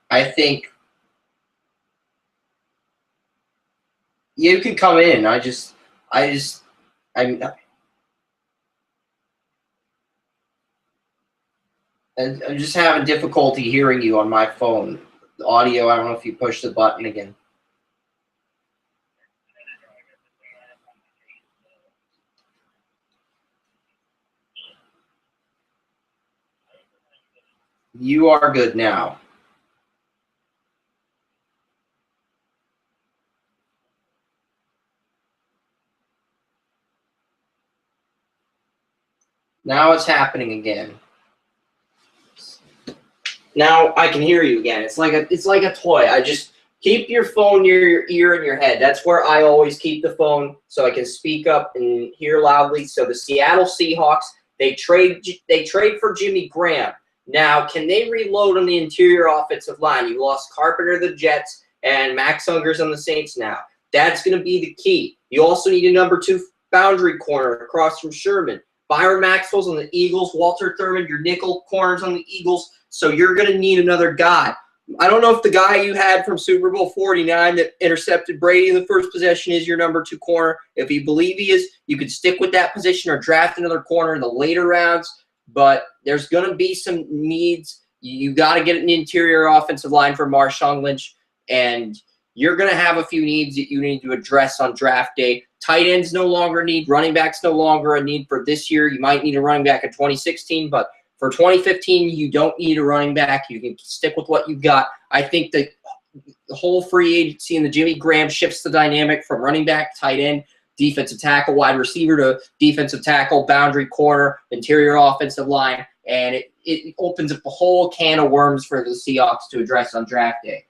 I think you can come in. I'm just having difficulty hearing you on my phone. The audio, I don't know if you push the button again. You are good now. Now it's happening again. Now I can hear you again. It's like a toy. I just keep your phone near your ear and your head. That's where I always keep the phone, so I can speak up and hear loudly. So the Seattle Seahawks, they trade for Jimmy Graham. Now, can they reload on the interior offensive line? You lost Carpenter to the Jets and Max Unger's on the Saints now. That's going to be the key. You also need a number 2 boundary corner across from Sherman. Byron Maxwell's on the Eagles. Walter Thurman, your nickel corners on the Eagles. So you're going to need another guy. I don't know if the guy you had from Super Bowl 49 that intercepted Brady in the first possession is your number 2 corner. If you believe he is, you could stick with that position or draft another corner in the later rounds. But there's going to be some needs. You got to get an interior offensive line for Marshawn Lynch, and you're going to have a few needs that you need to address on draft day. Tight ends no longer a need. Running backs no longer a need for this year. You might need a running back in 2016, but for 2015, you don't need a running back. You can stick with what you've got. I think that the whole free agency and the Jimmy Graham shifts the dynamic from running back, tight end, defensive tackle, wide receiver to defensive tackle, boundary corner, interior offensive line. and it opens up a whole can of worms for the Seahawks to address on draft day.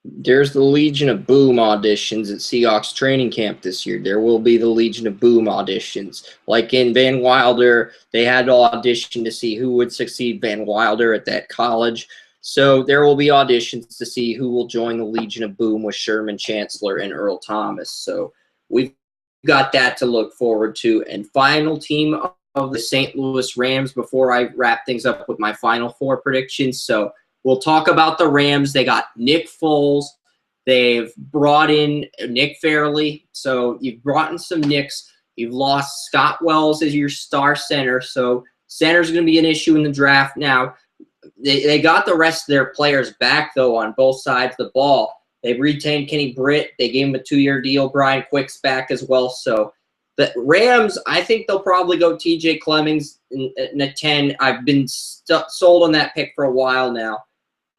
There's the Legion of Boom auditions at Seahawks training camp this year. There will be the Legion of Boom auditions. Like in Van Wilder, they had to audition to see who would succeed Van Wilder at that college. So there will be auditions to see who will join the Legion of Boom with Sherman Chancellor and Earl Thomas. So we've got that to look forward to. And final team of the St. Louis Rams before I wrap things up with my final four predictions. So we'll talk about the Rams. They got Nick Foles. They've brought in Nick Fairley. So you've brought in some Nicks. You've lost Scott Wells as your star center. So center's going to be an issue in the draft. Now, they got the rest of their players back, though, on both sides of the ball. They've retained Kenny Britt. They gave him a 2-year deal. Brian Quick's back as well. So the Rams, I think they'll probably go TJ Clemmings in a 10. I've been sold on that pick for a while now,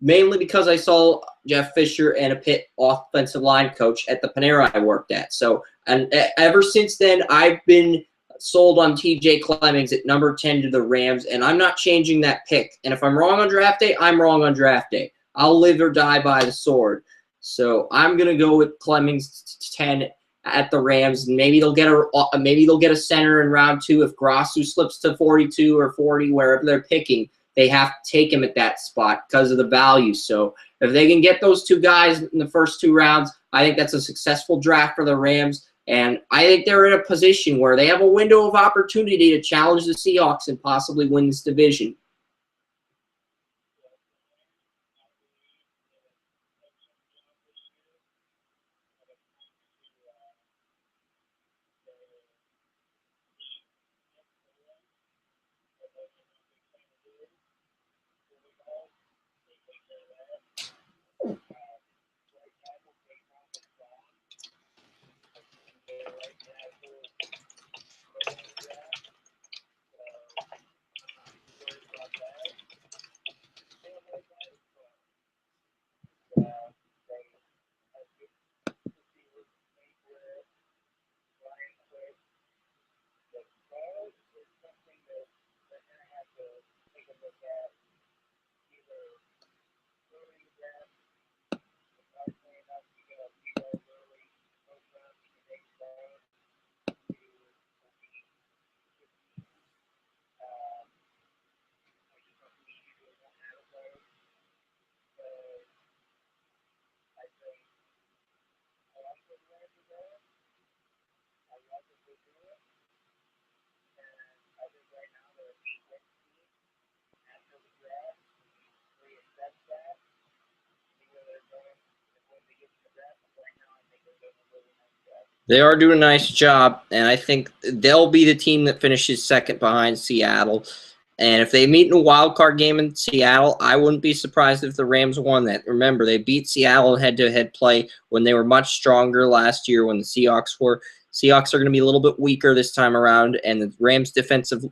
mainly because I saw Jeff Fisher and a Pitt offensive line coach at the Panera I worked at. So, and ever since then, I've been sold on TJ Clemmings at number 10 to the Rams, and I'm not changing that pick. And if I'm wrong on draft day, I'm wrong on draft day. I'll live or die by the sword. So I'm gonna go with Clemmings 10 at the Rams. Maybe they'll get a center in round 2 if Grossu slips to 42 or 40, wherever they're picking. They have to take him at that spot because of the value. So if they can get those two guys in the first 2 rounds, I think that's a successful draft for the Rams. And I think they're in a position where they have a window of opportunity to challenge the Seahawks and possibly win this division. They are doing a nice job, and I think they'll be the team that finishes second behind Seattle. And if they meet in a wild card game in Seattle, I wouldn't be surprised if the Rams won that. Remember, they beat Seattle in head-to-head play when they were much stronger last year when the Seahawks were. Seahawks are going to be a little bit weaker this time around, and the Rams' defensive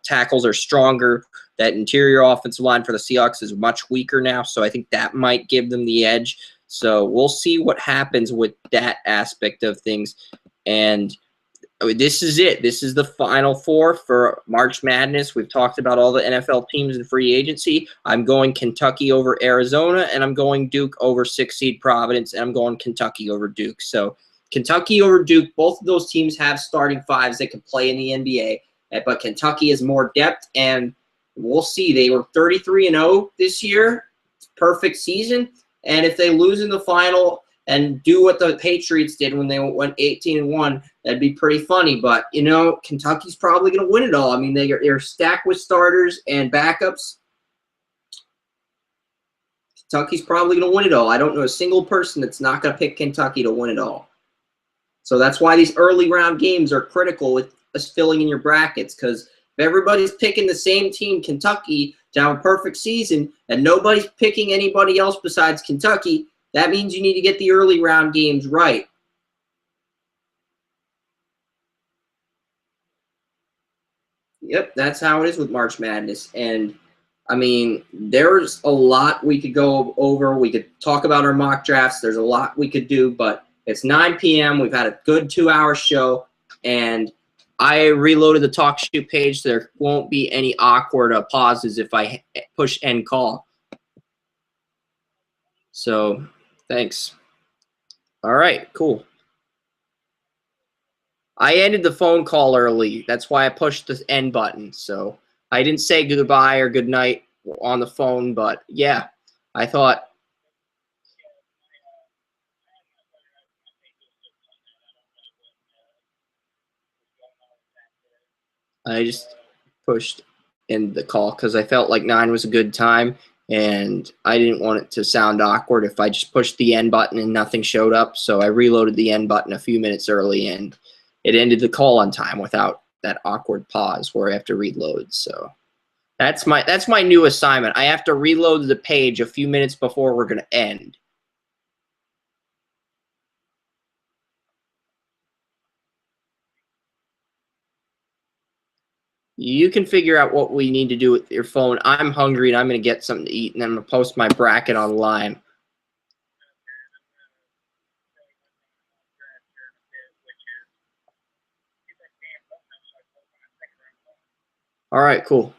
tackles are stronger. That interior offensive line for the Seahawks is much weaker now, so I think that might give them the edge. So we'll see what happens with that aspect of things. And this is it. This is the Final Four for March Madness. We've talked about all the NFL teams in free agency. I'm going Kentucky over Arizona, and I'm going Duke over 6-seed Providence, and I'm going Kentucky over Duke. So Kentucky over Duke, both of those teams have starting fives that can play in the NBA, but Kentucky has more depth, and we'll see. They were 33-0 this year. Perfect season. And if they lose in the final, and do what the Patriots did when they went 18-1. That'd be pretty funny. But, you know, Kentucky's probably going to win it all. I mean, they're stacked with starters and backups. Kentucky's probably going to win it all. I don't know a single person that's not going to pick Kentucky to win it all. So that's why these early round games are critical with us filling in your brackets, because if everybody's picking the same team, Kentucky, to have a perfect season, and nobody's picking anybody else besides Kentucky, that means you need to get the early round games right. Yep, that's how it is with March Madness. And, I mean, there's a lot we could go over. We could talk about our mock drafts. There's a lot we could do, but it's 9 p.m. We've had a good 2-hour show, and I reloaded the talk shoe page. So there won't be any awkward pauses if I push end call. So, thanks. All right, cool. I ended the phone call early. That's why I pushed the end button. So I didn't say goodbye or good night on the phone, but yeah, I thought I just pushed end the call because I felt like 9 was a good time, and I didn't want it to sound awkward if I just pushed the end button and nothing showed up. So I reloaded the end button a few minutes early, and it ended the call on time without that awkward pause where I have to reload. So that's my new assignment. I have to reload the page a few minutes before we're going to end. You can figure out what we need to do with your phone. I'm hungry and I'm going to get something to eat, and then I'm going to post my bracket online. All right, cool.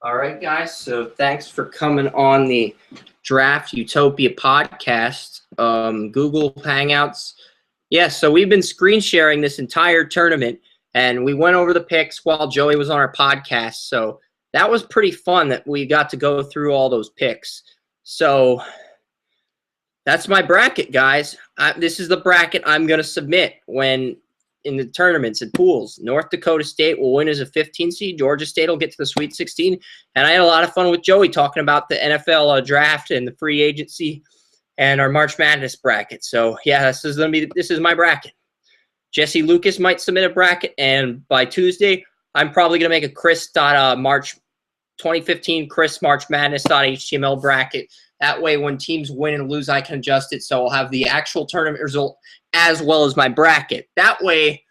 All right, guys. So thanks for coming on the Draft Utopia podcast, Google Hangouts. Yeah, so we've been screen sharing this entire tournament, and we went over the picks while Joey was on our podcast. So that was pretty fun that we got to go through all those picks. So that's my bracket, guys. This is the bracket I'm going to submit when in the tournaments and pools. North Dakota State will win as a 15 seed. Georgia State will get to the Sweet 16. And I had a lot of fun with Joey talking about the NFL draft and the free agency and our March Madness bracket. So yeah, this is my bracket. Jesse Lucas might submit a bracket, and by Tuesday, I'm probably going to make a March 2015 Chris March Madness.html bracket. That way, when teams win and lose, I can adjust it, so I'll have the actual tournament result as well as my bracket. That way,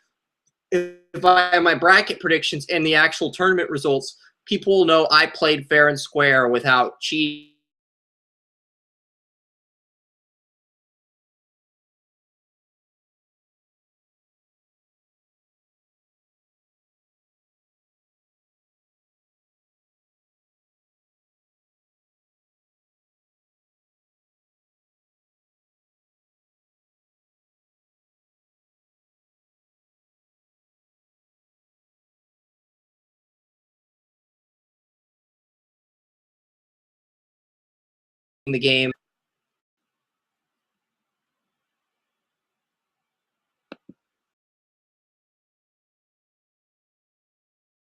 if I have my bracket predictions and the actual tournament results, people will know I played fair and square without cheating. the game.